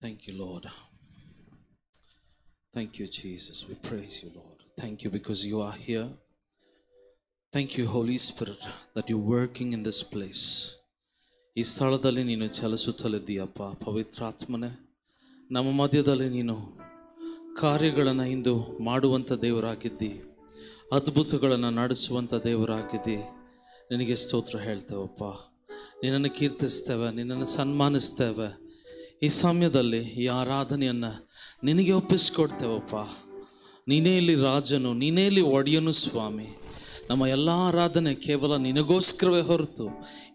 Thank you, Lord. Thank you, Jesus. We praise you, Lord. Thank you because you are here. Thank you, Holy Spirit, that you're working in this place. ಈ ಸ್ಥಳದಲ್ಲಿ ನೀನು ಚಲಿಸುತ್ತಲಿದ್ದೀಯಪ್ಪ. ಪವಿತ್ರಾತ್ಮನೆ, ನಮ್ಮ ಮಧ್ಯದಲ್ಲಿ ನೀನು ಕಾರ್ಯಗಳನ್ನು ಇಂದು ಮಾಡುವಂಥ ದೇವರಾಗಿದ್ದಿ, ಅದ್ಭುತಗಳನ್ನು ನಡೆಸುವಂಥ ದೇವರಾಗಿದ್ದಿ. ನಿನಗೆ ಸ್ತೋತ್ರ ಹೇಳ್ತೇವಪ್ಪ. ನಿನ್ನನ್ನು ಕೀರ್ತಿಸ್ತೇವೆ, ನಿನ್ನನ್ನು ಸನ್ಮಾನಿಸ್ತೇವೆ. ಈ ಸಮಯದಲ್ಲಿ ಈ ಆರಾಧನೆಯನ್ನು ನಿನಗೆ ಒಪ್ಪಿಸ್ಕೊಡ್ತೇವಪ್ಪ. ನೀನೇ ಇಲ್ಲಿ ರಾಜನು, ನೀನೇ ಇಲ್ಲಿ ಒಡೆಯನು ಸ್ವಾಮಿ. ನಮ್ಮ ಎಲ್ಲ ಆರಾಧನೆ ಕೇವಲ ನಿನಗೋಸ್ಕರವೇ ಹೊರತು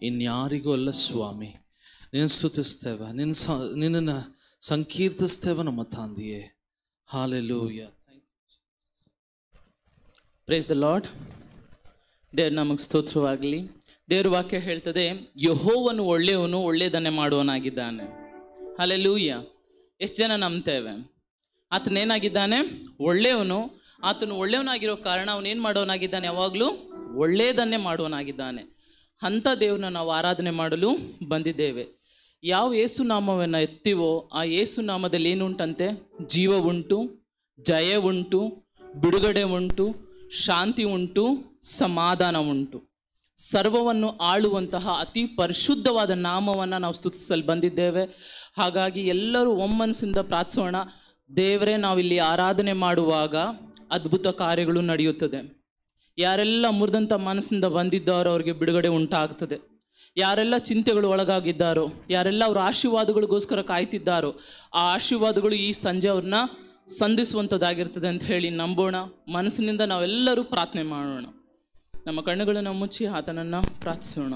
ಇನ್ಯಾರಿಗೂ ಅಲ್ಲ ಸ್ವಾಮಿ. ನಿನ್ನ ಸ್ತುತಿಸ್ತೇವೆ, ನಿನ್ನನ್ನು ಸಂಕೀರ್ತಿಸ್ತೇವೆ ನಮ್ಮ ತಂದೆಯೇ. ಹಾಲೆಲೂಯಾ. Praise the lord. ದೇವ್ರ ನಮಗೆ ಸ್ತೋತ್ರವಾಗಲಿ. ದೇವ್ರ ವಾಕ್ಯ ಹೇಳ್ತದೆ, ಯೆಹೋವನು ಒಳ್ಳೆಯವನು, ಒಳ್ಳೆಯದನ್ನೇ ಮಾಡುವನಾಗಿದ್ದಾನೆ. ಹಾಲೆಲೂಯಾ. ಎಷ್ಟು ಜನ ನಂಬ್ತೇವೆ? ಆತನೇನಾಗಿದ್ದಾನೆ? ಒಳ್ಳೆಯವನು. ಆತನು ಒಳ್ಳೆಯವನಾಗಿರೋ ಕಾರಣ ಅವನೇನು ಮಾಡೋನಾಗಿದ್ದಾನೆ? ಯಾವಾಗಲೂ ಒಳ್ಳೆಯದನ್ನೇ ಮಾಡುವನಾಗಿದ್ದಾನೆ. ಅಂಥ ದೇವ್ರನ್ನ ನಾವು ಆರಾಧನೆ ಮಾಡಲು ಬಂದಿದ್ದೇವೆ. ಯಾವ ಯೇಸು ನಾಮವನ್ನು ಎತ್ತೀವೋ ಆ ಯೇಸು ನಾಮದಲ್ಲಿ ಏನುಂಟಂತೆ? ಜೀವ ಉಂಟು, ಜಯ ಉಂಟು, ಬಿಡುಗಡೆ ಉಂಟು, ಶಾಂತಿ ಉಂಟು, ಸಮಾಧಾನ ಉಂಟು. ಸರ್ವವನ್ನು ಆಳುವಂತಹ ಅತಿ ಪರಿಶುದ್ಧವಾದ ನಾಮವನ್ನು ನಾವು ಸ್ತುತಿಸಲು ಬಂದಿದ್ದೇವೆ. ಹಾಗಾಗಿ ಎಲ್ಲರೂ ಒಮ್ಮನಸ್ಸಿಂದ ಪ್ರಾರ್ಥಿಸೋಣ. ದೇವರೇ, ನಾವಿಲ್ಲಿ ಆರಾಧನೆ ಮಾಡುವಾಗ ಅದ್ಭುತ ಕಾರ್ಯಗಳು ನಡೆಯುತ್ತದೆ. ಯಾರೆಲ್ಲ ಮುರಿದಂಥ ಮನಸ್ಸಿಂದ ಬಂದಿದ್ದಾರೋ ಅವ್ರಿಗೆ ಬಿಡುಗಡೆ ಉಂಟಾಗ್ತದೆ. ಯಾರೆಲ್ಲ ಚಿಂತೆಗಳು ಒಳಗಾಗಿದ್ದಾರೋ, ಯಾರೆಲ್ಲ ಅವ್ರ ಆಶೀರ್ವಾದಗಳಿಗೋಸ್ಕರ ಕಾಯ್ತಿದ್ದಾರೋ, ಆ ಆಶೀರ್ವಾದಗಳು ಈ ಸಂಜೆ ಅವ್ರನ್ನ ಸಂಧಿಸುವಂಥದ್ದಾಗಿರ್ತದೆ ಅಂತ ಹೇಳಿ ನಂಬೋಣ. ಮನಸ್ಸಿನಿಂದ ನಾವೆಲ್ಲರೂ ಪ್ರಾರ್ಥನೆ ಮಾಡೋಣ. ನಮ್ಮ ಕಣ್ಣುಗಳನ್ನು ಮುಚ್ಚಿ ಆತನನ್ನು ಪ್ರಾರ್ಥಿಸೋಣ.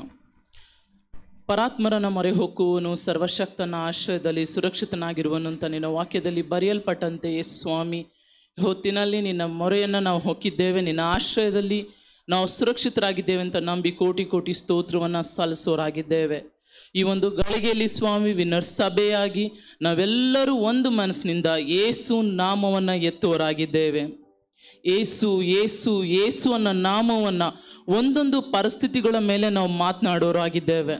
ಪರಾತ್ಮರನ ಮೊರೆ ಹೊಕ್ಕುವನು, ಸರ್ವಶಕ್ತನ ಆಶ್ರಯದಲ್ಲಿ ಸುರಕ್ಷಿತನಾಗಿರುವನು ಅಂತ ನಿನ್ನ ವಾಕ್ಯದಲ್ಲಿ ಬರೆಯಲ್ಪಟ್ಟಂತೆ ಯೇಸು ಸ್ವಾಮಿ, ಹೊತ್ತಿನಲ್ಲಿ ನಿನ್ನ ಮೊರೆಯನ್ನು ನಾವು ಹೊಕ್ಕಿದ್ದೇವೆ. ನಿನ್ನ ಆಶ್ರಯದಲ್ಲಿ ನಾವು ಸುರಕ್ಷಿತರಾಗಿದ್ದೇವೆ ಅಂತ ನಂಬಿ ಕೋಟಿ ಕೋಟಿ ಸ್ತೋತ್ರವನ್ನು ಸಲ್ಲಿಸೋರಾಗಿದ್ದೇವೆ. ಈ ಒಂದು ಗಳಿಗೆಯಲ್ಲಿ ಸ್ವಾಮಿ, ವಿನ್ನರ್ ಸಭೆಯಾಗಿ ನಾವೆಲ್ಲರೂ ಒಂದು ಮನಸ್ಸಿನಿಂದ ಯೇಸು ನಾಮವನ್ನು ಎತ್ತುವರಾಗಿದ್ದೇವೆ. ಏಸು ಏಸು ಏಸು ಅನ್ನೋ ನಾಮವನ್ನು ಒಂದೊಂದು ಪರಿಸ್ಥಿತಿಗಳ ಮೇಲೆ ನಾವು ಮಾತನಾಡೋರಾಗಿದ್ದೇವೆ.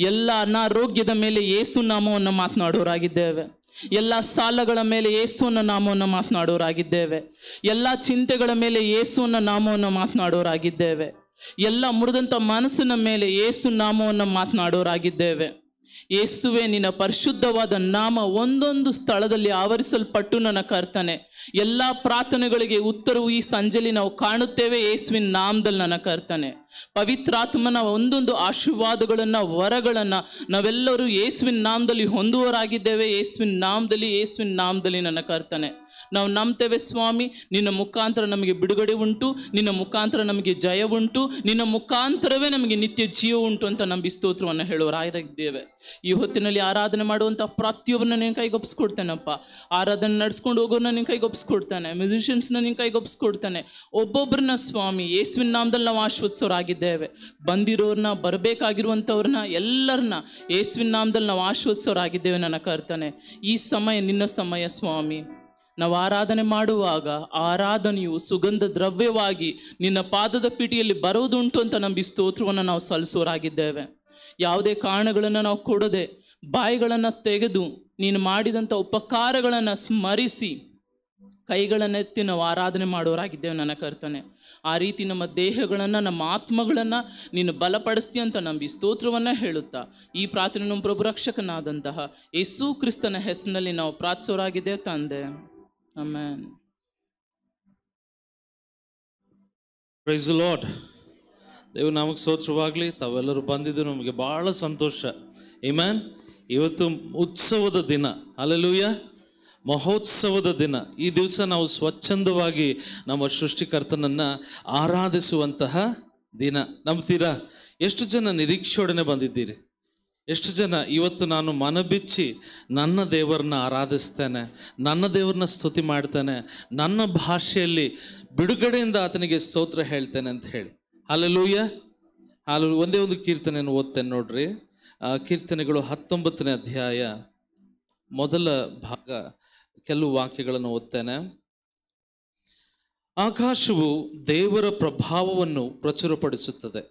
ಎಲ್ಲ ಅನಾರೋಗ್ಯದ ಮೇಲೆ ಯೇಸು ನಾಮವನ್ನು ಮಾತನಾಡೋರಾಗಿದ್ದೇವೆ. ಎಲ್ಲ ಸಾಲಗಳ ಮೇಲೆ ಯೇಸು ಅನ್ನೋ ನಾಮವನ್ನು ಮಾತನಾಡೋರಾಗಿದ್ದೇವೆ. ಎಲ್ಲ ಚಿಂತೆಗಳ ಮೇಲೆ ಯೇಸು ಅನ್ನೋ ನಾಮವನ್ನು ಮಾತನಾಡೋರಾಗಿದ್ದೇವೆ. ಎಲ್ಲ ಮುರಿದಂಥ ಮನಸ್ಸಿನ ಮೇಲೆ ಯೇಸು ನಾಮವನ್ನು ಮಾತನಾಡೋರಾಗಿದ್ದೇವೆ. ಯೇಸುವೆ, ನಿನ್ನ ಪರಿಶುದ್ಧವಾದ ನಾಮ ಒಂದೊಂದು ಸ್ಥಳದಲ್ಲಿ ಆವರಿಸಲ್ಪಟ್ಟು ನನ್ನ ಕರ್ತನೆ, ಎಲ್ಲ ಪ್ರಾರ್ಥನೆಗಳಿಗೆ ಉತ್ತರವು ಈ ಸಂಜೆಯಲ್ಲಿ ನಾವು ಕಾಣುತ್ತೇವೆ. ಯೇಸುವಿನ ನಾಮದಲ್ಲಿ ನನ್ನ ಕರ್ತನೆ, ಪವಿತ್ರಾತ್ಮನ ಒಂದೊಂದು ಆಶೀರ್ವಾದಗಳನ್ನು, ವರಗಳನ್ನು ನಾವೆಲ್ಲರೂ ಯೇಸುವಿನ ನಾಮದಲ್ಲಿ ಹೊಂದುವರಾಗಿದ್ದೇವೆ. ಯೇಸುವಿನ ನಾಮದಲ್ಲಿ ನನ್ನ ಕರ್ತನೆ, ನಾವು ನಂಬ್ತೇವೆ ಸ್ವಾಮಿ. ನಿನ್ನ ಮುಖಾಂತರ ನಮಗೆ ಬಿಡುಗಡೆ ಉಂಟು, ನಿನ್ನ ಮುಖಾಂತರ ನಮಗೆ ಜಯ ಉಂಟು, ನಿನ್ನ ಮುಖಾಂತರವೇ ನಮಗೆ ನಿತ್ಯ ಜೀವ ಉಂಟು ಅಂತ ನಂಬಿ ಸ್ತೋತ್ರವನ್ನು ಹೇಳೋರಾಗಿದ್ದೇವೆ. ಈ ಹೊತ್ತಿನಲ್ಲಿ ಆರಾಧನೆ ಮಾಡುವಂಥ ಪ್ರತಿಯೊಬ್ಬರನ್ನ ನಿನ್ನ ಕೈಗೊಪ್ಪಿಸ್ಕೊಡ್ತೇನಪ್ಪ. ಆರಾಧನೆ ನಡೆಸ್ಕೊಂಡು ಹೋಗೋರನ್ನ ನಿನ್ನ ಕೈಗೊಪ್ಪಿಸ್ಕೊಡ್ತಾನೆ. ಮ್ಯೂಸಿಷಿಯನ್ಸ್ನ ನಿನ್ನ ಕೈಗೊಪ್ಪಿಸ್ಕೊಡ್ತಾನೆ. ಒಬ್ಬೊಬ್ಬರನ್ನ ಸ್ವಾಮಿ ಯೇಸುವಿನ ನಾಮದಲ್ಲಿ ನಾವು ಆಶೀರ್ವದಿಸೋರಾಗಿದ್ದೇವೆ. ಬಂದಿರೋರನ್ನ, ಬರಬೇಕಾಗಿರುವಂಥವ್ರನ್ನ ಎಲ್ಲರನ್ನ ಯೇಸುವಿನ ನಾಮದಲ್ಲಿ ನಾವು ಆಶೀರ್ವದಿಸೋರಾಗಿದ್ದೇವೆ ನನ್ನ ಕರ್ತನೆ. ಈ ಸಮಯ ನಿನ್ನ ಸಮಯ ಸ್ವಾಮಿ. ನಾವು ಆರಾಧನೆ ಮಾಡುವಾಗ ಆರಾಧನೆಯು ಸುಗಂಧ ದ್ರವ್ಯವಾಗಿ ನಿನ್ನ ಪಾದದ ಪಿಟಿಯಲ್ಲಿ ಬರೋದುಂಟು ಅಂತ ನಂಬಿ ಸ್ತೋತ್ರವನ್ನು ನಾವು ಸಲ್ಲಿಸೋರಾಗಿದ್ದೇವೆ. ಯಾವುದೇ ಕಾರಣಗಳನ್ನು ನಾವು ಕೊಡದೆ, ಬಾಯಿಗಳನ್ನು ತೆಗೆದು ನೀನು ಮಾಡಿದಂಥ ಉಪಕಾರಗಳನ್ನು ಸ್ಮರಿಸಿ ಕೈಗಳನ್ನೆತ್ತಿ ನಾವು ಆರಾಧನೆ ಮಾಡೋರಾಗಿದ್ದೇವೆ ನನ್ನ ಕರ್ತನೆ. ಆ ರೀತಿ ನಮ್ಮ ದೇಹಗಳನ್ನು, ನಮ್ಮ ಆತ್ಮಗಳನ್ನು ನೀನು ಬಲಪಡಿಸ್ತಿ ಅಂತ ನಂಬಿ ಸ್ತೋತ್ರವನ್ನು ಹೇಳುತ್ತಾ ಈ ಪ್ರಾರ್ಥನೆ ನಮ್ಮ ಪ್ರಭು ರಕ್ಷಕನಾದಂತಹ ಯೇಸು ಕ್ರಿಸ್ತನ ಹೆಸರಿನಲ್ಲಿ ನಾವು ಪ್ರಾರ್ಥಿಸೋರಾಗಿದ್ದೇವೆ ತಂದೆ. ಆಮೆನ್. Praise the Lord. ದೇವ್ರ ನಾಮಕ್ಕೆ ಸ್ತೋತ್ರವಾಗಲಿ. ತಾವೆಲ್ಲರೂ ಬಂದಿದ್ದು ನಮಗೆ ಭಾಳ ಸಂತೋಷ. ಆಮೆನ್. ಇವತ್ತು ಉತ್ಸವದ ದಿನ, ಹಲ್ಲೆಲೂಯಾ, ಮಹೋತ್ಸವದ ದಿನ. ಈ ದಿವಸ ನಾವು ಸ್ವಚ್ಛಂದವಾಗಿ ನಮ್ಮ ಸೃಷ್ಟಿಕರ್ತನನ್ನು ಆರಾಧಿಸುವಂತಹ ದಿನ. ನಂಬ್ತೀರಾ? ಎಷ್ಟು ಜನ ನಿರೀಕ್ಷೆಯೊಡನೆ ಬಂದಿದ್ದೀರಿ? ಎಷ್ಟು ಜನ ಇವತ್ತು ನಾನು ಮನಬಿಚ್ಚಿ ನನ್ನ ದೇವರನ್ನ ಆರಾಧಿಸ್ತೇನೆ, ನನ್ನ ದೇವರನ್ನ ಸ್ತುತಿ ಮಾಡ್ತೇನೆ, ನನ್ನ ಭಾಷೆಯಲ್ಲಿ ಬಿಡುಗಡೆಯಿಂದ ಆತನಿಗೆ ಸ್ತೋತ್ರ ಹೇಳ್ತೇನೆ ಅಂತ ಹೇಳಿ? ಹಲ್ಲೆಲೂಯಾ. ಒಂದೇ ಒಂದು ಕೀರ್ತನೆಯನ್ನು ಓದ್ತೇನೆ ನೋಡ್ರಿ. ಕೀರ್ತನೆಗಳು 19ನೇ ಅಧ್ಯಾಯ ಮೊದಲ ಭಾಗ, ಕೆಲವು ವಾಕ್ಯಗಳನ್ನು ಓದ್ತೇನೆ. ಆಕಾಶವು ದೇವರ ಪ್ರಭಾವವನ್ನು ಪ್ರಚುರಪಡಿಸುತ್ತದೆ,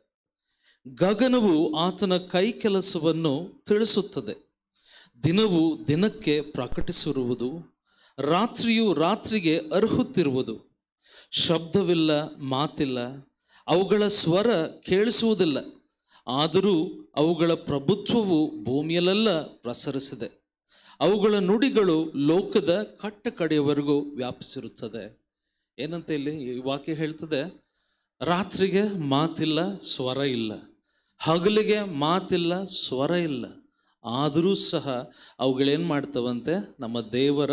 ಗಗನವು ಆತನ ಕೈ ಕೆಲಸವನ್ನು ತಿಳಿಸುತ್ತದೆ. ದಿನವು ದಿನಕ್ಕೆ ಪ್ರಕಟಿಸಿರುವುದು, ರಾತ್ರಿಯು ರಾತ್ರಿಗೆ ಅರ್ಹುತ್ತಿರುವುದು. ಶಬ್ದವಿಲ್ಲ, ಮಾತಿಲ್ಲ, ಅವುಗಳ ಸ್ವರ ಕೇಳಿಸುವುದಿಲ್ಲ. ಆದರೂ ಅವುಗಳ ಪ್ರಭುತ್ವವು ಭೂಮಿಯಲ್ಲೆಲ್ಲ ಪ್ರಸರಿಸಿದೆ. ಅವುಗಳ ನುಡಿಗಳು ಲೋಕದ ಕಟ್ಟ ಕಡೆಯವರೆಗೂ ವ್ಯಾಪಿಸಿರುತ್ತದೆ. ಏನಂತ ಇಲ್ಲಿ ಈ ವಾಕ್ಯ ಹೇಳ್ತದೆ? ರಾತ್ರಿಗೆ ಮಾತಿಲ್ಲ, ಸ್ವರ ಇಲ್ಲ, ಹಗಲಿಗೆ ಮಾತಿಲ್ಲ, ಸ್ವರ ಇಲ್ಲ. ಆದರೂ ಸಹ ಅವುಗಳೇನು ಮಾಡ್ತವಂತೆ? ನಮ್ಮ ದೇವರ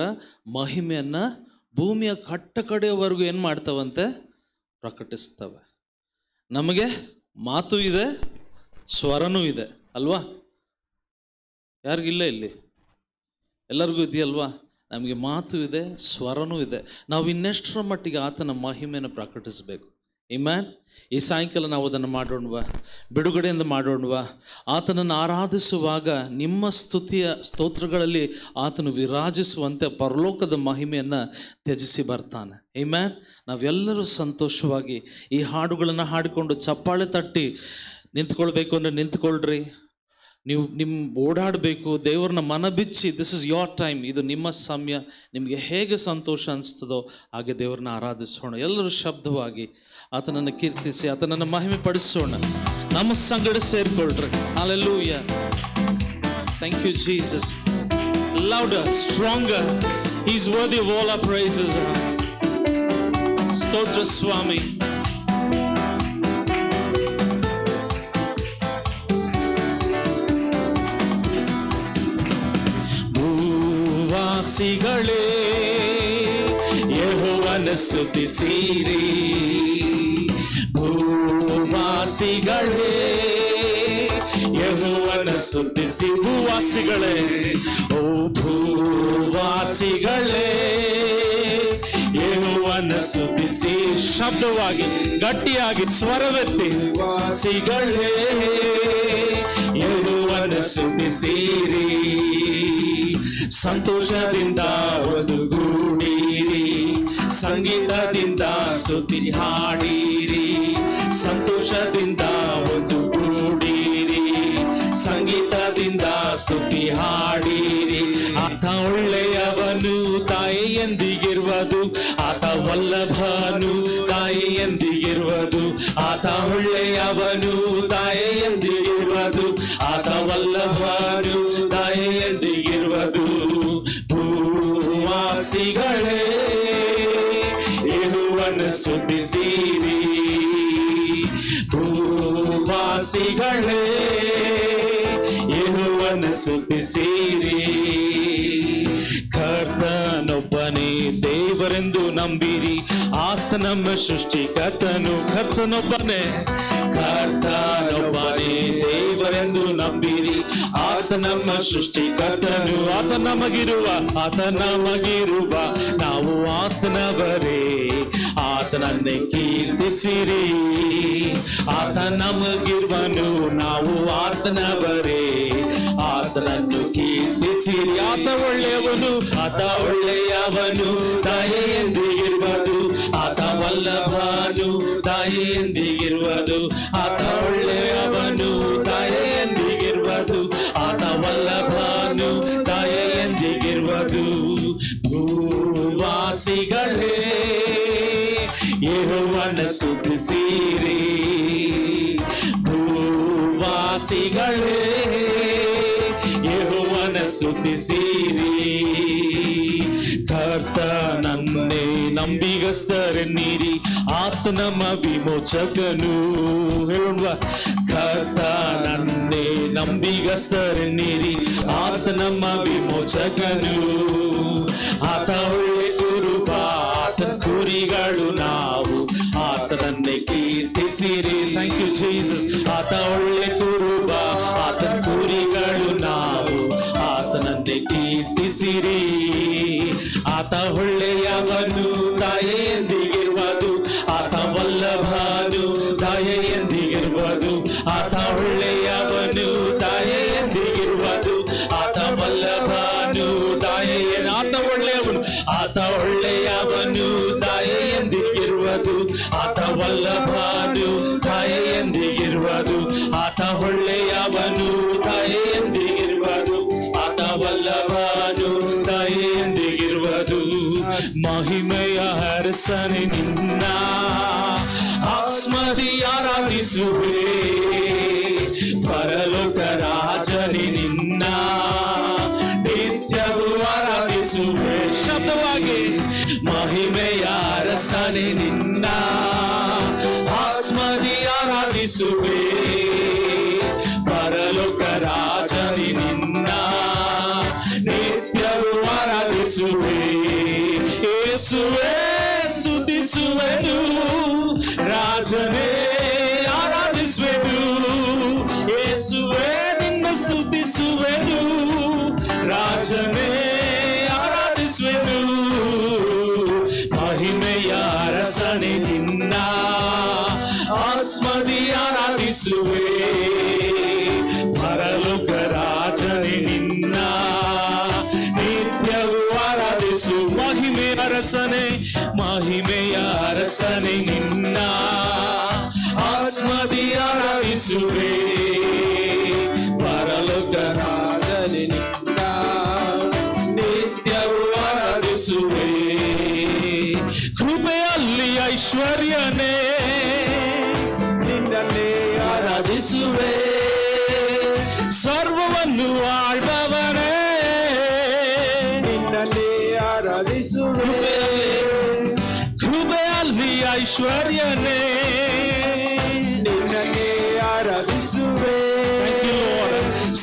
ಮಹಿಮೆಯನ್ನು ಭೂಮಿಯ ಕಟ್ಟ ಕಡೆಯವರೆಗೂ ಏನು ಮಾಡ್ತವಂತೆ? ಪ್ರಕಟಿಸ್ತವೆ. ನಮಗೆ ಮಾತು ಇದೆ, ಸ್ವರನೂ ಇದೆ ಅಲ್ವಾ? ಯಾರಿಗಿಲ್ಲ ಇಲ್ಲಿ? ಎಲ್ಲರಿಗೂ ಇದೆಯಲ್ವಾ? ನಮಗೆ ಮಾತು ಇದೆ, ಸ್ವರನೂ ಇದೆ. ನಾವು ಇನ್ನೆಷ್ಟರ ಮಟ್ಟಿಗೆ ಆತನ ಮಹಿಮೆಯನ್ನು ಪ್ರಕಟಿಸಬೇಕು. ಆಮೆನ್. ಈ ಸಾಯಂಕಾಲ ನಾವು ಅದನ್ನು ಮಾಡೋಣವಾ? ಬಿಡುಗಡೆಯಿಂದ ಮಾಡೋಣವಾ? ಆತನನ್ನು ಆರಾಧಿಸುವಾಗ ನಿಮ್ಮ ಸ್ತೋತ್ರಗಳಲ್ಲಿ ಆತನು ವಿರಾಜಿಸುವಂತೆ ಪರಲೋಕದ ಮಹಿಮೆಯನ್ನು ತ್ಯಜಿಸಿ ಬರ್ತಾನೆ. ಆಮೆನ್. ನಾವೆಲ್ಲರೂ ಸಂತೋಷವಾಗಿ ಈ ಹಾಡುಗಳನ್ನು ಹಾಡಿಕೊಂಡು ಚಪ್ಪಾಳೆ ತಟ್ಟಿ ನಿಂತ್ಕೊಳ್ಬೇಕು ಅಂದರೆ ನಿಂತ್ಕೊಳ್ರಿ. ನಿಮ್ಮ ಓಡಾಡಬೇಕು, ದೇವ್ರನ್ನ ಮನ ಬಿಚ್ಚಿ, ದಿಸ್ ಇಸ್ ಯೋರ್ ಟೈಮ್, ಇದು ನಿಮ್ಮ ಸಮಯ. ನಿಮಗೆ ಹೇಗೆ ಸಂತೋಷ ಅನಿಸ್ತದೋ ಹಾಗೆ ದೇವ್ರನ್ನ ಆರಾಧಿಸೋಣ. ಎಲ್ಲರೂ ಶಬ್ದವಾಗಿ ಆತನನ್ನು ಕೀರ್ತಿಸಿ ಆತನನ್ನು ಮಹಿಮೆ ಪಡಿಸೋಣ. ನಮ್ಮ ಸಂಗಡ ಸೇರ್ಕೊಳ್ರಿ. Hallelujah. Thank you Jesus. Louder, stronger. He's worthy of all our praises. ಸ್ತೋತ್ರ ಸ್ವಾಮಿ. ಭೂವಾಸಿಗಳೇ ಯೆಹೋವನ ಸ್ತುತಿಸಿರಿ. ಭೂವಾಸಿಗಳೇ ಯೆಹೋವನ ಸ್ತುತಿಸಿ. ಭೂವಾಸಿಗಳೇ, ಓ ಭೂವಾಸಿಗಳೇ ಯೆಹೋವನ ಸ್ತುತಿಸಿ. ಶಬ್ದವಾಗಿ ಗಟ್ಟಿಯಾಗಿ ಸ್ವರವೆತ್ತಿ. ವಾಸಿಗಳೇ ಯೆಹೋವನ ಸ್ತುತಿಸಿರಿ. ಸಂತೋಷದಿಂದ ಒದಗೂಡಿರಿ, ಸಂಗೀತದಿಂದ ಸ್ತುತಿ ಹಾಡಿರಿ. ಸಂತೋಷದಿಂದ ಒದಗೂಡಿರಿ, ಸಂಗೀತದಿಂದ ಸ್ತುತಿ ಹಾಡಿರಿ. ಆತ ಒಳ್ಳೆಯವನು, ತಾಯಿಯೊಂದಿಗಿರುವುದು. ಆತ ವಲ್ಲಭನು, ತಾಯಿಯೊಂದಿಗಿರುವುದು. ಆತ ಒಳ್ಳೆಯವನು, ತಾಯಿಯೊಂದಿಗಿರುವುದು. ಆತ ವಲ್ಲಭನು, ತಾಯಿಯೊಂದಿಗಿರುವುದು. ಭೂವಾಸಿಗಳೇ ಯೆಹೋವನ ಸ್ತುತಿಸಿರಿ. ಭೂವಾಸಿಗಳೇ ಯೆಹೋವನ ಸ್ತುತಿಸಿರಿ. ಕರ್ತನೊಬ್ಬನೇ ದೇವರೆಂದು ನಂಬಿರಿ. ಆತ ನಮ್ಮ ಸೃಷ್ಟಿಕರ್ತನು. ಕರ್ತನೊಬ್ಬನೇ, ಕರ್ತನೊಬ್ಬನೇ ದೇವರೆಂದು ನಂಬಿರಿ. ಆತ ನಮ್ಮ ಸೃಷ್ಟಿಕರ್ತನು. ಆತ ನಮಗಿರುವ ನಾವು ಆತನವರೇ. ಆತನನ್ನೇ ಕೀರ್ತಿಸಿರಿ. ಆತ ನಮಗಿರುವನು, ನಾವು ಆತನವರೇ. ಆತನನ್ನು ಕೀರ್ತಿಸಿರಿ. ಆತ ಒಳ್ಳೆಯವನು, ಆತ ಒಳ್ಳೆಯವನು, ದಯೆಯೊಂದಿಗಿರುವುದು. ಆತ ವಲ್ಲಭನು, ದಯೆಯೊಂದಿಗಿರುವುದು. ಆತ ಒಳ್ಳೆಯವನು, ದಯೆಯೊಂದಿಗಿರುವುದು. ಆತ ವಲ್ಲಭನು, ದಯೆಯೊಂದಿಗಿರುವುದು. ಭೂವಾಸಿಗಳೇ ಯೆಹೋವನ ಸ್ತುತಿಸಿರಿ. ಭೂವಾಸಿಗಳೇ ಯೆಹೋವನ ಸ್ತುತಿಸಿರಿ. ಕರ್ತನನ್ನೇ ನಂಬಿಗಸ್ತರೆನ್ನಿರಿ. ಆತ ನಮ್ಮ ವಿಮೋಚಕನು. ಹೇಳೋಣ. ಕರ್ತನನ್ನೇ ನಂಬಿಗಸ್ತರೆನ್ನಿರಿ. ಆತ ನಮ್ಮ ವಿಮೋಚಕನು. ಆತ ಒಳ್ಳೆ ಕುರುಬ, ಆತ ಕುರಿಗಳು ನಾವು. ಆತನನ್ನೇ ಕೀರ್ತಿಸಿರಿ. Thank you Jesus. ಆತ ಒಳ್ಳೆ ಕುರುಬ, ಆತ ಕುರಿಗಳು ನಾವು. ಆತನನ್ನೇ ಕೀರ್ತಿಸಿರಿ. ಆತ ಒಳ್ಳೆಯವನು, ದಯೆಯೊಂದಿಗಿರುವುದು. ಆತ ವಲ್ಲಭನು, ದಯೆಯೊಂದಿಗಿರುವುದು. ಆತ ಒಳ್ಳೆಯವನು, ದಯೆಯೊಂದಿಗಿರುವುದು. ಆತ ವಲ್ಲಭನು, ಆತ ಒಳ್ಳೆಯವನು. ಆತ ಒಳ್ಳೆಯವನು, ದಯೆಯೊಂದಿಗಿರುವುದು. ಆತ ವಲ್ಲಭನು, ದಯೆಯೊಂದಿಗಿರುವುದು. ಆತ ಒಳ್ಳೆಯವನು, ದಯೆಯೊಂದಿಗಿರುವುದು. ಆತ ವಲ್ಲ ಅರಸನೆ ನಿನ್ನ ಆತ್ಮದಿ ಆರಾಧಿಸುವೆ, ಪರಲೋಕ ರಾಜನೆ ನಿನ್ನ ನಿತ್ಯವೂ ಆರಾಧಿಸುವೆ. ಶಬ್ದವಾಗಿ ಮಹಿಮೆಯ ಅರಸನೆ ನಿನ್ನ ಆತ್ಮದಿ ಆರಾಧಿಸುವೆ, ಪರಲೋಕ ರಾಜನೆ ನಿನ್ನ ನಿತ್ಯವೂ ಆರಾಧಿಸುವೆ. ಯೇಸುವೇ ಸ್ತುತಿಸುವೆನು, ರಾಜನೇ ಆರಾಧಿಸುವೆನು. ಯೇಸುವೇ ನಿನ್ನ ಸ್ತುತಿಸುವೆನು, ರಾಜನೇ ಆರಾಧಿಸುವೆನು. ಮಹಿಮೆಯ ಅರಸನೆ ನಿನ್ನ ಆತ್ಮದಿ ಆರಾಧಿಸುವೆ, ಪರಲೋಕ ರಾಜನೆ ನಿನ್ನ ನಿತ್ಯವೂ ಆರಾಧಿಸು. ಮಹಿಮೆಯ ಅರಸನೆ, ಮಹಿಮೆಯ ಅರಸನೆ ನಿನ್ನ ಆತ್ಮದಿ ಆರಾಧಿಸುವೆ, ಪರಲೋಕ ರಾಜನೆ ನಿನ್ನ ನಿತ್ಯವೂ ಆರಾಧಿಸುವೆ. ಕೃಪೆಯಲ್ಲಿ ಐಶ್ವರ್ಯನೇ ನಿನ್ನನ್ನೇ ಆರಾಧಿಸುವೆ, ಸರ್ವವನ್ನು ಆಳ್ಬವನೇ ನಿನ್ನನ್ನೇ ಆರಾಧಿಸುವೆ. ಕೃಪೆಯಲ್ಲಿ ಐಶ್ವರ್ಯನೇ ನಿನ್ನನ್ನೇ ಆರಾಧಿಸುವೆ,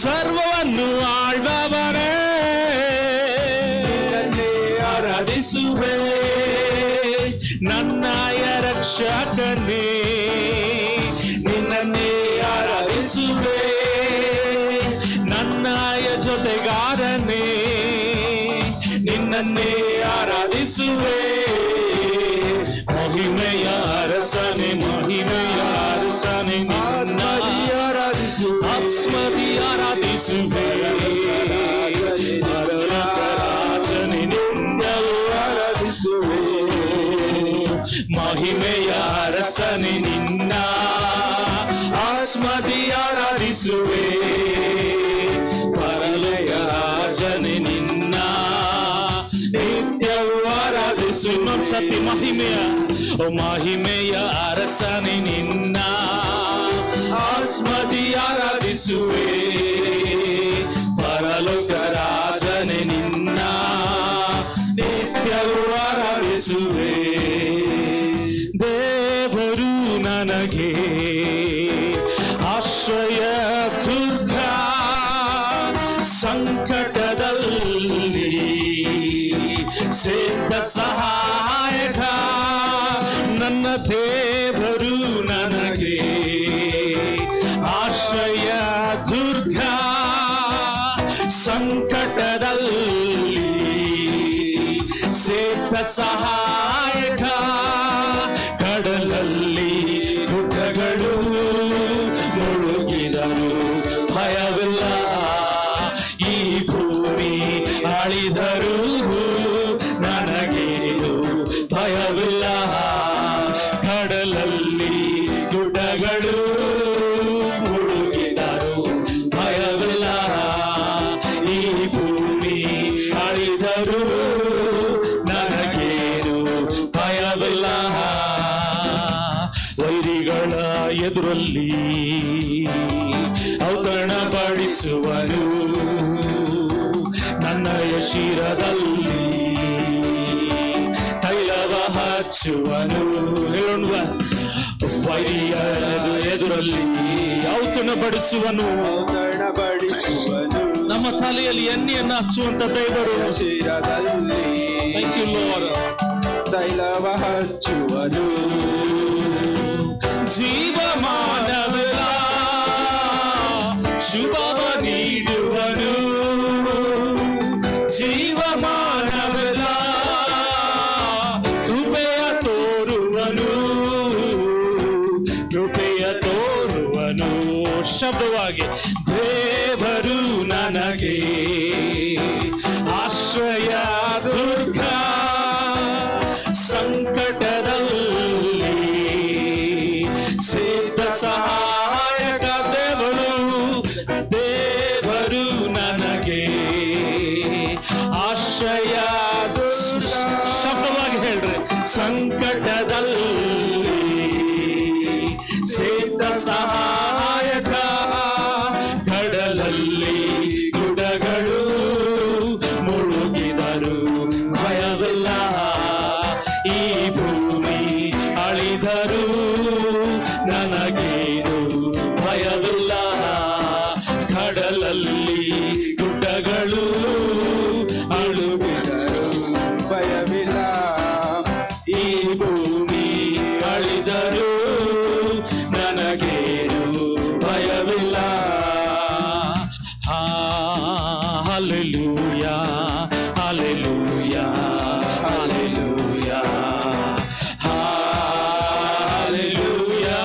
ಸರ್ವವನ್ನು ಆಳ್ಬವನೇ ನಿನ್ನನ್ನೇ ಆರಾಧಿಸುವೆ. ನನ್ನಯ ರಕ್ಷಕನೇ ನಿನ್ನನ್ನೇ ಆರಾಧಿಸುವೆ, ನನ್ನಯ ಜೊತೆಗಾರನೇ ನಿನ್ನನ್ನೇ ಆರಾಧಿಸುವೆ. ಮಹಿಮೆಯ ಅರಸನೆ, ಮಹಿಮೆಯ ಅರಸನೆ ನಿನ್ನ ಆರಾಧಿಸು, ಆತ್ಮದಿ ಆರಾಧಿಸುವೆ, ಪರಲೋಕ ರಾಜನೆ ನಿತ್ಯವೂ ಆರಾಧಿಸುವೆ. ಮಹಿಮೆಯ ಅರಸನೆ ನಿನ್ನ ಆತ್ಮದಿ ಆರಾಧಿಸುವೆ, ಪರಲೋಕ ರಾಜನೆ ನಿನ್ನ ನಿತ್ಯವೂ ಆರಾಧಿಸು. ಇನ್ನೊಂದ್ಸತಿ ಮಹಿಮೆಯ, ಮಹಿಮೆಯ ಅರಸನೆ ನಿನ್ನ ಆತ್ಮದಿ ಆರಾಧಿಸುವೆ, ಪರಲೋಕ ರಾಜನೆ ನಿನ್ನ ನಿತ್ಯವೂ ಆರಾಧಿಸುವೆ. ದೇವರು ನನಗೆ ಆಶ್ರಯ ದುರ್ಗ, ಸಂಕಟದಲ್ಲಿ ಸಿದ್ಧ ಸಹಾಯಕ. ನನ್ನ ದೇವರು ನನಗೆ ಆಶ್ರಯ ದುರ್ಗ, ಸಂಕಟದಲ್ಲಿ ಸಿದ್ಧ ಸಹಾಯಕ. ಕಡಲಲ್ಲಿ ಗುಡ್ಡಗಳು ಮುಳುಗಿದರು ಭಯವಿಲ್ಲ, ಈ ಭೂಮಿ ಅಳಿದರು ನನಗೇನು ಭಯವಿಲ್ಲ. ಕಡಲಲ್ಲಿ ಗುಡ್ಡಗಳು ಮುಳುಗಿದರು ಭಯವಿಲ್ಲ, ಈ ಭೂಮಿ ಅಳಿದರು ನನಗೇನು ಭಯವಿಲ್ಲ. ವೈರಿಗಳ ಎದುರಲ್ಲಿ ಔತಣ ಪಡಿಸುವನು, ನನ್ನಯ ಶಿರದಲ್ಲಿ ತೈಲವ ಹಚ್ಚುವನು. ಹೇಳೋಣ, ವೈರಿಯ ಎದುರಲ್ಲಿ ಔತಣ ಪಡಿಸುವನು, ನಮ್ಮ ತಲೆಯಲ್ಲಿ ಎಣ್ಣೆಯನ್ನು ಹಚ್ಚುವಂತ ದೇವರು ಶಿರದಲ್ಲಿ ತೈಲವ ಹಚ್ಚುವನು. ಜೀವಮಾನವೆಲ್ಲ ಶುಭವ ನೀಡುವನು, ಜೀವಮಾನವೆಲ್ಲ ಕೃಪೆಯ ತೋರುವನು, ಕೃಪೆಯ ತೋರುವನು. ಶಬ್ದವಾಗಿ ದೇವರು ನನಗೆ ಆಶ್ರಯ ದುರ್ಗ, ಸಂಕಟದಲ್ಲಿ ಸಿದ್ಧ ಸಹಾಯಕ. ದೇವರು ನನಗೆ ಆಶ್ರಯ, ಶಬ್ದವಾಗಿ ಹೇಳ್ರಿ, ಸಂಕಟದಲ್ಲಿ ಸಿದ್ಧ ಸಹಾಯಕ, ಕಡಲಲ್ಲಿ ಗುಡಗಳು ಮುಳುಗಿದರು ಭಯವಿಲ್ಲ, ಈ ಭೂಮಿ ಅಳಿದರು ನನಗೇನು ಭಯವಿಲ್ಲ, ಕಡಲಲ್ಲಿ ಗುಡ್ಡಗಳು ಅಳುಗಿದರು ಭಯವಿಲ್ಲ, ಈ ಭೂಮಿ ಅಳಿದರು ನನಗೇನು ಭಯವಿಲ್ಲ. Hallelujah hallelujah hallelujah hallelujah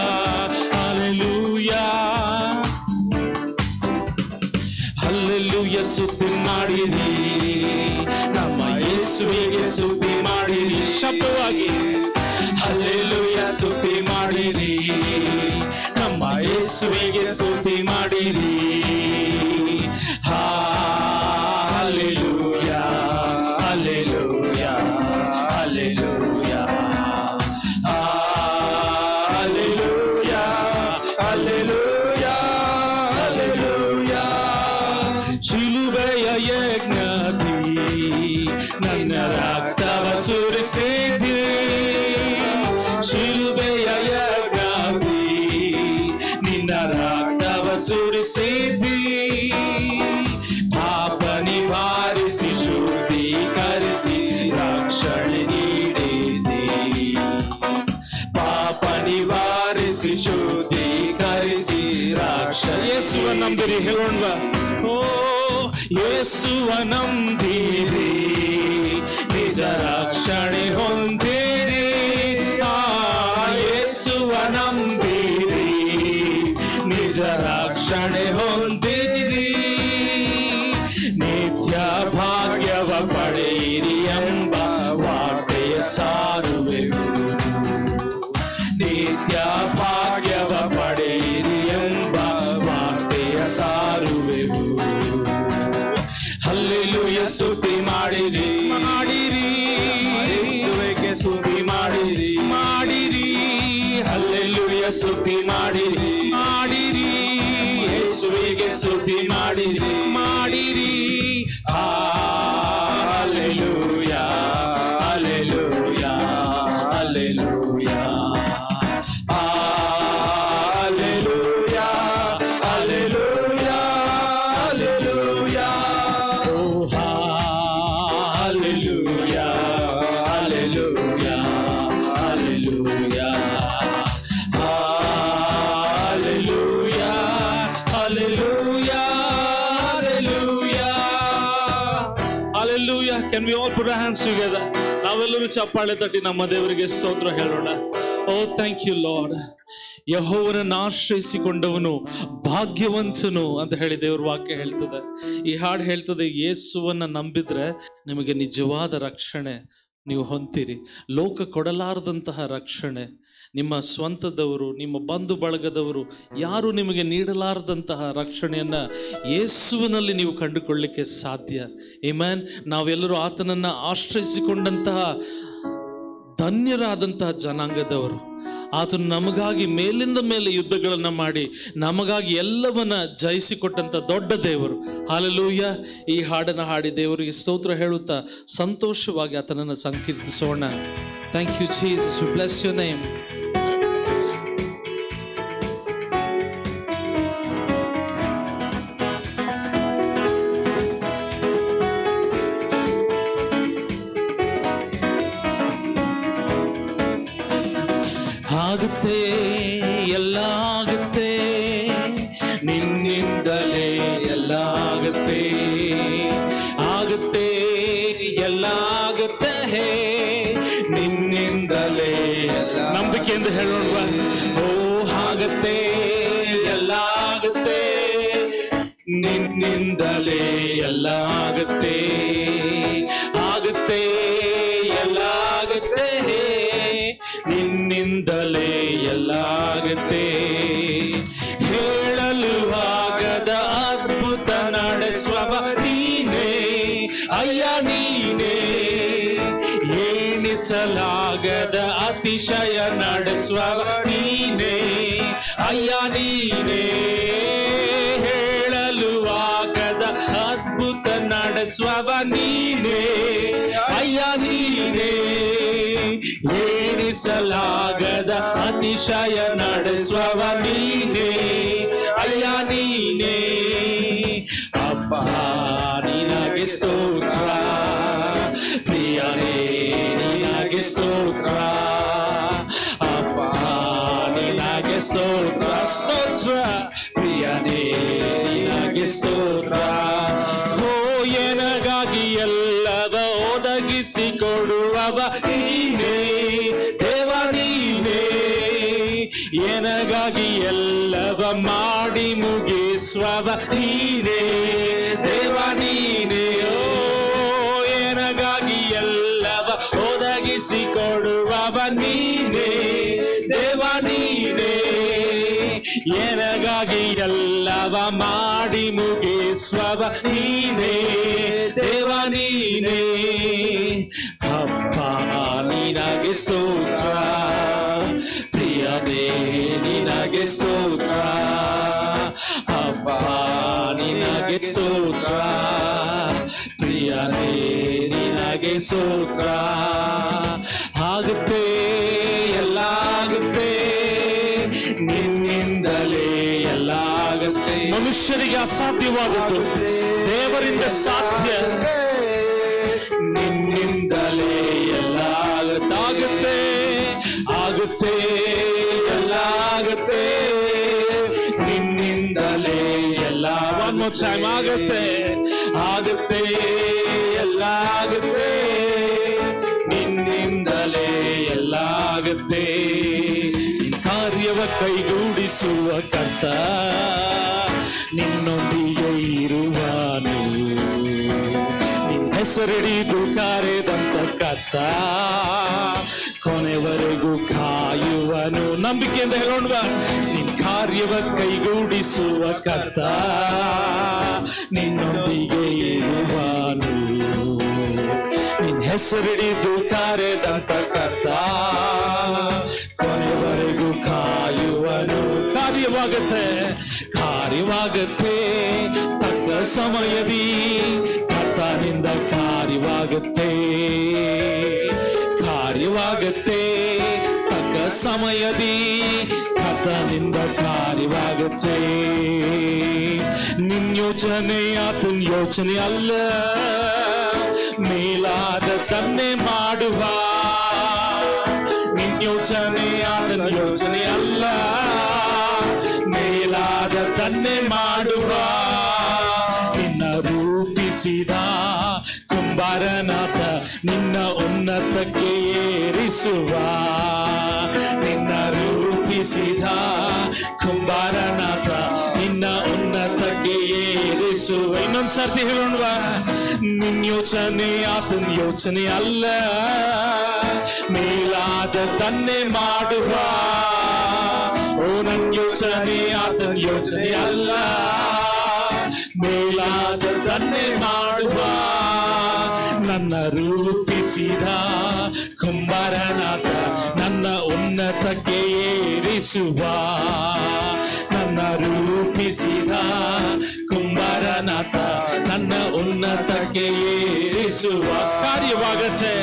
hallelujah hallelujah. ಸ್ತುತಿ ಮಾಡಿರಿ ನಮ್ಮ ಯೇಸುವಿಗೆ, ಸ್ತುತಿ ಮಾಡಿರಿ ಶಬ್ದವಾಗಿ. ಹಲ್ಲೆಲೂಯಾ ಸ್ತುತಿ ಮಾಡಿರಿ ನಮ್ಮ ಯೇಸುವಿಗೆ, ಸ್ತುತಿ ಮಾಡಿರಿ. Hallelujah hallelujah hallelujah hallelujah hallelujah hallelujah. ಶಿಲುಬೆಯ ಯಜ್ಞದಿ ನನ್ನ ರಕ್ತವ ಸುರಿಸಿದಿ, ಶಿಲುಬೆಯ ಯಜ್ಞದಿ ನಿನ್ನ ರಕ್ತವ ಸುರಿಸಿದಿ, ಪಾಪ ನಿವಾರಿಸಿ ಶುದ್ಧೀಕರಿಸಿ ರಕ್ಷಣೆ ನೀಡಿದಿ, ಪಾಪ ನಿವಾರಿಸಿ ಶುದ್ಧೀಕರಿಸಿ ರಕ್ಷಣೆ. ಯೇಸುವ ನಂಬಿರಿ ಹೇಳೋಣ. ಓ ಯೇಸುವ ನಂಬಿರಿ ನಿಜ ರಕ್ಷಣೆ ಹೊಂದಿರಿ, ಯೇಸುವ ನಂಬಿರಿ ನಿಜ ರಕ್ಷಣೆ ಹೊಂದಿರಿ, ನಿತ್ಯ ಭಾಗ್ಯವ ಪಡೆಯಿರಿ ಎಂಬ ವಾರ್ತೆಯ ಸಾರುವೆವು, ನಿತ್ಯ ಭಾಗ್ಯವ ಪಡೆಯಿರಿ ಎಂಬ ವಾರ್ತೆಯ ಸಾರುವೆವು. ಹಲ್ಲೆಲೂಯಾ ಸ್ತುತಿ ಮಾಡಿರಿ ಮಾಡಿರಿ, ಯೇಸುವಿಗೆ ಸ್ತುತಿ ಮಾಡಿರಿ ಮಾಡಿರಿ, ಹಲ್ಲೆಲೂಯಾ ಸ್ತುತಿ ಮಾಡಿರಿ ಮಾಡಿರಿ, ಯೇಸುವಿಗೆ ಸ್ತುತಿ ಮಾಡಿರಿ ಮಾಡಿರಿ. Hallelujah hallelujah hallelujah hallelujah hallelujah hallelujah. ಓ hallelujah hallelujah hallelujah hallelujah hallelujah hallelujah hallelujah. Can we all put our hands together? ನಾವೆಲ್ಲರೂ ಚಪ್ಪಾಳೆ ತಟ್ಟಿ ನಮ್ಮ ದೇವರಿಗೆ ಸ್ತೋತ್ರ ಹೇಳೋಣ. ಓ ಥ್ಯಾಂಕ್ ಯು ಲಾರ್ಡ್. ಯೆಹೋವನನ್ನು ಆಶ್ರಯಿಸಿಕೊಂಡವನು ಭಾಗ್ಯವಂತನು ಅಂತ ಹೇಳಿ ದೇವ್ರ ವಾಕ್ಯ ಹೇಳ್ತದೆ. ಈ ಹಾಡು ಹೇಳ್ತದೆ, ಯೇಸುವನ್ನ ನಂಬಿದ್ರೆ ನಿಮಗೆ ನಿಜವಾದ ರಕ್ಷಣೆ ನೀವು ಹೊಂತೀರಿ. ಲೋಕ ಕೊಡಲಾರದಂತಹ ರಕ್ಷಣೆ, ನಿಮ್ಮ ಸ್ವಂತದವರು, ನಿಮ್ಮ ಬಂಧು ಬಳಗದವರು ಯಾರು ನಿಮಗೆ ನೀಡಲಾರದಂತಹ ರಕ್ಷಣೆಯನ್ನು ಯೇಸುವಿನಲ್ಲಿ ನೀವು ಕಂಡುಕೊಳ್ಳಲಿಕ್ಕೆ ಸಾಧ್ಯ. ಆಮೆನ್. ನಾವೆಲ್ಲರೂ ಆತನನ್ನು ಆಶ್ರಯಿಸಿಕೊಂಡಂತಹ ಧನ್ಯರಾದಂತಹ ಜನಾಂಗದವರು. ಆತನು ನಮಗಾಗಿ ಮೇಲಿಂದ ಮೇಲೆ ಯುದ್ಧಗಳನ್ನು ಮಾಡಿ ನಮಗಾಗಿ ಎಲ್ಲವನ್ನ ಜಯಿಸಿಕೊಟ್ಟಂತ ದೊಡ್ಡ ದೇವರು. ಹಲ್ಲೆಲೂಯಾ. ಈ ಹಾಡನ್ನು ಹಾಡಿ ದೇವರಿಗೆ ಸ್ತೋತ್ರ ಹೇಳುತ್ತಾ ಸಂತೋಷವಾಗಿ ಆತನನ್ನು ಸಂಕೀರ್ತಿಸೋಣ. Thank you Jesus, we bless your name. ಆಗುತ್ತೆ ಎಲ್ಲ ಆಗುತ್ತೆ, ನಿನ್ನಿಂದಲೇ ಎಲ್ಲ ಆಗುತ್ತೆ, ಆಗುತ್ತೆ ಎಲ್ಲ ಆಗುತ್ತೆ, ನಿನ್ನಿಂದಲೇ ಎಲ್ಲ. ನಂಬಿಕೆಯಿಂದ ಹೇಳೋಣ. ಓ ಆಗುತ್ತೆ ಎಲ್ಲ ಆಗುತ್ತೆ, ನಿನ್ನಿಂದಲೇ ಎಲ್ಲ ಆಗುತ್ತೆ, ಆಗುತ್ತೆ ಎಲ್ಲ ಆಗುತ್ತೆ, ನಿನ್ನಿಂದಲೇ ಎಲ್ಲ ಆಗುತ್ತೆ. ಹೇಳಲು ಆಗದ ಅದ್ಭುತ ನಡೆಸುವ ನೀನೇ, ಅಯ್ಯ ನೀನೇ, ಎಣಿಸಲಾಗದ ಅತಿಶಯ ನಡೆಸುವ ನೀನೇ ಅಯ್ಯ ನೀನೇ, ಹೇಳಲು ಆಗದ ಅದ್ಭುತ ನಡೆಸುವ ನೀನೇ ಅಯ್ಯ ನೀನೇ, ಎಣಿಸಲಾಗದ ಅತಿಶಯ ನಡೆಸುವ ನೀನೇ ಅಯ್ಯ ನೀನೇ. ಅಪ್ಪ ನಿನಗೆ ಸ್ತೋತ್ರ, ಪ್ರಿಯನೇ ನಿನಗೆ ಸ್ತೋತ್ರ, ಅಪ್ಪ ನಿನಗೆ ಸ್ತೋತ್ರ ಸ್ತೋತ್ರ, ಪ್ರಿಯನೇ ನಿನಗೆ ಸ್ತೋತ್ರ. ಓ ಎನಗಾಗಿ ಎಲ್ಲವ ಒದಗಿಸಿಕೊಡುವವ ನೀನೇ ದೇವ ನೀನೇ, ಎನಗಾಗಿ ಎಲ್ಲವ ಮಾಡಿ ಮುಗಿಸುವವ ನೀನೇ ದೇವ ನೀನೇ. ಓ ಎನಗಾಗಿ ಎಲ್ಲವ ಒದಗಿಸಿಕೊಡುವವ ನೀನೇ ದೇವ ನೀನೇ, ಎನಗಾಗಿ ಎಲ್ಲವ ಮಾಡಿ ಮುಗಿಸುವವ ನೀನೇ ದೇವ ನೀನೇ. ಅಪ್ಪ ನಿನಗೆ ಸ್ತೋತ್ರ, ಪ್ರಿಯನೇ ನಿನಗೆ ಸ್ತೋತ್ರ, ಅಪ್ಪ ನಿನಗೆ ಸ್ತೋತ್ರ, ಪ್ರಿಯನೇ ನಿನಗೆ ಸ್ತೋತ್ರ. ಆಗುತ್ತೆ ಎಲ್ಲ ಆಗುತ್ತೆ, ನಿನ್ನಿಂದಲೇ ಎಲ್ಲ ಆಗುತ್ತೆ. ಮನುಷ್ಯರಿಗೆ ಅಸಾಧ್ಯವಾದದ್ದು ದೇವರಿಂದ ಸಾಧ್ಯ, ನಿನ್ನಿಂದಲೇ ಎಲ್ಲ ಆಗುತ್ತೆ, ಆಗುತ್ತೆ ಎಲ್ಲ ಆಗುತ್ತೆ, ನಿನ್ನಿಂದಲೇ ಎಲ್ಲ. One more time. ಆಗುತ್ತೆ ಆಗುತ್ತೆ ಎಲ್ಲ ಆಗುತ್ತೆ, ನಿನ್ನಿಂದಲೇ ಎಲ್ಲ ಆಗುತ್ತೆ. ಕಾರ್ಯವ ಕೈಗೂಡಿಸುವ ಕರ್ತ ನಿನ್ನೊಂದಿಗೆ ಇರುವನು, ನಿನ್ನ ಹೆಸರಿಡಿದು ಕರೆದಂತ ಕರ್ತ ಕೊನೆವರೆಗೂ ಕಾಯುವನು. ನಂಬಿಕೆಯಿಂದ ಹೇಳೋಣ, ನಿನ್ನ ಕಾರ್ಯವ ಕೈಗೂಡಿಸುವ ಕರ್ತ ನಿನ್ನೊಂದಿಗೆ ಇರುವನು, ನಿನ್ನ ಹೆಸರಿಡಿದು ಕರೆದಂತ ಕರ್ತ ಕೊನೆವರೆಗೂ ಕಾಯುವನು. ಕಾರ್ಯವಾಗತ್ತೆ ಕಾರ್ಯವಾಗತ್ತೆ ತಕ್ಕ ಸಮಯದಿ ಕರ್ತನಿಂದ ಕಾರ್ಯವಾಗತ್ತೆ, ಕಾರ್ಯವಾಗತ್ತೆ ತಕ್ಕ ಸಮಯದಿ ಕರ್ತನಿಂದ ಕಾರ್ಯವಾಗತ್ತೆ. ನಿನ್ನ ಯೋಚನೆ ಆತನ ಯೋಚನೆ ಅಲ್ಲ, ಮೇಲಾದ ತನ್ನೇ ಮಾಡುವ. ನಿನ್ನ ಯೋಚನೆ ಆತನ ಯೋಚನೆ ಅಲ್ಲ, ಮೇಲಾದ ತನ್ನೇ ಮಾಡುವ. ನಿನ್ನ ರೂಪಿಸಿದ ಕುಂಬಾರನಾಥ ನಿನ್ನ ಉನ್ನತಕ್ಕೆ ಏರಿಸುವ, ನಿನ್ನ ರೂಪಿಸಿದ ಕುಂಬಾರನಾಥ ನಿನ್ನ ಉನ್ನತಕ್ಕೆ ಏರಿಸುವ. ಇನ್ನೊಂದ್ಸರ್ತಿ ಹೇಳೋಣ, ನಿನ್ನ ಯೋಚನೆ ಆತನ ಯೋಚನೆ ಅಲ್ಲ, ಮೇಲಾದ ತನ್ನೇ ಮಾಡುವ. ಓ ನನ್ನ ಯೋಚನೆ ಆತನ ಯೋಚನೆ ಅಲ್ಲ, ಮೇಲಾದ ತನ್ನೇ ಮಾಡುವ. ನನ್ನ ರೂಪಿಸಿದ ಕುಂಬಾರನಾಥ ನನ್ನ ಉನ್ನತಕ್ಕೆ ಏರಿಸುವ, ನನ್ನ ರೂಪಿಸಿದ ಕುಂಬಾರನಾಥ ನನ್ನ ಉನ್ನತಕ್ಕೆ ಏರಿಸುವ. ಕಾರ್ಯವಾಗತ್ತೆ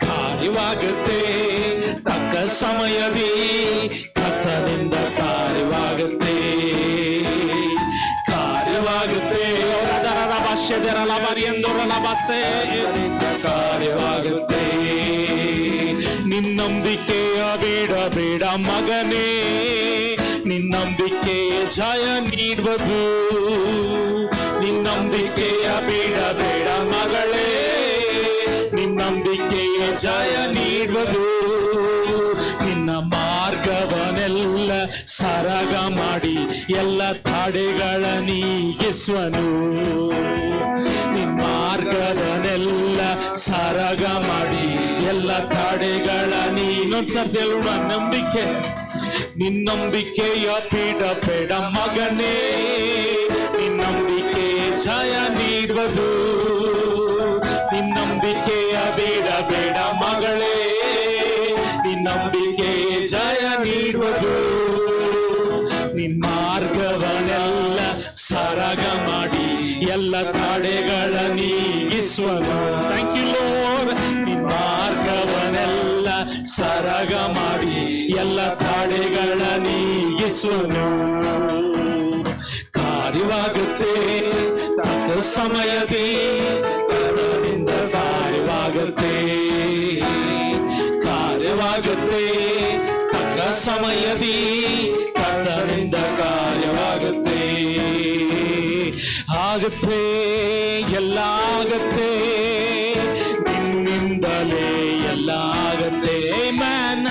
ಕಾರ್ಯವಾಗತ್ತೆ ತಕ್ಕ ಸಮಯವೇ ಕರ್ತನಿಂದ ಕಾರ್ಯವಾಗತ್ತೆ, ಕಾರ್ಯವಾಗುತ್ತೆ ಕಾರ್ಯವಾಗುತ್ತೆ. ನಿನ್ನಂಬಿಕೆಯ ಬೇಡ ಮಗನೇ, ನಿನ್ನಂಬಿಕೆಯ ಜಯ ನೀಡುವುದು. ನಿನ್ನಂಬಿಕೆಯ ಬೇಡ ಮಗಳೇ, ನಿನ್ನಂಬಿಕೆಯ ಜಯ ನೀಡುವುದು. ನಿನ್ನ ಮಾರ್ಗವನ್ನೆಲ್ಲ ಸರಾಗ ಮಾಡಿ ಎಲ್ಲ ತಡೆಗಳ ನೀಗಿಸುವನು. ನಿನ್ನ ಮಾರ್ಗವನ್ನೆಲ್ಲ ಸರಾಗ ಮಾಡಿ ಎಲ್ಲ ತಡೆಗಳ ಇನ್ನೊಂದ್ಸರ್ತಿ ಹೇಳೋಣ. ನಂಬಿಕೆ ನಿನ್ನಂಬಿಕೆಯ ಬೇಡ ಮಗನೇ, ನಿನ್ನಂಬಿಕೆ ಜಯ ನೀಡುವುದು. ನಿನ್ನಂಬಿಕೆಯ ಬೇಡ ಮಗಳೇ, ನಂಬಿಕೆ ಜಯ ನೀಡುವುದು. ನಿನ್ ಮಾರ್ಗವನ್ನೆಲ್ಲ ಸರಾಗ ಮಾಡಿ ಎಲ್ಲ ತಡೆಗಳ ನೀಗಿಸುವನು. Thank you Lord. ನಿನ್ ಮಾರ್ಗವನ್ನೆಲ್ಲ ಸರಾಗ ಮಾಡಿ ಎಲ್ಲ ತಡೆಗಳ ನೀಗಿಸುವನು. ಕಾರ್ಯವಾಗುತ್ತೆ ತಕ್ಕ ಸಮಯದೇ ಕರದಿಂದ ಕಾರ್ಯವಾಗುತ್ತೆ. ಕಾರ್ಯವಾಗುತ್ತೆ ತಕ್ಕ ಸಮಯದೇ ಕರ್ತನಿಂದ ಕಾರ್ಯವಾಗುತ್ತೆ. ಆಗುತ್ತೆ ಎಲ್ಲ ಆಗುತ್ತೆ ನಿನ್ನಿಂದಲೇ ಎಲ್ಲ ಆಗುತ್ತೆ. ಮ್ಯಾನ್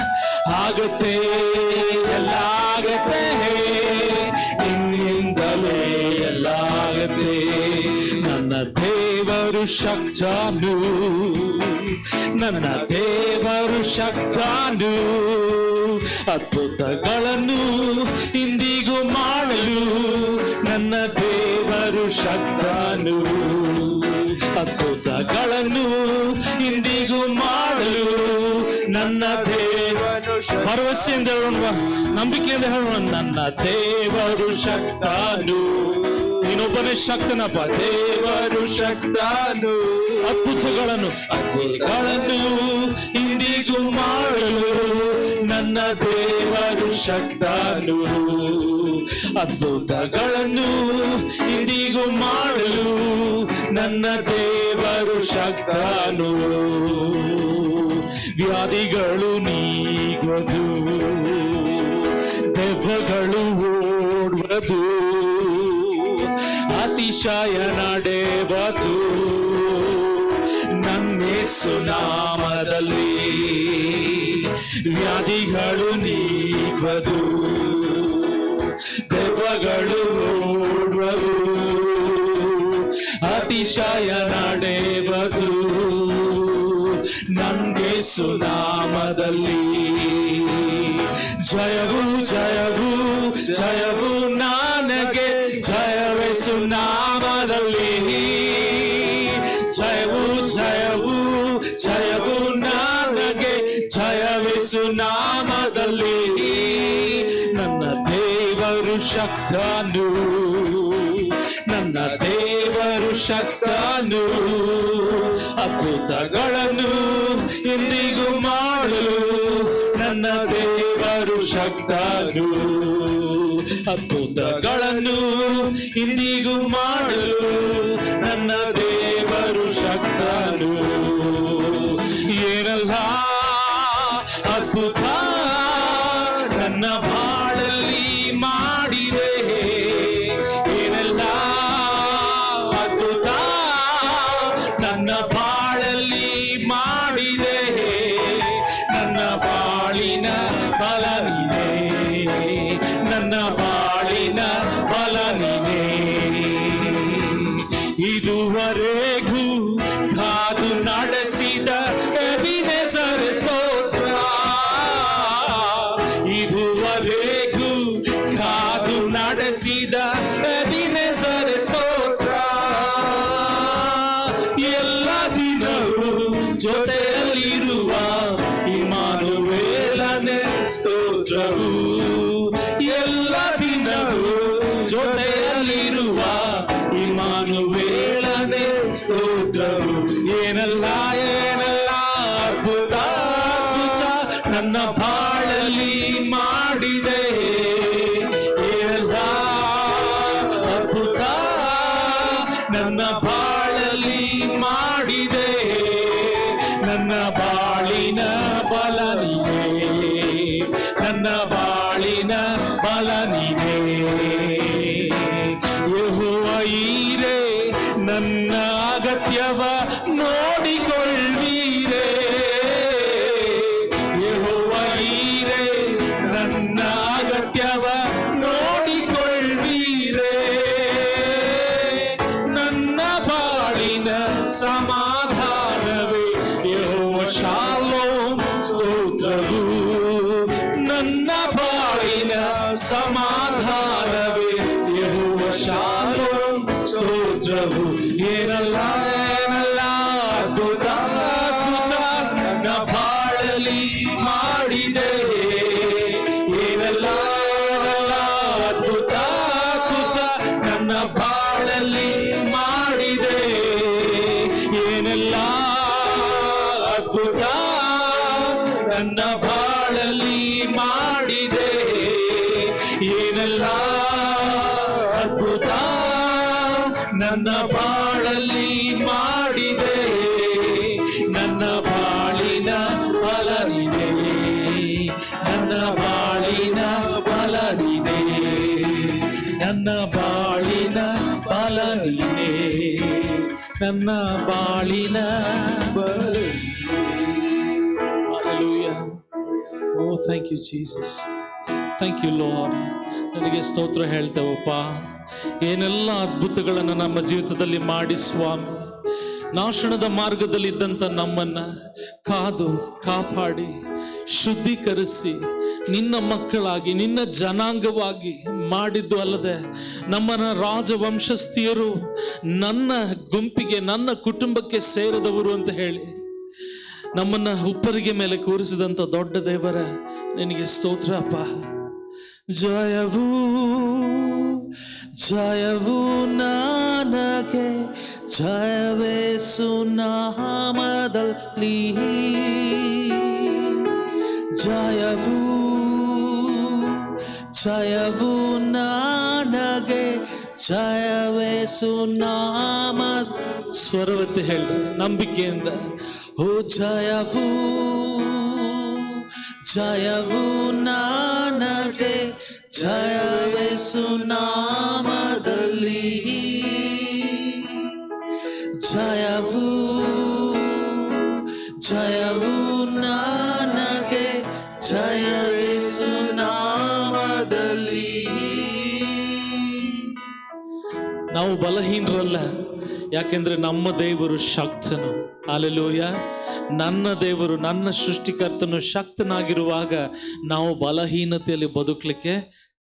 ಆಗುತ್ತೆ ಎಲ್ಲ ಆಗುತ್ತೆ ನಿನ್ನಿಂದಲೇ ಎಲ್ಲ ಆಗುತ್ತೆ. ನನ್ನ ದೇವರು ಶಕ್ತನು, ನನ್ನ ದೇವರು ಶಕ್ತನು, ಅದ್ಭುತಗಳನ್ನು ಇಂದಿಗೂ ಮಾಡಲು. ನನ್ನ ದೇವರು ಶಕ್ತನು, ಅದ್ಭುತಗಳನ್ನು ಇಂದಿಗೂ ಮಾಡಲು. ನನ್ನ ದೇವರು ಭರವಸೆಯಿಂದ ಹೇಳೋಣ, ನಂಬಿಕೆಯಿಂದ ಹೇಳೋಣ. ನನ್ನ ದೇವರು ಶಕ್ತನು, ನೀನೊಬ್ಬನೇ ಶಕ್ತನಪ್ಪ. ದೇವರು ಶಕ್ತನು, ಅದ್ಭುತಗಳನ್ನು ಇಂದಿಗೂ ಮಾಡಲು. ನನ್ನ ದೇವರು ಶಕ್ತನು, ಅದ್ಭುತಗಳನ್ನು ಇಂದಿಗೂ ಮಾಡಲು. ನನ್ನ ದೇವರು ಶಕ್ತನು. ವ್ಯಾಧಿಗಳು ನೀಗುವುದು, ದೆವ್ವಗಳು ಓಡುವುದು, ಅತಿಶಯ ನಡೆವುದು. ನನ್ನೇಸು ನಾಮದಲ್ಲಿ ವ್ಯಾಧಿಗಳು ನೀಗುವುದು, ದೆವ್ವಗಳು ಓಡುವುದು, ಅತಿಶಯ ನಡೆವುದು. ನನ್ನೇಸು ನಾಮದಲ್ಲಿ ಜಯವು ಜಯವು ಜಯವು ನನಗೆ, ಜಯವೇಸು ನಾಮದಲ್ಲಿ. ಜಯವು ಜಯವು ಜಯವು ನನಗೆ, ಜಯವೇಸು ನಾಮದಲ್ಲಿ. ನನ್ನ ದೇವರು ಶಕ್ತನು, ನನ್ನ ದೇವರು ಶಕ್ತನು, ಅದ್ಭುತಗಳನ್ನು ಇಂದಿಗೂ ಮಾಡಲು. ನನ್ನ ದೇವರು ಶಕ್ತನು, ಅದ್ಭುತಗಳನ್ನು ಇಂದಿಗೂ ಮಾಡಲು. ನನ್ನ ದೇವರು ಶಕ್ತನು. ಏನಲ್ಲ ಅದ್ಭುತ ನನ್ನ ಬಾಳಲ್ಲಿ ಮಾಡಿದೆ, ಏನೆಲ್ಲ ಅದ್ಭುತ ನನ್ನ ಬಾಳಲ್ಲಿ ಮಾಡಿದೆ. ನನ್ನ ಬಾಳಿನ ಬಲ ನೀನೇ, ನನ್ನ ಬಾಳಿನ ಬಲ ನೀನೇ. ಇದುವರೆಗೂ ಕಾದು ನಡೆಸಿದ ಎಬಿನೆಜರ್ ಸ್ತೋತ್ರ, ಇದುವರೆಗೂ ಕಾದು ನಡೆಸಿದ ಎಬಿನೆಜರ್ ಸ್ತೋತ್ರ. ಎಲ್ಲ ದಿನವೂ ಜೊತೆಯಲ್ಲಿರುವ ಇಮ್ಮಾನುವೇಲನೇ ಸ್ತೋತ್ರವು. ಎಲ್ಲ ದಿನವೂ ಜೊತೆಯಲ್ಲಿರುವ ಇಮ್ಮಾನುವೇಲನೇ ಸ್ತೋತ್ರವು. ಏನಲ್ಲ ಏನಲ್ಲ ಅದ್ಭುತ ಅದ್ಭುತ ನನ್ನ ಬಾಳಲ್ಲಿ ಮಾಡಿದೆ. ಏನಲ್ಲ ಅದ್ಭುತ ನನ್ನ ಬಾಳಲ್ಲಿ ಮಾಡಿದೆ. ನನ್ನ ಬಾಳಿನ ಬಲ ನೀನೇ, ನನ್ನ ಬಾಳಿನ ಬಲ ನೀನೇ. ಯೆಹೋವ ಈರೇ ನನ್ನ ಅಗತ್ಯವ ನೋಡಿಕೊಳ್ಳೀರೇ. ಯೆಹೋವ ಈರೇ ನನ್ನ ಅಗತ್ಯವ ನೋಡಿಕೊಳ್ಳೀರೇ. ನನ್ನ ಬಾಳಿನ ಸಮಾಧಾನವೇ ಯೆಹೋವ ಶಾಲೋಮ್ ಸ್ತೋತ್ರವು. ನನ್ನ ಬಾಳಿನ ಸಮಾಧಾನವೇ ಯೆಹೋವ ಶಾಲೋಮ್ ಸ್ತೋತ್ರವು. ಏನಲ್ಲ ಏನಲ್ಲ ಅದ್ಭುತ ಏನೆಲ್ಲ ಅದ್ಭುತ ನನ್ನ ಬಾಳಲ್ಲಿ ಮಾಡಿದೆ, ಏನೆಲ್ಲ ಅದ್ಭುತ ನನ್ನ ಬಾಳಲ್ಲಿ ಮಾಡಿದೆ, ನನ್ನ ಬಾಳಿನ ಫಲವಿದೆ, ನನ್ನ ಬಾಳಿನ ಫಲವಿದೆ, ನನ್ನ ಬಾಳಿನ ಫಲವಿದೆ, ನನ್ನ ಬಾಳಿನ ಫಲವಿದೆ. Hallelujah. Oh, thank you, Jesus. Thank you, Lord. ನನಗೆ ಸ್ತೋತ್ರ ಹೇಳ್ತೇವಪ್ಪ. ಏನೆಲ್ಲ ಅದ್ಭುತಗಳನ್ನು ನಮ್ಮ ಜೀವಿತದಲ್ಲಿ ಮಾಡಿ ಸ್ವಾಮಿ, ನಾಶನದ ಮಾರ್ಗದಲ್ಲಿ ಇದ್ದಂಥ ನಮ್ಮನ್ನ ಕಾದು ಕಾಪಾಡಿ ಶುದ್ಧೀಕರಿಸಿ ನಿನ್ನ ಮಕ್ಕಳಾಗಿ ನಿನ್ನ ಜನಾಂಗವಾಗಿ ಮಾಡಿದ್ದು ಅಲ್ಲದೆ ನಮ್ಮನ್ನ ರಾಜವಂಶಸ್ಥಿಯರು, ನನ್ನ ಗುಂಪಿಗೆ ನನ್ನ ಕುಟುಂಬಕ್ಕೆ ಸೇರಿದವರು ಅಂತ ಹೇಳಿ ನಮ್ಮನ್ನ ಉಪ್ಪರಿಗೆ ಮೇಲೆ ಕೂರಿಸಿದಂಥ ದೊಡ್ಡ ದೇವರ ನಿನಗೆ ಸ್ತೋತ್ರ ಅಪ್ಪ. ಜಯವೂ ಜಯವೂ ನನಗೆ, ಜಯವೇಸು ನಾಮದಲ್ಲಿ, ಜಯವೂ ಜಯವೂ ನನಗೆ, ಜಯವೇಸು ನಾಮ. ಸ್ವರವತ್ತಿ ಹೇಳಿ ನಂಬಿಕೆಯಿಂದ. ಓ ಜಯವೂ ಜಯವೂ ನನಗೆ, ಜಯವೇಸು ನಾಮದಲ್ಲಿ, ಜಯವೂ ಜಯವೂ ನನಗೆ, ಜಯವೇಸು ನಾಮದಲ್ಲಿ. ನಾವು ಬಲಹೀನರಲ್ಲ, ಯಾಕೆಂದ್ರೆ ನಮ್ಮ ದೇವರು ಶಕ್ತನು. ಹಲ್ಲೆಲೂಯಾ. ನನ್ನ ದೇವರು, ನನ್ನ ಸೃಷ್ಟಿಕರ್ತನು ಶಕ್ತನಾಗಿರುವಾಗ ನಾವು ಬಲಹೀನತೆಯಲ್ಲಿ ಬದುಕಲಿಕ್ಕೆ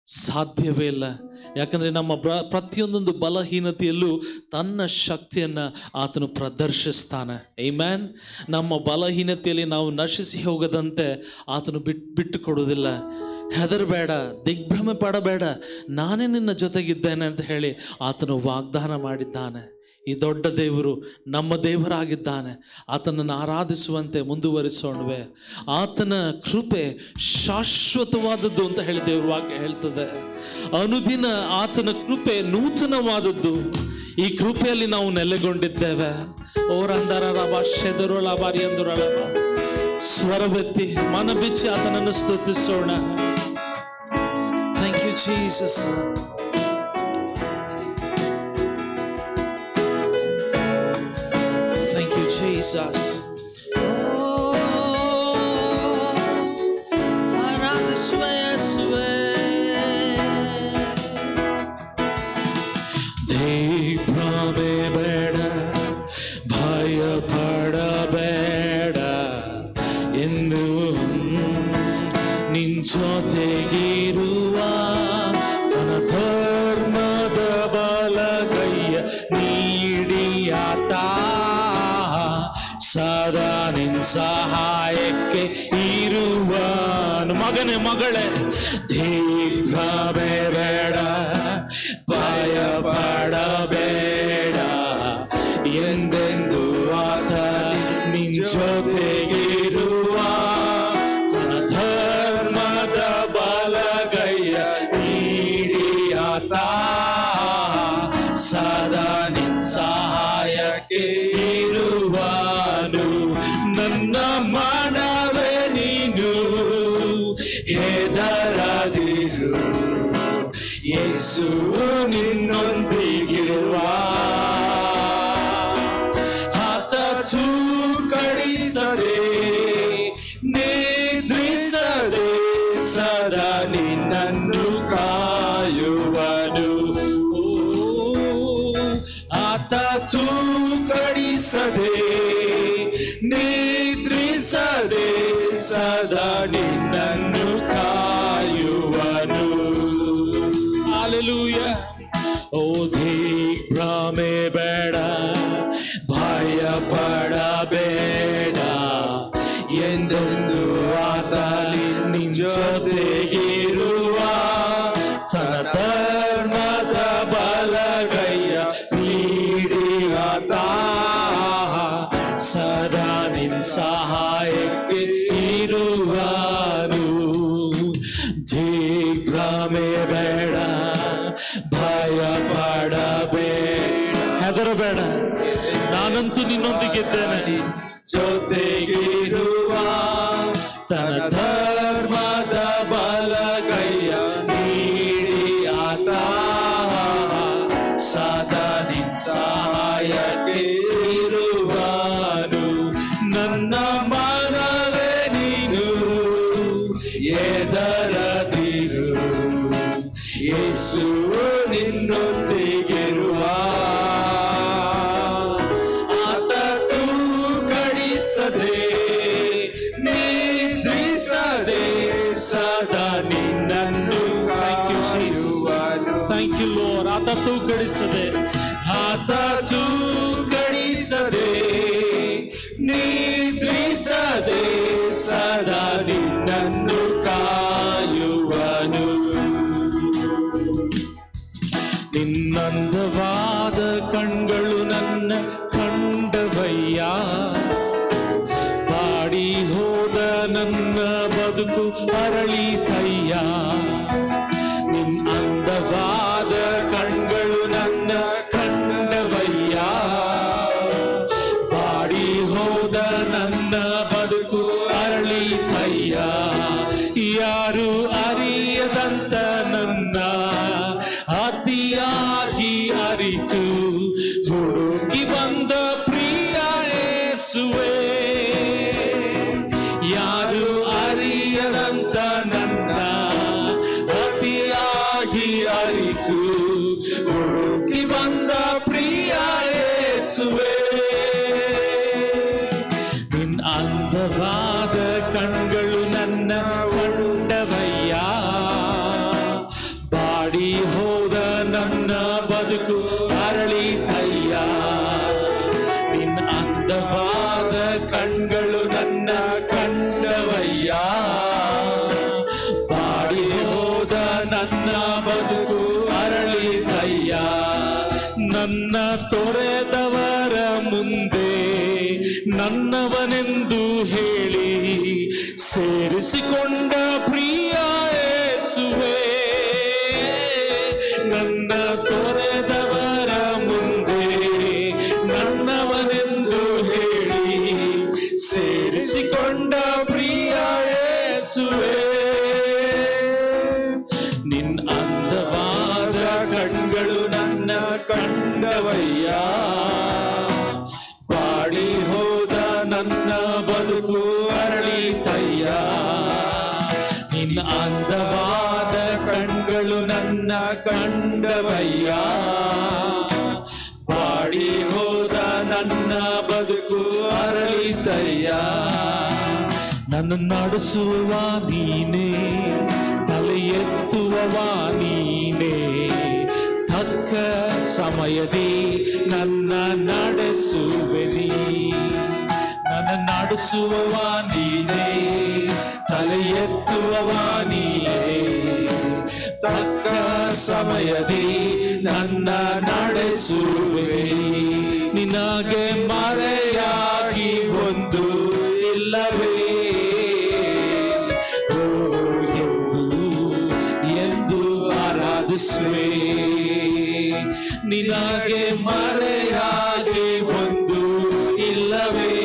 ಸಾಧ್ಯವೇ ಇಲ್ಲ. ಯಾಕಂದ್ರೆ ನಮ್ಮ ಪ್ರತಿಯೊಂದೊಂದು ಬಲಹೀನತೆಯಲ್ಲೂ ತನ್ನ ಶಕ್ತಿಯನ್ನ ಆತನು ಪ್ರದರ್ಶಿಸ್ತಾನೆ. ಆಮೆನ್. ನಮ್ಮ ಬಲಹೀನತೆಯಲ್ಲಿ ನಾವು ನಶಿಸಿ ಹೋಗದಂತೆ ಆತನು ಬಿಟ್ಟು ಕೊಡುವುದಿಲ್ಲ. ಹೆದರಬೇಡ, ದಿಗ್ಭ್ರಮೆ ಪಡಬೇಡ, ನಾನೇ ನಿನ್ನ ಜೊತೆಗಿದ್ದೇನೆ ಅಂತ ಹೇಳಿ ಆತನು ವಾಗ್ದಾನ ಮಾಡಿದ್ದಾನೆ. ಈ ದೊಡ್ಡ ದೇವರು ನಮ್ಮ ದೇವರಾಗಿದ್ದಾನೆ. ಆತನನ್ನು ಆರಾಧಿಸುವಂತೆ ಮುಂದುವರಿಸೋಣವೆ. ಆತನ ಕೃಪೆ ಶಾಶ್ವತವಾದದ್ದು ಅಂತ ಹೇಳಿ ದೇವರ ವಾಕ್ಯ ಹೇಳ್ತದೆ. ಅನುದಿನ ಆತನ ಕೃಪೆ ನೂತನವಾದದ್ದು. ಈ ಕೃಪೆಯಲ್ಲಿ ನಾವು ನೆಲೆಗೊಂಡಿದ್ದೇವೆ. ಓರಂದರ ರಬ ಶೆದರು ಲಬಾರಿ ಎಂದುರ ಲಬ. ಸ್ವರವೆತ್ತಿ ಮನ ಬಿಚ್ಚಿ ಆತನನ್ನು ಸ್ತುತಿಸೋಣ. Thank you Jesus. Jesus. ದಿಗ್ಭ್ರಮೆ ಬೇಡ, ಭಯ ಪಡಬೇಡ ಎಂದು ನಿನ್ ಜೊತೆಗಿರುವ ತನ್ನ ಧರ್ಮದ ಬಲಗೈಯ ನೀಡಿಯಾತ ಸದಾ ನಿನ್ ಸಹಾಯಕ್ಕೆ ಇರುವನು. ಮಗನೇ ಮಗಳೇ, ದಿಗ್ಭ್ರಮೆ ಬೇಡ, ಭಯ ಪಡಬೇಡ ಎಂದೆಂದು ಆತ ನಿನ್ ಜೊತೆಗಿರುವ ತನ್ನ ಧರ್ಮದ ಬಲಗೈಯ ನೀಡಿಯಾತ ಸದಾ ನಿನ್ ಸಹಾಯಕ್ಕೆ ಇರುವನು. ನನ್ನ ಮನವೇ ನೀನು ಹೆದರದಿರು, ಯೇಸು ನಿನ್ನೊಂದಿಗಿರುವ. ಆತ ತೂಕಡಿಸದೆ ನಿದ್ರಿಸದೆ ಸದಾ ನಿನ್ನನ್ನು ಕಾಯುವನು. ಆತ ತೂಕಡಿಸದೆ ನಿದ್ರಿಸದೆ ಸದಾ ನಿನ್ನನ್ನು ಕಾಯುವನು. Hallelujah. ಓ ದಿಗ್ಭ್ರಮೆ ಬೇಡ, ಭಯ ಪಡಬೇಡ ಎಂದೆಂದು ಆತ ನಿನ್ನ ಜೊತೆಗಿರುವ ತನ್ನ ಧರ್ಮದ ಬಲಗೈಯ ನೀಡಿಯಾತ ಸದಾ ನಿನ್ ಸಹಾಯಕ್ಕೆ ಇರುವನು. ಭ್ರಮೆ ಬೇಡ, ಭಯ ಪಡಬೇಡ, ಹೆದರಬೇಡ, ನಾನಂತೂ ನಿನ್ನೊಂದಿಗಿದ್ದೇನೆ. ಜೊತೆಗಿರುವ ತನ್ನ ಧರ್ಮದ ಬಲಗೈಯ ನೀಡಿ ಆತ ಸದಾ ನಿನ್ ಸಹಾಯಕ್ಕೆ ಇರುವನು. ನನ್ನ ಮನವೇ ನೀನು ಎದರದಿರು, ಯೇಸು ನಿನ್ನೊಂದಿಗಿರುವ. ಆತ ತೂಕಡಿಸದೆ ನಿದ್ರಿಸದೆ ಸದಾ ನಿನ್ನನ್ನು ಕಾಯುವನು. Thank you lord. ಆತ ತೂಕಡಿಸದೆ, ಆತ ತೂಕಡಿಸದೆ ನಿದ್ರಿಸದೆ ಸದಾ ನಿನ್ನನ್ನು ಕಾಯುವನು. ನಿನ್ನಂದವಾದ ಕಣ್ಗಳು ನನ್ನ ಕಂಡವಯ್ಯ, ಬಾಡಿ ಹೋದ ನನ್ನ ಬದುಕು ಅರಳಿತಯ್ಯ. ನಿನ್ನ ಅಂದವಾದ ಕಣ್ಗಳು ನನ್ನ ಕಂಡವಯ್ಯ, ಬಾಡಿ ಹೋದ ನನ್ನ ಬದುಕು ಅರಳಿತಯ್ಯ. ಯಾರು ಅರಿಯದಂತ ನನ್ನ ಅತಿಯಾಗಿ ಅರಿತು ಹುಡುಕಿ ಬಂದ ಪ್ರಿಯ ಯೇಸುವೇ. ಯಾರು ಅರಿಯದಂತ ನನ್ನ ಅತಿಯಾಗಿ ಅರಿತು ಹುಡುಕಿ ಬಂದ ಪ್ರಿಯ ಯೇಸುವೇ. ನಿನ್ನ ಅಂದವಾದ ಕಣ್ಗಳು ನನ್ನ ಕಂಡವಯ್ಯ, ಬಾಡಿ ಹೋದ ನನ್ನ ಬದುಕು ಅರಳಿತಯ್ಯ. ನಿನ್ನ ಅಂದವಾದ ಕಣ್ಗಳು ನನ್ನ ಕಂಡವಯ್ಯ, ಬಾಡಿ ಹೋದ ನನ್ನ ಬದುಕು ಅರಳಿತಯ್ಯ. ನನ್ನ ತೊರೆದವರ ಮುಂದೆ ನನ್ನವನೆಂದು ಹೇಳಿ ಸೇರಿಸಿಕೊಂಡ ಪ್ರಿಯ ಯೇಸುವೇ. ನನ್ನ ತೊರೆದವರ ಮುಂದೆ ನನ್ನವನೆಂದು ಹೇಳಿ ಸೇರಿಸಿಕೊಂಡ ಪ್ರಿಯ ಯೇಸುವೇ. ನಿನ್ನ ಅಂದವಾದ ಕಣ್ಗಳು ನನ್ನ ಕಂಡವಯ್ಯ, ಬಾಡಿ ಹೋದ ನನ್ನ ಬದುಕು ಅರಳಿತಯ್ಯ. ನಿನ್ನ ಅಂದವಾದ ಕಣ್ಗಳು ನನ್ನ ಕಂಡವಯ್ಯ, ಬಾಡಿ ಹೋದ ನನ್ನ ಬದುಕು ಅರಳಿತಯ್ಯ. ನನ್ನ ನಡೆಸುವ ನೀನೇ, ತಲೆ ಎತ್ತುವವ ನೀನೇ, ತಕ್ಕ ಸಮಯದಿ ನನ್ನ ನಡೆಸುವೆ ನೀ. ನನ್ನ ನಡೆಸುವವ ನೀನೇ, ತಲೆ ಎತ್ತುವವ ನೀನೇ, ತಕ್ಕ ಸಮಯದಿ ನನ್ನ ನಡೆಸುವೆ. ನಿನಗೆ ಮರೆಯಾಗಿ ಒಂದು ಇಲ್ಲವೇ, ಎಂದು ಆರಾಧಿಸುವೆ. ನಿನಗೆ ಮರೆಯಾಗಿ ಒಂದು ಇಲ್ಲವೇ,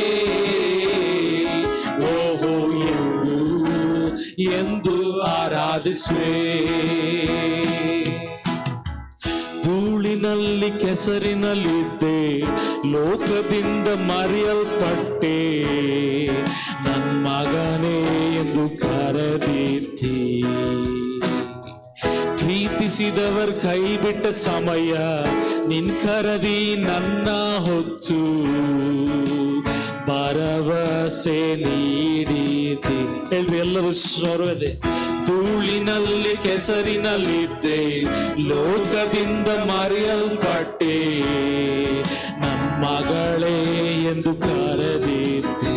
ಓಹೋ ಎಂದು ಆರಾಧಿಸುವೆ. ಧೂಳಿನಲ್ಲಿ ಕೆಸರಿನಲ್ಲಿದ್ದೆ, ಲೋಕದಿಂದ ಮರೆಯಲ್ಪಟ್ಟೆ, ನನ್ನ ಮಗನೇ ಎಂದು ಕರೆದಿದ್ದೆ. ಪ್ರೀತಿಸಿದವರ ಕೈ ಬಿಟ್ಟ ಸಮಯ ನಿನ್ ಕರದಿ ನನ್ನ ಹೊತ್ತು ಭರವಸೆ ನೀಡಿದೆ. ಹೇಳ್ರಿ ಎಲ್ಲರೂ ಸ್ವರವೇ. ಧೂಳಿನಲ್ಲಿ ಕೆಸರಿನಲ್ಲಿದ್ದೆ, ಲೋಕದಿಂದ ಮರೆಯಲ್ಪಟ್ಟೆ, ನನ್ನ ಮಗಳೇ ಎಂದು ಕರೆದಿದ್ದೆ.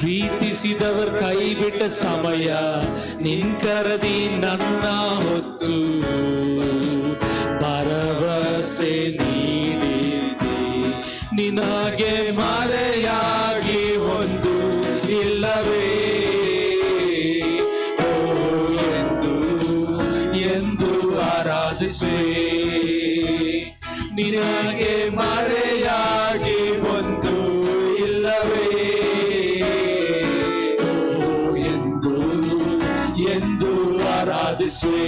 ಪ್ರೀತಿಸಿದವರ ಕೈ ಬಿಟ್ಟ ಸಮಯ ನಿನ್ ಕರದಿ ನನ್ನ ಹೊತ್ತು ಭರವಸೆ ನೀಡಿದೆ. ನಿನಗೆ ಮರೆಯಾಗಿ ಒಂದು ಇಲ್ಲವೇ ಎಂದು ಆರಾಧಿಸೆ. ನಿನಗೆ ಮರೆಯಾಗಿ ಒಂದು ಇಲ್ಲವೇ ಎಂದು ಆರಾಧಿಸೆ.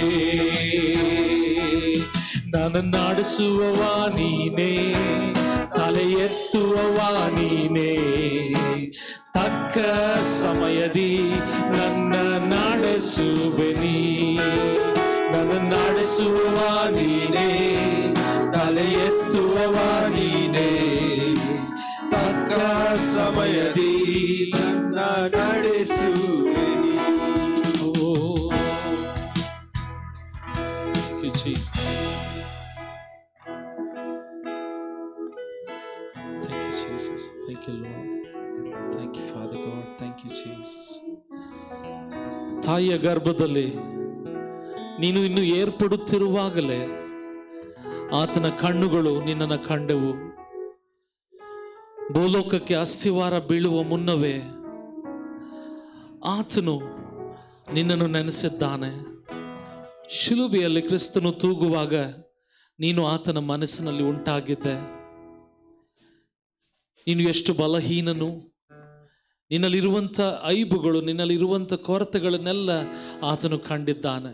ನನ್ನ ನಡೆಸುವವ ನೀನೇ, ತಲೆ ಎತ್ತುವವ ನೀನೇ, ತಕ್ಕ ಸಮಯದಿ ನನ್ನ ನಡೆಸುವೆ ನೀ. ನನ್ನ ನಡೆಸುವ ನೀನೇ, ತಲೆ ಎತ್ತುವವ ನೀನೇ, ತಕ್ಕ ಸಮಯದಿ ನನ್ನ ನಡೆಸುವೆ ನೀ. Jesus. Thank you, Jesus. Thank you, Lord. Thank you, Father God. Thank you, Jesus. ತಾಯಿಯ ಗರ್ಭದಲ್ಲಿ ನೀನು ಇನ್ನು ಏರ್ಪಡುತ್ತಿರುವಾಗಲೇ ಆತನ ಕಣ್ಣುಗಳು ನಿನ್ನನ್ನು ಕಂಡವು. ಭೂಲೋಕಕ್ಕೆ ಅಸ್ಥಿವಾರ ಬೀಳುವ ಮುನ್ನವೇ ಆತನು ನಿನ್ನನ್ನು ನೆನೆಸಿದ್ದಾನೆ. ಶಿಲುಬೆಯಲ್ಲಿ ಕ್ರಿಸ್ತನು ತೂಗುವಾಗ ನೀನು ಆತನ ಮನಸ್ಸಿನಲ್ಲಿ ಉಂಟಾಗಿದ್ದೆ. ನೀನು ಎಷ್ಟು ಬಲಹೀನನು, ನಿನ್ನಲ್ಲಿರುವಂಥ ಐಬುಗಳು, ನಿನ್ನಲ್ಲಿರುವಂಥ ಕೊರತೆಗಳನ್ನೆಲ್ಲ ಆತನು ಕಂಡಿದ್ದಾನೆ.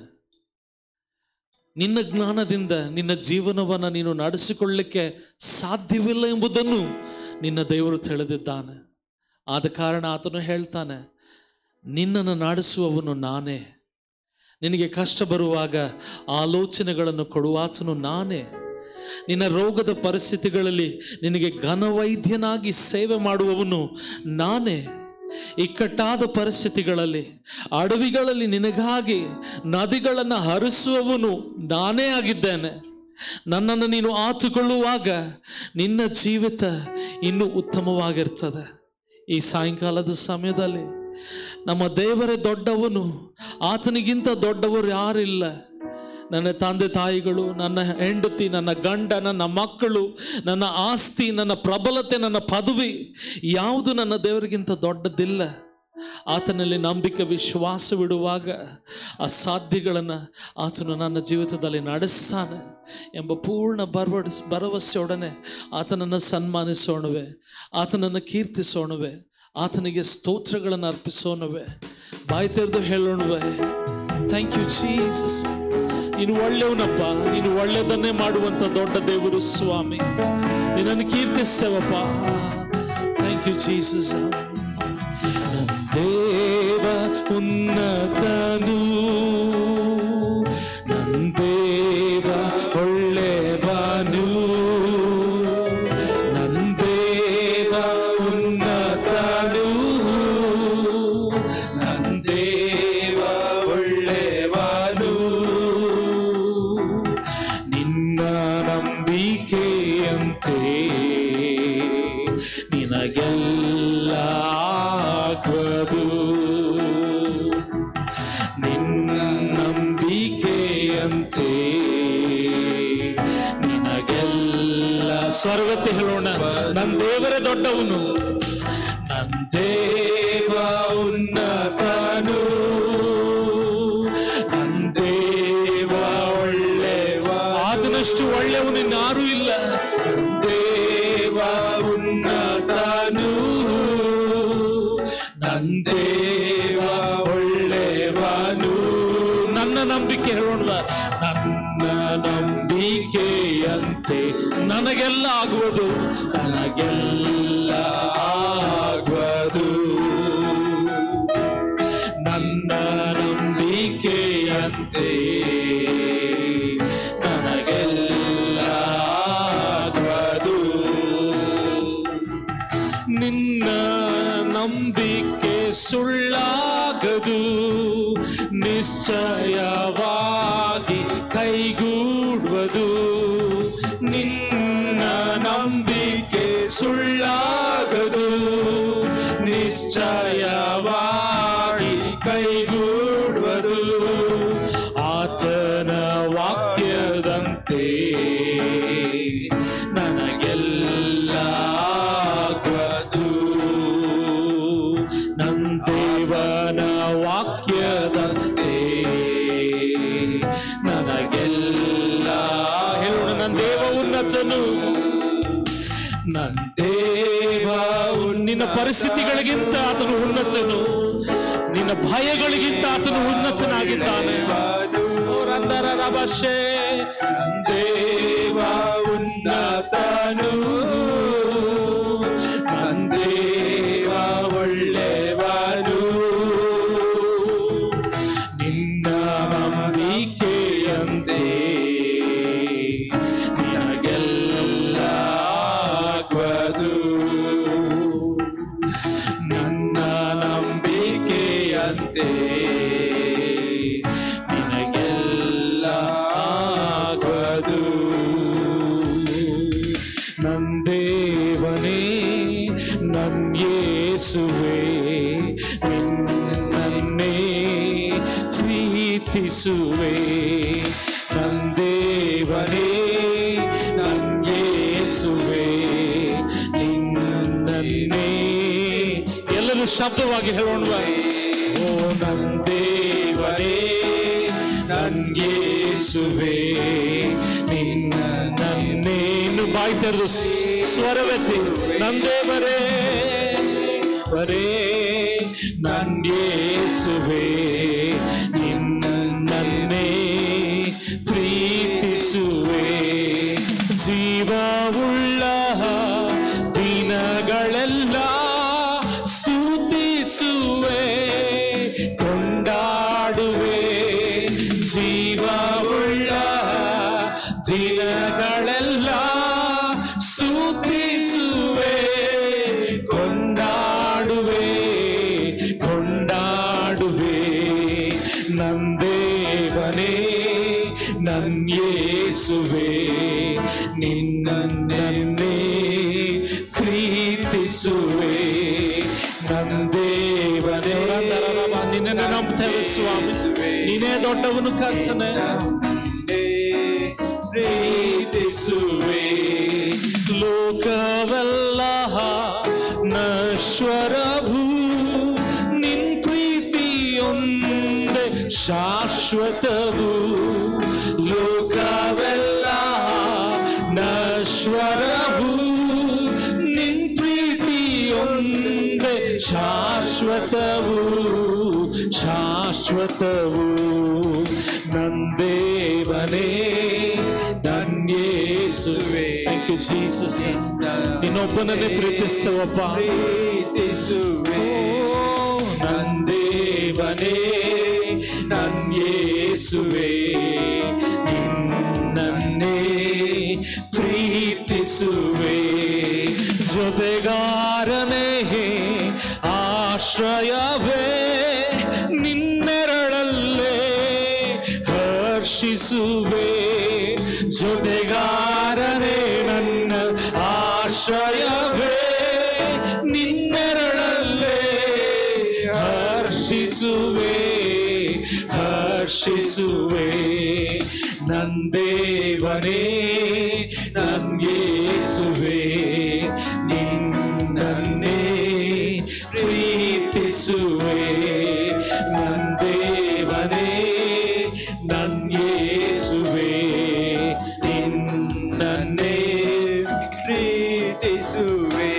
ನಿನ್ನ ಜ್ಞಾನದಿಂದ ನಿನ್ನ ಜೀವನವನ್ನು ನೀನು ನಡೆಸಿಕೊಳ್ಳಲಿಕ್ಕೆ ಸಾಧ್ಯವಿಲ್ಲ ಎಂಬುದನ್ನು ನಿನ್ನ ದೇವರು ತಿಳಿದಿದ್ದಾನೆ. ಆದ ಕಾರಣ ಆತನು ಹೇಳ್ತಾನೆ, ನಿನ್ನನ್ನು ನಡೆಸುವವನು ನಾನೇ. ನಿನಗೆ ಕಷ್ಟ ಬರುವಾಗ ಆಲೋಚನೆಗಳನ್ನು ಕೊಡುವಾತನು ನಾನೇ. ನಿನ್ನ ರೋಗದ ಪರಿಸ್ಥಿತಿಗಳಲ್ಲಿ ನಿನಗೆ ಘನವೈದ್ಯನಾಗಿ ಸೇವೆ ಮಾಡುವವನು ನಾನೇ. ಇಕ್ಕಟ್ಟಾದ ಪರಿಸ್ಥಿತಿಗಳಲ್ಲಿ, ಅಡವಿಗಳಲ್ಲಿ ನಿನಗಾಗಿ ನದಿಗಳನ್ನು ಹರಿಸುವವನು ನಾನೇ ಆಗಿದ್ದೇನೆ. ನನ್ನನ್ನು ನೀನು ಆತುಕೊಳ್ಳುವಾಗ ನಿನ್ನ ಜೀವಿತ ಇನ್ನೂ ಉತ್ತಮವಾಗಿರ್ತದೆ. ಈ ಸಾಯಂಕಾಲದ ಸಮಯದಲ್ಲಿ ನಮ್ಮ ದೇವರೇ ದೊಡ್ಡವನು, ಆತನಿಗಿಂತ ದೊಡ್ಡವರು ಯಾರಿಲ್ಲ. ನನ್ನ ತಂದೆ ತಾಯಿಗಳು, ನನ್ನ ಹೆಂಡತಿ, ನನ್ನ ಗಂಡ, ನನ್ನ ಮಕ್ಕಳು, ನನ್ನ ಆಸ್ತಿ, ನನ್ನ ಪ್ರಬಲತೆ, ನನ್ನ ಪದವಿ ಯಾವುದು ನನ್ನ ದೇವರಿಗಿಂತ ದೊಡ್ಡದಿಲ್ಲ. ಆತನಲ್ಲಿ ನಂಬಿಕೆ ವಿಶ್ವಾಸವಿಡುವಾಗ ಅಸಾಧ್ಯಗಳನ್ನು ಆತನು ನನ್ನ ಜೀವಿತದಲ್ಲಿ ನಡೆಸ್ತಾನೆ ಎಂಬ ಪೂರ್ಣ ಭರವಸೆಯೊಡನೆ ಆತನನ್ನು ಸನ್ಮಾನಿಸೋಣವೆ, ಆತನನ್ನು ಕೀರ್ತಿಸೋಣವೆ, ಆತನಿಗೆ ಸ್ತೋತ್ರಗಳನ್ನು ಅರ್ಪಿಸೋಣವೆ. ಬಾಯಿ ತೆರೆದು ಹೇಳೋಣವೆ, ಥ್ಯಾಂಕ್ ಯು ಜೀಸಸ್. ನೀನು ಒಳ್ಳೆಯವನಪ್ಪ, ನೀನು ಒಳ್ಳೆಯದನ್ನೇ ಮಾಡುವಂಥ ದೊಡ್ಡ ದೇವರು ಸ್ವಾಮಿ. ನಿನ್ನನ್ನು ಕೀರ್ತಿಸ್ತೇವಪ್ಪ. Thank you Jesus. ನನ್ನ ದೇವ ಉನ್ನತನು, ನನ್ನ ದೇವ ಒಳ್ಳೆಯವನು, ನನ್ನ ದೇವ ಉನ್ನತನು, ನನ್ನ ದೇವ ಒಳ್ಳೆಯವನು. ನಿನ್ನ ನಂಬಿಕೆಯಂತೆ ನಿನಗೆಲ್ಲ ಆಗುವುದು. ನಿನ್ನ ನಂಬಿಕೆಯಂತೆ ನಿನಗೆಲ್ಲ. ಸ್ವರ್ಗಕ್ಕೆ ಹೇಳೋಣ, ನನ್ನ ದೇವರೇ ದೊಡ್ಡವನು, ನನ್ನ ದೇವ ಉನ್ನತನು, ನನ್ನ ದೇವ ಒಳ್ಳೆವ. ಆತನಷ್ಟು ಒಳ್ಳೆಯವನು ಇನ್ಯಾರೂ ಇಲ್ಲ. ನನ್ನ ದೇವ ಉನ್ನತನು, ನನ್ನ ದೇವ ಒಳ್ಳೆಯವನು. ನನ್ನ ನಂಬಿಕೆ ಹೇಳೋಣ, ನನ್ನ ನಂಬಿಕೆಯಂತೆ ನನಗೆಲ್ಲ ಆಗುವುದು, ನನಗೆಲ್ಲ ಆಗುವುದು. ನನ್ನ ನಂಬಿಕೆಯಂತೆ ನನಗೆಲ್ಲ ಆಗುವುದು. ನಿನ್ನ ನಂಬಿಕೆ ಸುಳ್ಳಾಗದು, ನಿಶ್ಚಯವಾಗಿ ಕೈಗೂಡುವುದು. ನಿನ್ನ ನಂಬಿಕೆ ಸುಳ್ಳಾಗದು, ನಿಶ್ಚಯವಾಗಿ ಕೈಗೂಡುವುದು. ಆತನ ವಾಕ್ಯದಂತೆ ನನಗೆಲ್ಲ ನಿನ್ನ ಪರಿಸ್ಥಿತಿಗಳಿಗಿಂತ ಆತನು ಉನ್ನತನು, ನಿನ್ನ ಭಯಗಳಿಗಿಂತ ಆತನು ಉನ್ನತನಾಗಿದ್ದಾನೆ. ದೇವ ಉನ್ನತನು, ನಂದೇವ ಒಳ್ಳೆಯವನು, ನಿನ್ನ ನಂಬಿಕೆಯಂತೆ ನಿನಗೆಲ್ಲ ಆಗುವುದು, ನನ್ನ ನಂಬಿಕೆಯಂತೆ ನಿನಗೆಲ್ಲ ಆಗುವುದು. ನಂದೇವನೇ ನನ್ಯೇಸುವೆ, ನಿನ್ನನ್ನೇ ಪ್ರೀತಿಸುವೆ. ನಂದೇವನೇ ನನ್ಯೇಸುವೆ, ನಿನ್ನನ್ನೇ. ಎಲ್ಲರೂ ಶಬ್ದವಾಗಿ ಹೇಳೋಣ. ಓ ನಂದೇವನೇ ನನ್ಯೇಸುವೆ, ನಿನ್ನ ನನ್ನೇನು ಬಾಯಿ ತೆರೆದು ಸ್ವರವೆತ್ತಿ ನಂದೇವರೇ ಬರೇ ನನ್ಯೇಸುವೆ, ನಿನ್ನ ನನ್ನೇ ಪ್ರೀತಿಸುವೆ. ಜೀವವುಳ್ಳ ದಿನಗಳೆಲ್ಲ ಸ್ತುತಿಸುವೆ, ಕೊಂಡಾಡುವೆ. ಜೀವವುಳ್ಳ ದಿನಗಳೆಲ್ಲ ಸ್ತುತಿಸುವೆ, ಕೊಂಡಾಡುವೆ, ಕೊಂಡಾಡುವೆ. ನಂದೇವನೇ ನನ್ಯೇಸುವೆ, ನಿನ್ನನ್ನೇ ಪ್ರೀತಿಸುವೆ. ನಂದೇವನೇ ನಿನ್ನನ್ನು ನಂಬ್ತೇವೆ ಸ್ವಾಮಿ, ನೀನೇ ದೊಡ್ಡವನು ಕರ್ತನೇ. ಪ್ರೀತಿಸುವೆ. ಲೋಕವೆಲ್ಲ ನಶ್ವರವು, ನಿನ್ ಪ್ರೀತಿಯೊಂದೇ ಶಾಶ್ವತವು. ಲೋಕವೆಲ್ಲ ನಶ್ವರವು, ನಿನ್ ಪ್ರೀತಿಯೊಂದೇ ಶಾಶ್ವತವು, ಶಾಶ್ವತವು. ನಂದೇವನೇ ನನ್ಯೇಸುವೆ. Thank you Jesus. ನಿನ್ನೊಬ್ಬನನ್ನೇ ಪ್ರೀತಿಸ್ತೇವಪ್ಪ. ಪ್ರೀತಿಸುವೆ. ನಂದೇವನೇ ನನ್ಯೇಸುವೆ, ನಿನ್ನನ್ನೇ ಪ್ರೀತಿಸುವೆ. ಜೊತೆಗಾರನೇ ಆಶ್ರಯವೇ, ನಿನ್ನೆರಳಲ್ಲೇ ಹರ್ಷಿಸುವೆ. ಜೊತೆಗಾರನೇ ನನ್ನ ಆಶ್ರಯವೇ, ನಿನ್ನೆರಳಲ್ಲೇ ಹರ್ಷಿಸುವೆ, ಹರ್ಷಿಸುವೆ. ನಂದೇವನೇ ನನ್ಯೇಸುವೆ, ನಿನ್ನನ್ನೇ ಪ್ರೀತಿಸುವೆ. ನಂದೇವನೇ ನನ್ಯೇಸುವೆ, ನಿನ್ನನ್ನೇ ಪ್ರೀತಿಸುವೆ.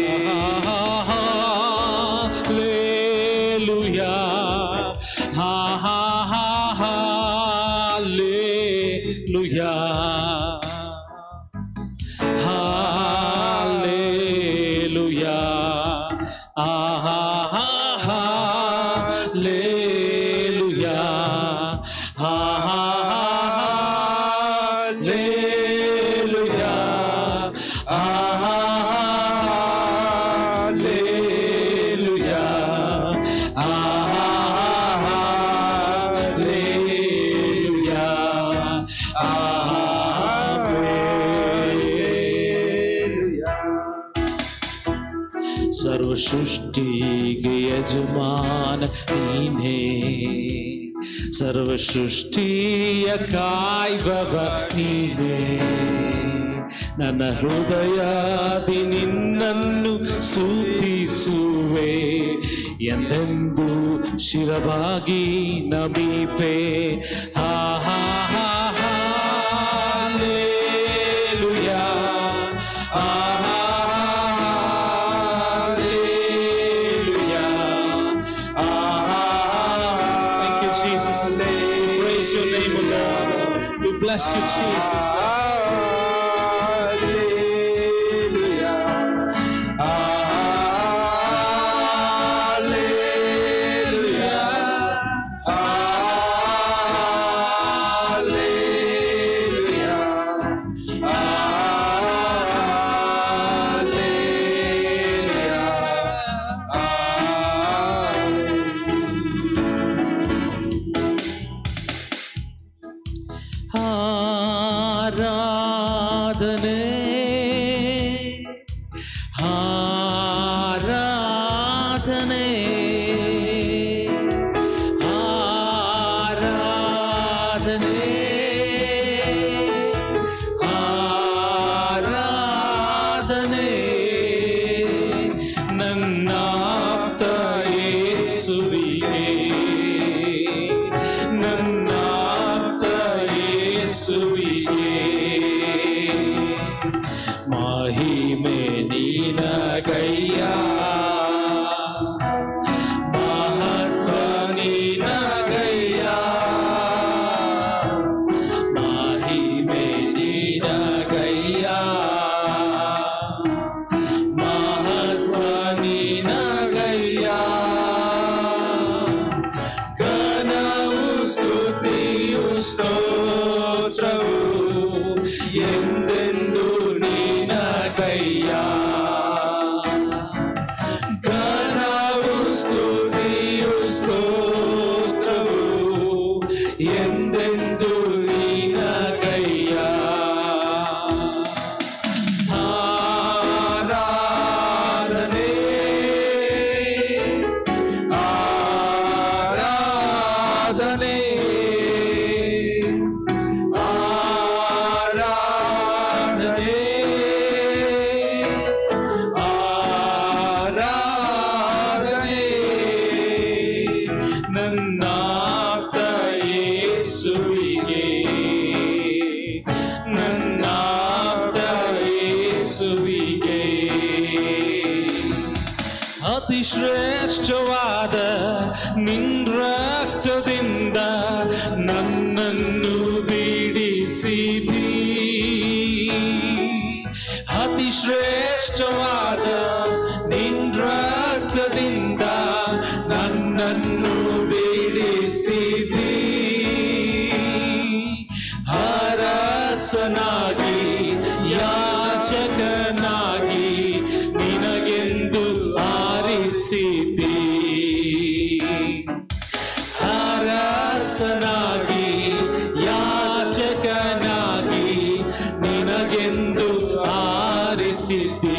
Hallelujah, hallelujah, hallelujah, hallelujah, hallelujah, hallelujah, hallelujah, hallelujah. ಸರ್ವ ಸೃಷ್ಟಿಗೆ ಯಜಮಾನ ನೀನೇ, ಸರ್ವ ಸೃಷ್ಟಿಯ ಕಾಯ್ಬವ ನೀನೇ. ನನ್ನ ಹೃದಯದಿ ನಿನ್ನನ್ನು ಸ್ತುತಿಸುವೆ, ಎಂದೆಂದು ಶಿರವಾಗಿ ನಮಿಪೆ. ಹಾ ಹಾ ಹಾ hallelujah, hallelujah, Jesus. We praise your name, O Lord. We bless you, Jesus. ಶ್ರೇಷ್ಠವಾದ ನಿನ್ ರಕ್ತದಿಂದ ನನ್ನನ್ನು ಬಿಡಿಸಿದಿ. ಅತಿ ಶ್ರೇಷ್ಠವಾದ ನಿನ್ ರಕ್ತದಿಂದ ನನ್ನನ್ನು ಬಿಡಿಸಿದಿ. ಅರಸನಾಗಿ ಯಾಜಕನಾಗಿ ನಿನಗೆಂದು ಆರಿಸಿದಿ. ಅರಸನಾಗಿ ಯಾಜಕನಾಗಿ ನಿನಗೆಂದು ಆರಿಸಿದಿ.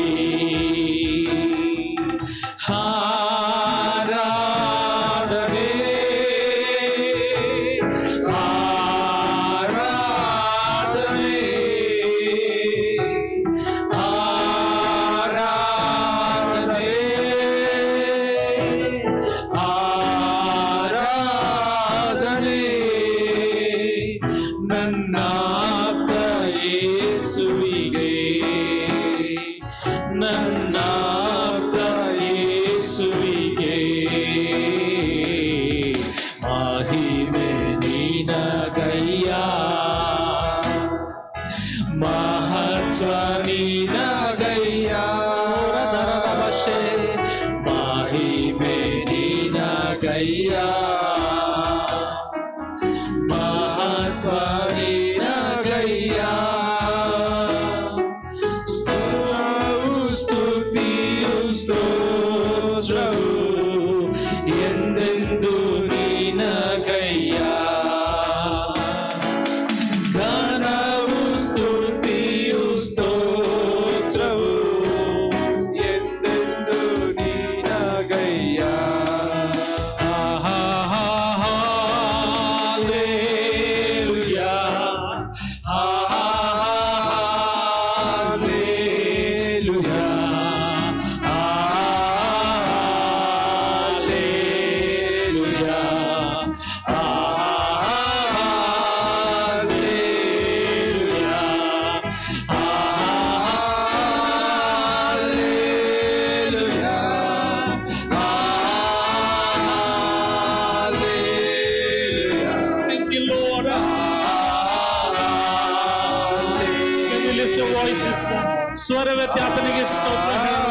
ಸ್ವರವೆತ್ತಿ ಆತನಿಗೆ ಸ್ತೋತ್ರ ಹೇಳೋಣ.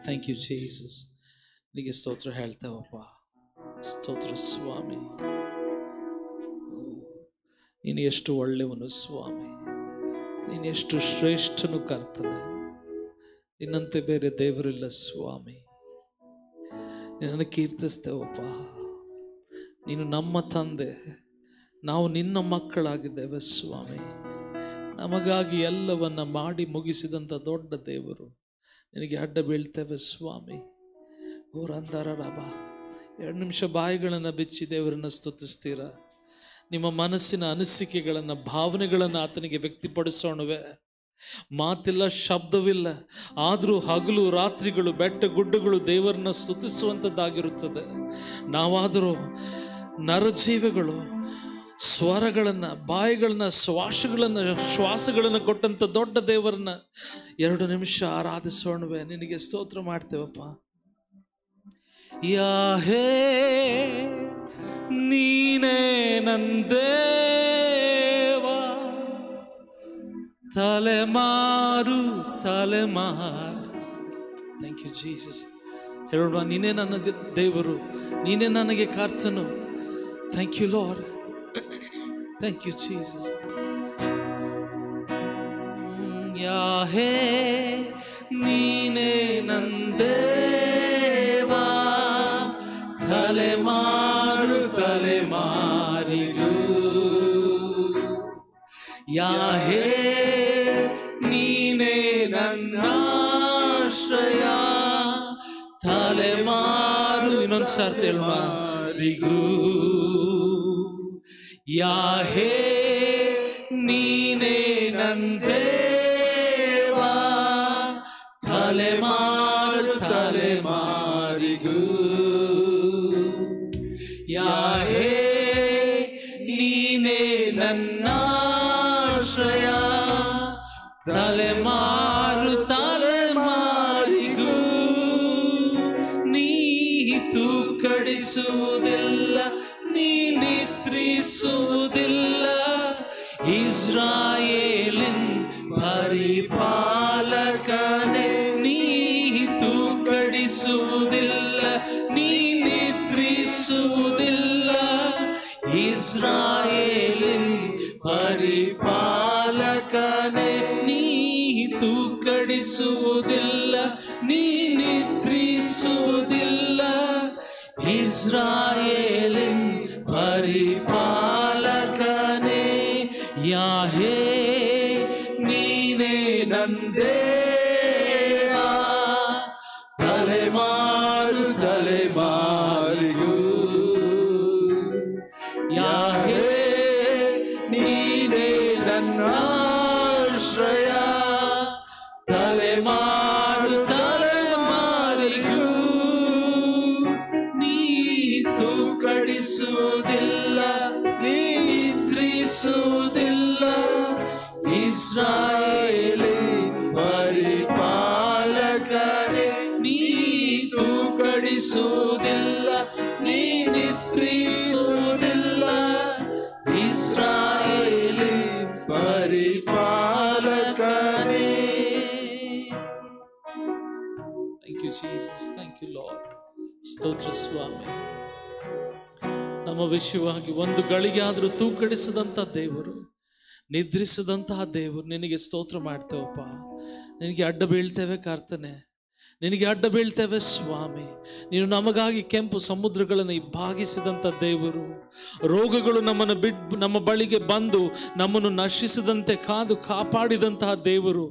Thank you Jesus. ನಿನಗೆ ಸ್ತೋತ್ರ ಹೇಳ್ತೇವಪ್ಪ. ಸ್ತೋತ್ರ ಸ್ವಾಮಿ. ನೀನು ಎಷ್ಟು ಒಳ್ಳೆಯವನು ಸ್ವಾಮಿ. ನೀನು ಎಷ್ಟು ಶ್ರೇಷ್ಠನು ಕರ್ತನೆ. ನಿನ್ನಂತೆ ಬೇರೆ ದೇವರಿಲ್ಲ ಸ್ವಾಮಿ. ನಿನ್ನನ್ನು ಕೀರ್ತಿಸ್ತೇವಪ್ಪ. ನೀನು ನಮ್ಮ ತಂದೆ, ನಾವು ನಿನ್ನ ಮಕ್ಕಳಾಗಿದ್ದೇವೆ ಸ್ವಾಮಿ. ನಮಗಾಗಿ ಎಲ್ಲವನ್ನ ಮಾಡಿ ಮುಗಿಸಿದಂಥ ದೊಡ್ಡ ದೇವರು, ನಿನಗೆ ಅಡ್ಡ ಬೀಳ್ತೇವೆ ಸ್ವಾಮಿ. ಊರಂದಾರ ರಾಬ 2 ನಿಮಿಷ ಬಾಯಿಗಳನ್ನು ಬಿಚ್ಚಿ ದೇವರನ್ನು ಸ್ತುತಿಸ್ತೀರ. ನಿಮ್ಮ ಮನಸ್ಸಿನ ಅನಿಸಿಕೆಗಳನ್ನು, ಭಾವನೆಗಳನ್ನು ಆತನಿಗೆ ವ್ಯಕ್ತಪಡಿಸೋಣವೇ. ಮಾತಿಲ್ಲ, ಶಬ್ದವಿಲ್ಲ, ಆದರೂ ಹಗಲು ರಾತ್ರಿಗಳು, ಬೆಟ್ಟ ಗುಡ್ಡಗಳು ದೇವರನ್ನ ಸ್ತುತಿಸುವಂಥದ್ದಾಗಿರುತ್ತದೆ. ನಾವಾದರೂ ನರಜೀವಿಗಳು ಸ್ವರಗಳನ್ನು, ಬಾಯಿಗಳನ್ನ, ಶ್ವಾಸಗಳನ್ನು ಕೊಟ್ಟಂಥ ದೊಡ್ಡ ದೇವರನ್ನ 2 ನಿಮಿಷ ಆರಾಧಿಸೋಣವೇ. ನಿನಗೆ ಸ್ತೋತ್ರ ಮಾಡ್ತೇವಪ್ಪ. ಯಾಹೇ ನೀನೇ ನಂದೇವ, ತಲೆಮಾರು ತಲೆಮಾರು. Thank you Jesus. ಹೇಳೋಣ, ನೀನೇ ನನ್ನ ದೇವರು, ನೀನೇ ನನಗೆ ಕರ್ತನು. Thank you Lord. Thank you Jesus. ಯಾಹೇ ನೀನೇ ನಂದೇವಾ, ತಲೆಮಾರು ತಲೆಮಾರಿಗೂ. ಯಾಹೇ ನೀನೇ ನನ್ನಾಶ್ರಯ, ತಲೆಮಾರು. ಇನ್ನೊಂದು ಸರ್ತಿ ಹೇಳುವ. ಯಾಹೇ ನೀನೇ ನಂದೇವಾ, ತಲೆಮಾರು ತಲೆಮಾರಿಗೂ. ಯಾಹೇ ನೀನೇ ನನ್ನಾಶ್ರಯ, ತಲೆಮಾರು ತಲೆಮಾರಿಗೂ. ನೀ ತೂಕಡಿಸುವುದಿಲ್ಲ, ನೀ ನಿದ್ರಿಸುವುದಿಲ್ಲ. ಇಸ್ರಾಯೇಲಿನ್ ಪರಿಪಾಲಕನೇ, ನೀ ತೂಕಡಿಸುವುದಿಲ್ಲ, ನೀ ನಿದ್ರಿಸುವುದಿಲ್ಲ. ಇಸ್ರಾಯೇಲಿನ್ ಪರಿಪಾಲಕನೇ, ನೀ ತೂಕಡಿಸುವುದಿಲ್ಲ, ನೀ ನಿದ್ರಿಸುವುದಿಲ್ಲ. ಇಸ್ರಾಯೇಲಿನ್ ಪರಿಪಾಲಕನೇ, ಯಾಹೇ ನೀನೇ ನಂದೇವಾ, ತಲೆಮಾರು ತಲೆಮಾರಿಗೂ. ಯಾಹೇ ನೀನೇ ನನ್ನಾಶ್ರಯ, ತಲೆಮಾರು ತಲೆಮಾರಿಗೂ. ನೀ ತೂಕಡಿಸುವುದಿಲ್ಲ, ನೀ ನಿದ್ರಿಸುವುದಿಲ್ಲ. ಇಸ್ರಾಯೇಲಿನ್ ಪರಿಪಾಲಕನೇ, ನೀ ತೂಕಡಿಸುವುದಿಲ್ಲ, ನೀ ನಿದ್ರಿಸುವುದಿಲ್ಲ. ಇಸ್ರಾಯೇಲಿನ್ ಪರಿಪಾಲಕನೇ. Thank you Jesus. Thank you Lord. ಸ್ತೋತ್ರ ಸ್ವಾಮಿ. ನಮ್ಮ ವಿಷಯವಾಗಿ ಒಂದು ಗಳಿಗೆ ಆದರೂ ತೂಕಡಿಸದಂಥ ದೇವರು, ನಿದ್ರಿಸದಂತಹ ದೇವರು, ನಿನಗೆ ಸ್ತೋತ್ರ ಮಾಡ್ತೇವಪ್ಪ. ನಿನಗೆ ಅಡ್ಡ ಬೀಳ್ತೇವೆ ಕರ್ತನೆ, ನಿನಗೆ ಅಡ್ಡ ಬೀಳ್ತೇವೆ ಸ್ವಾಮಿ. ನೀನು ನಮಗಾಗಿ ಕೆಂಪು ಸಮುದ್ರಗಳನ್ನು ಇಬ್ಬಾಗಿಸಿದಂಥ ದೇವರು. ರೋಗಗಳು ನಮ್ಮ ಬಳಿಗೆ ಬಂದು ನಮ್ಮನ್ನು ನಶಿಸದಂತೆ ಕಾದು ಕಾಪಾಡಿದಂತಹ ದೇವರು.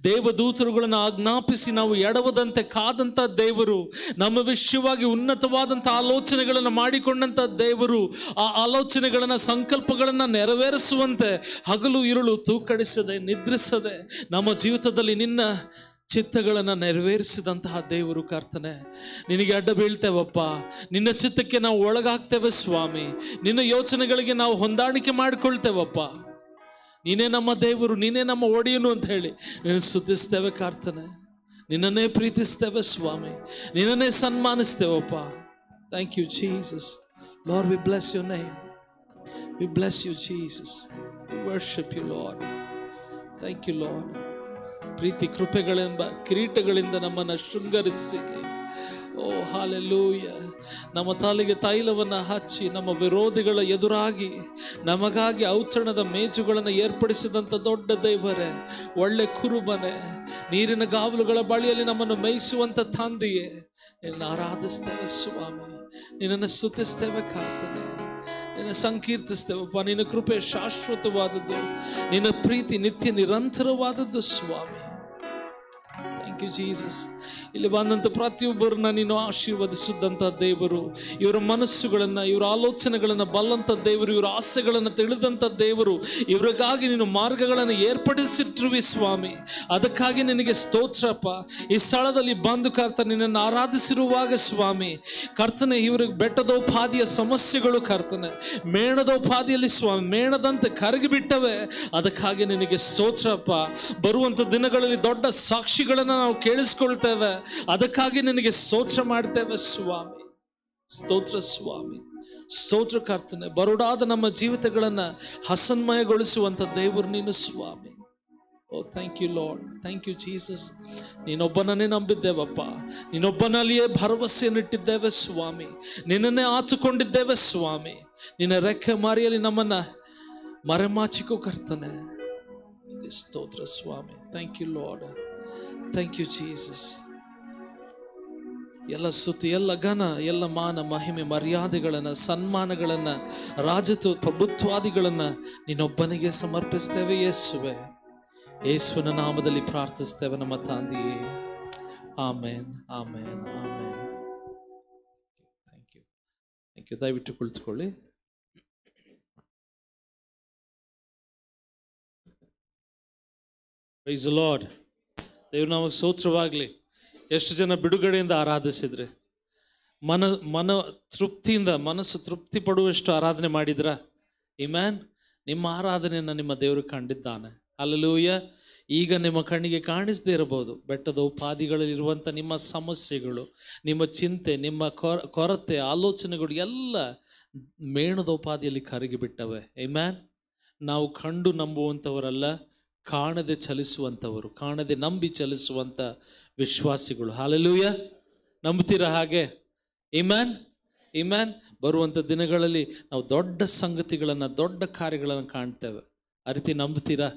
ದೇವದೂತರುಗಳನ್ನು ಆಜ್ಞಾಪಿಸಿ ನಾವು ಎಡವದಂತೆ ಕಾದಂಥ ದೇವರು. ನಮ್ಮ ವಿಷಯವಾಗಿ ಉನ್ನತವಾದಂಥ ಆಲೋಚನೆಗಳನ್ನು ಮಾಡಿಕೊಂಡಂಥ ದೇವರು. ಆ ಆಲೋಚನೆಗಳನ್ನು, ಸಂಕಲ್ಪಗಳನ್ನು ನೆರವೇರಿಸುವಂತೆ ಹಗಲು ಇರುಳು ತೂಕಡಿಸದೆ, ನಿದ್ರಿಸದೆ ನಮ್ಮ ಜೀವಿತದಲ್ಲಿ ನಿನ್ನ ಚಿತ್ತಗಳನ್ನು ನೆರವೇರಿಸಿದಂತಹ ದೇವರು ಕರ್ತನೆ, ನಿನಗೆ ಅಡ್ಡ ಬೀಳ್ತೇವಪ್ಪ. ನಿನ್ನ ಚಿತ್ತಕ್ಕೆ ನಾವು ಒಳಗಾಗ್ತೇವೆ ಸ್ವಾಮಿ. ನಿನ್ನ ಯೋಚನೆಗಳಿಗೆ ನಾವು ಹೊಂದಾಣಿಕೆ ಮಾಡಿಕೊಳ್ತೇವಪ್ಪ. ನೀನೇ ನಮ್ಮ ದೇವರು, ನೀನೇ ನಮ್ಮ ಒಡೆಯನು ಅಂತ ಹೇಳಿ ನಿನ್ನ ಸ್ತುತಿಸ್ತೇವೆ ಕರ್ತನೆ. ನಿನ್ನನ್ನೇ ಪ್ರೀತಿಸ್ತೇವೆ ಸ್ವಾಮಿ, ನಿನ್ನನ್ನೇ ಸನ್ಮಾನಿಸ್ತೇವಪ್ಪ. Thank you Jesus. Lord, we bless your name. We bless you Jesus. We worship you Lord. Thank you Lord. ಪ್ರೀತಿ ಕೃಪೆಗಳೆಂಬ ಕಿರೀಟಗಳಿಂದ ನಮ್ಮನ್ನು ಶೃಂಗರಿಸಿ, ಓ ಹಾಲೆಲೂಯ, ನಮ್ಮ ತಲೆಗೆ ತೈಲವನ್ನು ಹಚ್ಚಿ ನಮ್ಮ ವಿರೋಧಿಗಳ ಎದುರಾಗಿ ನಮಗಾಗಿ ಔತಣದ ಮೇಜುಗಳನ್ನು ಏರ್ಪಡಿಸಿದಂಥ ದೊಡ್ಡ ದೇವರೇ, ಒಳ್ಳೆ ಕುರುಬನೆ, ನೀರಿನ ಗಾವಲುಗಳ ಬಳಿಯಲ್ಲಿ ನಮ್ಮನ್ನು ಮೇಯಿಸುವಂಥ ತಂದೆಯೇ, ನಿನ್ನ ಆರಾಧಿಸ್ತೇವೆ ಸ್ವಾಮಿ, ನಿನ್ನನ್ನು ಸ್ತುತಿಸ್ತೇವೆ ಕರ್ತನೆ, ನಿನ್ನ ಸಂಕೀರ್ತಿಸ್ತೇವಪ್ಪ. ನಿನ್ನ ಕೃಪೆ ಶಾಶ್ವತವಾದದ್ದು, ನಿನ್ನ ಪ್ರೀತಿ ನಿತ್ಯ ನಿರಂತರವಾದದ್ದು ಸ್ವಾಮಿ. Thank you Jesus. ಇಲ್ಲಿ ಬಂದಂಥ ಪ್ರತಿಯೊಬ್ಬರನ್ನ ನೀನು ಆಶೀರ್ವದಿಸಿದಂಥ ದೇವರು, ಇವರ ಮನಸ್ಸುಗಳನ್ನು, ಇವರ ಆಲೋಚನೆಗಳನ್ನು ಬಲ್ಲಂಥ ದೇವರು, ಇವರ ಆಸೆಗಳನ್ನು ತಿಳಿದಂಥ ದೇವರು, ಇವರಿಗಾಗಿ ನೀನು ಮಾರ್ಗಗಳನ್ನು ಏರ್ಪಡಿಸಿಟ್ರುವಿ ಸ್ವಾಮಿ. ಅದಕ್ಕಾಗಿ ನಿನಗೆ ಸ್ತೋತ್ರಪ್ಪ. ಈ ಸ್ಥಳದಲ್ಲಿ ಬಂದು ಕರ್ತನೆ ನಿನ್ನನ್ನು ಆರಾಧಿಸಿರುವಾಗ ಸ್ವಾಮಿ ಕರ್ತನೆ, ಇವ್ರಿಗೆ ಬೆಟ್ಟದೋಪಾದಿಯ ಸಮಸ್ಯೆಗಳು ಕರ್ತನೆ ಮೇಣದೋಪಾದಿಯಲ್ಲಿ ಸ್ವಾಮಿ ಮೇಣದಂತೆ ಕರಗಿಬಿಟ್ಟವೆ. ಅದಕ್ಕಾಗಿ ನಿನಗೆ ಸ್ತೋತ್ರಪ್ಪ. ಬರುವಂಥ ದಿನಗಳಲ್ಲಿ ದೊಡ್ಡ ಸಾಕ್ಷಿಗಳನ್ನು ನಾವು ಕೇಳಿಸ್ಕೊಳ್ತೇವೆ. ಅದಕ್ಕಾಗಿ ನಿನಗೆ ಸ್ತೋತ್ರ ಮಾಡ್ತೇವೆ ಸ್ವಾಮಿ. ಸ್ತೋತ್ರ ಸ್ವಾಮಿ, ಸ್ತೋತ್ರ ಕರ್ತನೆ. ಬರುಡಾದ ನಮ್ಮ ಜೀವಿತಗಳನ್ನು ಹಸನ್ಮಯಗೊಳಿಸುವಂಥ ದೇವರು ನೀನು ಸ್ವಾಮಿ. ಓ thank you Lord, thank you Jesus. ನೀನೊಬ್ಬನನ್ನೇ ನಂಬಿದ್ದೇವಪ್ಪ, ನೀನೊಬ್ಬನಲ್ಲಿಯೇ ಭರವಸೆಯನ್ನಿಟ್ಟಿದ್ದೇವೆ ಸ್ವಾಮಿ, ನಿನ್ನನ್ನೇ ಆತುಕೊಂಡಿದ್ದೇವೆ ಸ್ವಾಮಿ. ನಿನ್ನ ರೆಕ್ಕೆ ಮಾರಿಯಲ್ಲಿ ನಮ್ಮನ್ನು ಮರೆಮಾಚಿಕೋ ಕರ್ತನೆ. ಸ್ತೋತ್ರ ಸ್ವಾಮಿ. Thank you Lord, thank you Jesus. ಎಲ್ಲ ಸ್ತುತಿ, ಎಲ್ಲ ಘನ, ಎಲ್ಲ ಮಾನ, ಮಹಿಮೆ, ಮರ್ಯಾದೆಗಳನ್ನು, ಸನ್ಮಾನಗಳನ್ನು, ರಾಜತ್ವ, ಪ್ರಭುತ್ವಾದಿಗಳನ್ನು ನೀನೊಬ್ಬನಿಗೆ ಸಮರ್ಪಿಸ್ತೇವೆ ಯೇಸುವೆ. ಯೇಸುವಿನ ನಾಮದಲ್ಲಿ ಪ್ರಾರ್ಥಿಸ್ತೇವೆ ನಮ್ಮ ತಂದೆಯೇ. Amen, amen, amen. Thank you, thank you. ದಯವಿಟ್ಟು ಕುಳಿತುಕೊಳ್ಳಿ. Price the Lord. ದೇವ್ರ ನಾಮಕ್ಕೆ ಸ್ತೋತ್ರವಾಗಲಿ. ಎಷ್ಟು ಜನ ಬಿಡುಗಡೆಯಿಂದ ಆರಾಧಿಸಿದ್ರೆ, ಮನ ತೃಪ್ತಿಯಿಂದ, ಮನಸ್ಸು ತೃಪ್ತಿ ಪಡುವಷ್ಟು ಆರಾಧನೆ ಮಾಡಿದ್ರ? ಆಮೆನ್. ನಿಮ್ಮ ಆರಾಧನೆಯನ್ನು ನಿಮ್ಮ ದೇವರು ಕಂಡಿದ್ದಾನೆ. ಹಲ್ಲೆಲೂಯ. ಈಗ ನಿಮ್ಮ ಕಣ್ಣಿಗೆ ಕಾಣಿಸದೇ ಇರಬಹುದು, ಬೆಟ್ಟದೋಪಾದಿಗಳಲ್ಲಿರುವಂಥ ನಿಮ್ಮ ಸಮಸ್ಯೆಗಳು, ನಿಮ್ಮ ಚಿಂತೆ, ನಿಮ್ಮ ಕೊರತೆ, ಆಲೋಚನೆಗಳು ಎಲ್ಲ ಮೇಣದೋಪಾದಿಯಲ್ಲಿ ಕರಗಿಬಿಟ್ಟವೆ. ಆಮೆನ್. ನಾವು ಕಂಡು ನಂಬುವಂಥವರಲ್ಲ, ಕಾಣದೆ ಚಲಿಸುವಂಥವರು, ಕಾಣದೆ ನಂಬಿ ಚಲಿಸುವಂಥ ವಿಶ್ವಾಸಿಗಳು. ಹಲ್ಲೆಲೂಯ. ನಂಬ್ತೀರಾ ಹಾಗೆ? Amen, amen. ಬರುವಂಥ ದಿನಗಳಲ್ಲಿ ನಾವು ದೊಡ್ಡ ಸಂಗತಿಗಳನ್ನು, ದೊಡ್ಡ ಕಾರ್ಯಗಳನ್ನು ಕಾಣ್ತೇವೆ. ಆ ರೀತಿ ನಂಬ್ತೀರಾ?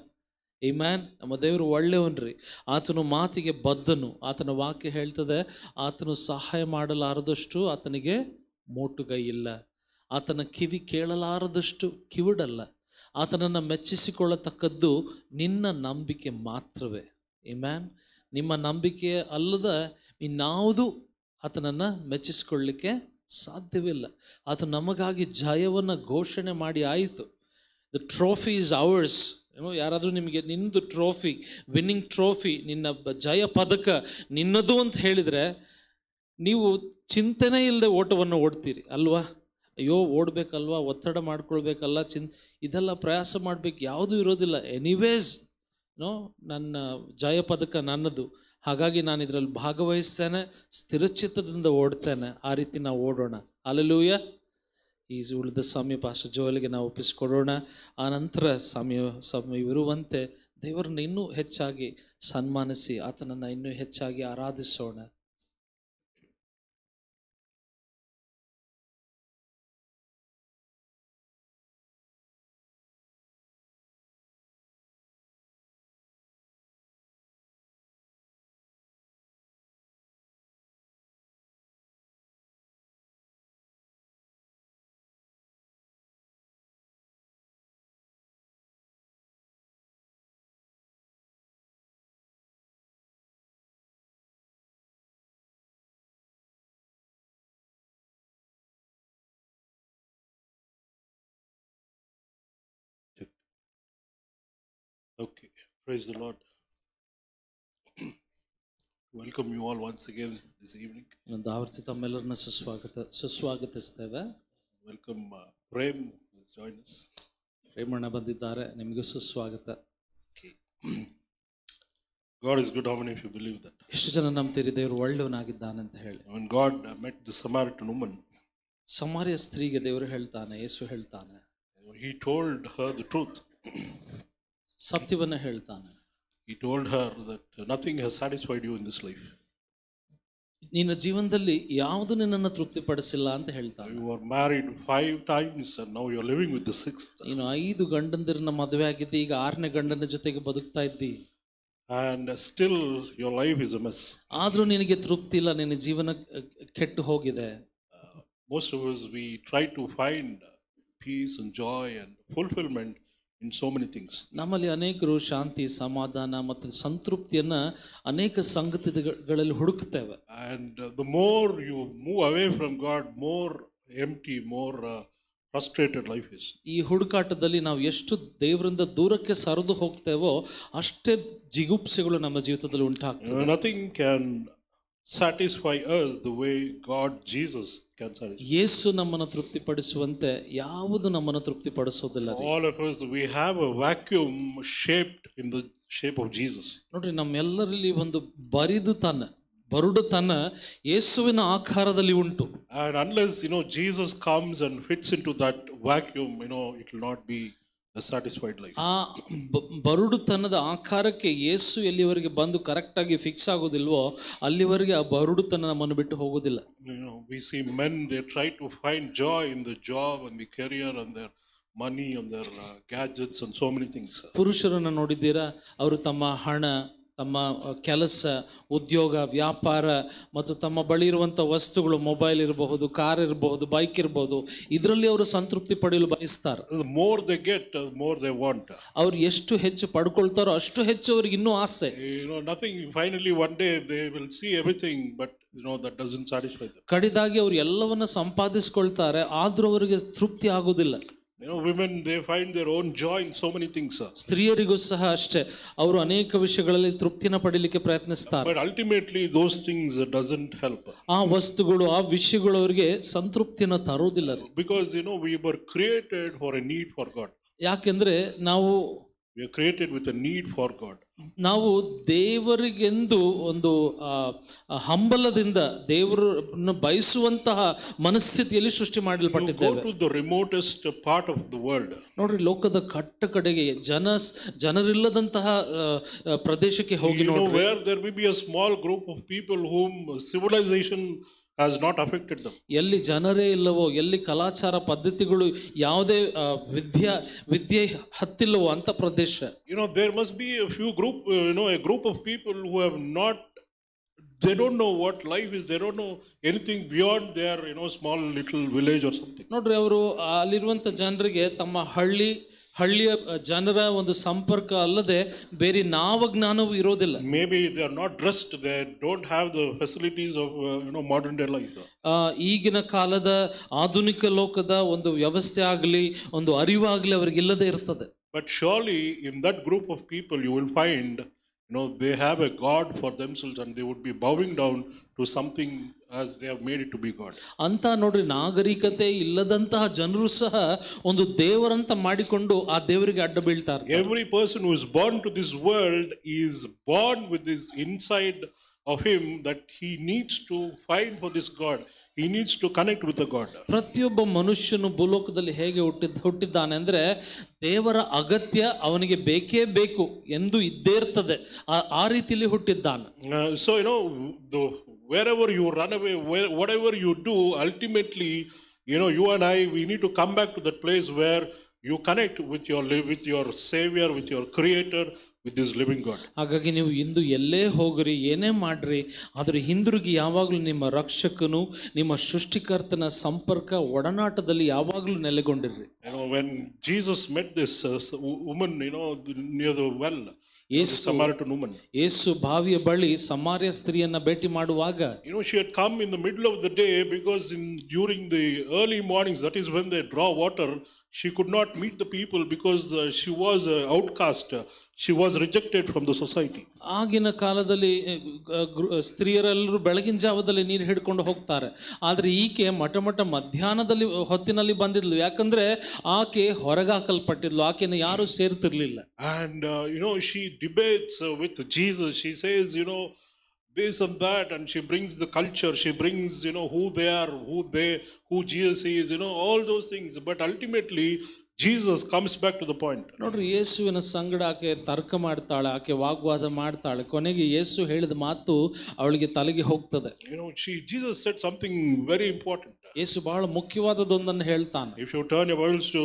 ಆಮೆನ್. ನಮ್ಮ ದೇವರು ಒಳ್ಳೆಯವನ್ರಿ, ಆತನು ಮಾತಿಗೆ ಬದ್ಧನು. ಆತನ ವಾಕ್ಯ ಹೇಳ್ತದೆ, ಆತನು ಸಹಾಯ ಮಾಡಲಾರದಷ್ಟು ಆತನಿಗೆ ಮೋಟುಗೈ ಇಲ್ಲ, ಆತನ ಕಿವಿ ಕೇಳಲಾರದಷ್ಟು ಕಿವಿಡಲ್ಲ. ಆತನನ್ನು ಮೆಚ್ಚಿಸಿಕೊಳ್ಳತಕ್ಕದ್ದು ನಿನ್ನ ನಂಬಿಕೆ ಮಾತ್ರವೇ. ಆಮೆನ್. ನಿಮ್ಮ ನಂಬಿಕೆ ಅಲ್ಲದ ಇನ್ಯಾವುದು ಆತನನ್ನು ಮೆಚ್ಚಿಸಿಕೊಳ್ಳಲಿಕ್ಕೆ ಸಾಧ್ಯವಿಲ್ಲ. ಆತ ನಮಗಾಗಿ ಜಯವನ್ನು ಘೋಷಣೆ ಮಾಡಿ ಆಯಿತು. The trophy is ours. ಏನೋ ಯಾರಾದರೂ ನಿಮಗೆ ನಿನ್ನದು ಟ್ರೋಫಿ, ವಿನ್ನಿಂಗ್ ಟ್ರೋಫಿ, ನಿನ್ನ ಜಯ ಪದಕ ನಿನ್ನದು ಅಂತ ಹೇಳಿದರೆ ನೀವು ಚಿಂತೆನೇ ಇಲ್ಲದೆ ಓಟವನ್ನು ಓಡ್ತೀರಿ ಅಲ್ವಾ? ಅಯ್ಯೋ ಓಡಬೇಕಲ್ವಾ, ಒತ್ತಡ ಮಾಡ್ಕೊಳ್ಬೇಕಲ್ಲ, ಇದೆಲ್ಲ ಪ್ರಯಾಸ ಮಾಡಬೇಕು, ಯಾವುದೂ ಇರೋದಿಲ್ಲ. ಎನಿವೇಸ್ ನನ್ನ ಜಯ ಪದಕ ನನ್ನದು, ಹಾಗಾಗಿ ನಾನು ಇದರಲ್ಲಿ ಭಾಗವಹಿಸ್ತೇನೆ, ಸ್ಥಿರಚಿತ್ತದಿಂದ ಓಡ್ತೇನೆ. ಆ ರೀತಿ ನಾವು ಓಡೋಣ. ಹಲ್ಲೆಲೂಯ. ಈ ಉಳಿದ ಸಮಯ ಪಾಸ್ಟರ್ ಜೋಯಲ್ಗೆ ನಾವು ಒಪ್ಪಿಸಿಕೊಡೋಣ. ಆ ನಂತರ ಸಮಯವಿರುವಂತೆ ದೇವರನ್ನು ಇನ್ನೂ ಹೆಚ್ಚಾಗಿ ಸನ್ಮಾನಿಸಿ ಆತನನ್ನು ಇನ್ನೂ ಹೆಚ್ಚಾಗಿ ಆರಾಧಿಸೋಣ. Okay, praise the Lord. welcome you all once again this evening. ಇನ್ನೊಂದು ಆವರ್ತಿ ತಮ್ಮೆಲ್ಲರನ್ನ ಸುಸ್ವಾಗತಿಸ್ತೇವೆ. Welcome Prem has joined us. Premanna ಬಂದಿದ್ದಾರೆ, ನಿಮಗೂ ಸುಸ್ವಾಗತ. God is good. How many of you believe that? ಎಷ್ಟು ಜನ ನಂಬ್ತೀರಿ ದೇವರು ಒಳ್ಳೆಯವನಾಗಿದ್ದಾನೆ ಅಂತ ಹೇಳಿ? When God met the Samaritan woman, ಸಮಾರ್ಯ ಸ್ತ್ರೀಗೆ ದೇವರು ಹೇಳ್ತಾನೆ, ಯೇಸು ಹೇಳ್ತಾನೆ, he told her the truth. ಸತ್ಯವನ್ನ ಹೇಳ್ತಾನೆ. He told her that nothing has satisfied you in this life. ನಿನ್ನ ಜೀವನದಲ್ಲಿ ಯಾವುದು ನಿನ್ನನ್ನು ತೃಪ್ತಿಪಡಿಸಿಲ್ಲ ಅಂತ ಹೇಳ್ತಾನೆ. You were married 5 times and now you are living with the 6th. ನೀನು 5 ಗಂಡಂದಿರನ್ನ ಮದುವೆ ಆಗಿದ್ದಿ, ಈಗ 6ನೇ ಗಂಡನ ಜೊತೆಗೆ ಬದುಕ್ತಾ ಇದ್ದಿ. And still your life is a mess. ಆದ್ರೂ ನಿನಗೆ ತೃಪ್ತಿ ಇಲ್ಲ, ನಿನ್ನ ಜೀವನ ಕೆಟ್ಟು ಹೋಗಿದೆ. Most of us, we try to find peace and joy and fulfillment in so many things. ನಮ್ಮಲ್ಲಿ ಅನೇಕರು ಶಾಂತಿ, ಸಮಾಧಾನ ಮತ್ತು ಸಂತೃಪ್ತಿಯನ್ನ ಅನೇಕ ಸಂಗತಿಗಳಲ್ಲಿ ಹುಡುಕ್ತೇವೆ. And the more you move away from God, more empty, more frustrated life is. ಈ ಹುಡುಕಾಟದಲ್ಲಿ ನಾವು ಎಷ್ಟು ದೇವರಿಂದ ದೂರಕ್ಕೆ ಸರಿದು ಹೋಗ್ತೇವೋ ಅಷ್ಟೇ ಜಿಗುಪ್ಸೆಗಳು ನಮ್ಮ ಜೀವಿತದಲ್ಲಿ ಉಂಟಾಗ್ತವೆ. Nothing can satisfy us the way God Jesus can satisfy. ಯೇಸು ನಮ್ಮನ್ನು ತೃಪ್ತಿಪಡಿಸುವಂತೆ ಯಾವುದು ನಮ್ಮನ್ನು ತೃಪ್ತಿಪಡಿಸೋದಿಲ್ಲ. All of us, we have a vacuum shaped in the shape of Jesus. ನೋಡ್ರಿ, ನಮ್ಮೆಲ್ಲರಲ್ಲಿ ಒಂದು ಬರುಡುತನ ಯೇಸುವಿನ ಆಕಾರದಲ್ಲಿ ಉಂಟು. And unless Jesus comes and fits into that vacuum, it will not be a satisfied life. ಆ ಬರುಡುತನದ ಆಕಾರಕ್ಕೆ ಯೇಸು ಎಲ್ಲಿವರೆಗೆ ಬಂದು ಕರೆಕ್ಟ್ ಆಗಿ ಫಿಕ್ಸ್ ಆಗೋದಿಲ್ವೋ ಅಲ್ಲಿವರೆಗೆ ಆ ಬರುಡುತನ ನಮ್ಮನ್ನು ಬಿಟ್ಟು ಹೋಗೋದಿಲ್ಲ. We see men, they try to find joy in the job and the career and their money and their gadgets and so many things. ಪುರುಷರನ್ನು ನೋಡಿದ್ದೀರಾ, ಅವರು ತಮ್ಮ ಹಣ, ತಮ್ಮ ಕೆಲಸ, ಉದ್ಯೋಗ, ವ್ಯಾಪಾರ ಮತ್ತು ತಮ್ಮ ಬಳಿ ಇರುವಂಥ ವಸ್ತುಗಳು, ಮೊಬೈಲ್ ಇರಬಹುದು, ಕಾರ್ ಇರಬಹುದು, ಬೈಕ್ ಇರಬಹುದು, ಇದರಲ್ಲಿ ಅವರು ಸಂತೃಪ್ತಿ ಪಡೆಯಲು ಬಯಸ್ತಾರೆ. The more they get, the more they want. ಅವ್ರು ಎಷ್ಟು ಹೆಚ್ಚು ಪಡ್ಕೊಳ್ತಾರೋ ಅಷ್ಟು ಹೆಚ್ಚು ಅವ್ರಿಗೆ ಇನ್ನೂ ಆಸೆ. Nothing, finally one day they will see everything, but that doesn't satisfy them. ಕಡಿದಾಗಿ ಅವ್ರು ಎಲ್ಲವನ್ನ ಸಂಪಾದಿಸ್ಕೊಳ್ತಾರೆ, ಆದ್ರೂ ಅವರಿಗೆ ತೃಪ್ತಿ ಆಗೋದಿಲ್ಲ. Women, they find their own joy in so many things. ಸ್ತ್ರೀಯರಿಗೂ ಸಹ ಅಷ್ಟೇ, ಅವರು ಅನೇಕ ವಿಷಯಗಳಲ್ಲಿ ತೃಪ್ತಿನ ಪಡೀಲಿಕ್ಕೆ ಪ್ರಯತ್ನಿಸ್ತಾರೆ. But ultimately those things doesn't help. ಆ ವಸ್ತುಗಳು, ಆ ವಿಷಯಗಳು ಅವರಿಗೆ ಸಂತೃಪ್ತಿಯನ್ನು ತರೋದಿಲ್ಲ. Because we were created for a need for God. ಯಾಕೆಂದ್ರೆ we are created with a need for God. ನಾವು ದೇವರಿಗೆಂದು ಒಂದು ಹಂಬಲದಿಂದ ದೇವರನ್ನು ಬಯಸುವಂತಹ ಮನಸ್ಥಿತಿಯಲ್ಲಿ ಸೃಷ್ಟಿ ಮಾಡಲ್ಪಟ್ಟಿದ್ದೇವೆ. Go to the remotest part of the world. ನೋಡ್ರಿ, ಲೋಕದ ಕಟ್ಟ ಕಡೆಗೆ ಜನರಿಲ್ಲದಂತಹ ಪ್ರದೇಶಕ್ಕೆ ಹೋಗಿ ನೋಡ್ರಿ. Where there may be a small group of people whom civilization has not affected them. ಎಲ್ಲಿ ಜನರೇ ಇಲ್ಲವೋ, ಎಲ್ಲಿ ಕಲಾಚಾರ ಪದ್ಧತಿಗಳು ಯಾವುದೇ ವಿದ್ಯೆ ಹತ್ತಿಲ್ಲವೋ ಅಂತ ಪ್ರದೇಶ. There must be a few a group of people who have not, they don't know what life is, they don't know anything beyond their small little village or something. ನೋಡ್ರಿ, ಅವರು ಅಲ್ಲಿರುವಂತ ಜನರಿಗೆ ತಮ್ಮ ಹಳ್ಳಿಯ ಜನರ ಒಂದು ಸಂಪರ್ಕ ಅಲ್ಲದೆ ಬೇರೆ ಯಾವ ಜ್ಞಾನವೂ ಇರೋದಿಲ್ಲ. Maybe they are not dressed, they don't have the facilities of modern day life. ಈಗಿನ ಕಾಲದ ಆಧುನಿಕ ಲೋಕದ ಒಂದು ವ್ಯವಸ್ಥೆ ಆಗಲಿ, ಒಂದು ಅರಿವಾಗಲಿ ಅವರಿಗೆ ಇಲ್ಲದೆ ಇರ್ತದೆ. But surely in that group of people you will find they have a God for themselves and they would be bowing down to something as they have made it to be God. ಅಂತ ನೋಡ್ರಿ, ನಾಗರಿಕತೆ ಇಲ್ಲದಂತಹ ಜನರು ಸಹ ಒಂದು ದೇವರಂತ ಮಾಡಿಕೊಂಡು ಆ ದೇವರಿಗೆ ಅಡ್ಡ ಬೀಳ್ತಾರೆ. Every person who is born to this world is born with this inside of him that he needs to find for this God. He needs to connect with the God. ಪ್ರತಿಯೊಬ್ಬ ಮನುಷ್ಯನು ಭೂಲೋಕದಲ್ಲಿ ಹೇಗೆ ಹುಟ್ಟಿದ್ದಾನೆ ಅಂದ್ರೆ ದೇವರ ಅಗತ್ಯ ಅವನಿಗೆ ಬೇಕೇ ಬೇಕು ಎಂದು ಇದ್ದೇ ಇರ್ತದೆ. ಆ ರೀತಿಯಲ್ಲಿ ಹುಟ್ಟಿದ್ದಾನೆ. So wherever you run away, whatever you do, ultimately you and I, we need to come back to that place where you connect with your Savior, with your Creator, with this living God. ಹಾಗಾಗಿ ನೀವು ಇಂದು ಎಲ್ಲೇ ಹೋಗ್ರಿ, ಏನೇ ಮಾಡ್ರಿ, ಆದರೆ ಹಿಂದಿರುಗಿ ಯಾವಾಗಲೂ ನಿಮ್ಮ ರಕ್ಷಕನು, ನಿಮ್ಮ ಸೃಷ್ಟಿಕರ್ತನ ಸಂಪರ್ಕ ಒಡನಾಟದಲ್ಲಿ ಯಾವಾಗಲೂ ನೆಲೆಗೊಂಡಿರ್ರಿ. When Jesus met this woman near the well, Samaritan woman, ಯೇಸು ಬಾವಿಯ ಬಳಿ ಸಮಾರ್ಯ ಸ್ತ್ರೀಯನ್ನ ಭೇಟಿ ಮಾಡುವಾಗ, she had come in the middle of the day because during the early mornings, that is when they draw water, she could not meet the people because she was an outcast. she was rejected from the society. ಆಗಿನ ಕಾಲದಲ್ಲಿ ಸ್ತ್ರೀಯರೆಲ್ಲರೂ ಬೆಳಗಿನ ಜಾವದಲ್ಲಿ ನೀರು ಹಿಡ್ಕೊಂಡು ಹೋಗ್ತಾರೆ, ಆದರೆ ಈಕೆ ಮಠ ಮಧ್ಯಾಹ್ನದಲ್ಲಿ ಹೊತ್ತಿನಲ್ಲಿ ಬಂದಿದ್ಲು. ಯಾಕಂದ್ರೆ ಆಕೆ ಹೊರಗಾಕಲ್ಪಟ್ಟಿದ್ಲು, ಆಕೆನ ಯಾರು ಸೇರ್ತಿರ್ಲಿಲ್ಲ. And she debates with Jesus. She says, this and that, and she brings the culture, she brings who they are, who Jesus is, all those things. But ultimately Jesus comes back to the point. ನೋಡ್ರಿ, ಯೇಸುವಿನ ಸಂಗಡ ಆಕೆ ತರ್ಕ ಮಾಡ್ತಾಳೆ, ಆಕೆ ವಾಗ್ವಾದ ಮಾಡ್ತಾಳೆ. ಕೊನೆಗೆ ಯೇಸು ಹೇಳಿದ ಮಾತು ಅವಳಿಗೆ ತಲೆಗೆ ಹೋಗ್ತದೆ. Jesus said something very important. ಯೇಸು ಬಹಳ ಮುಖ್ಯವಾದದೊಂದನ್ನು ಹೇಳ್ತಾನೆ. If you turn your Bibles to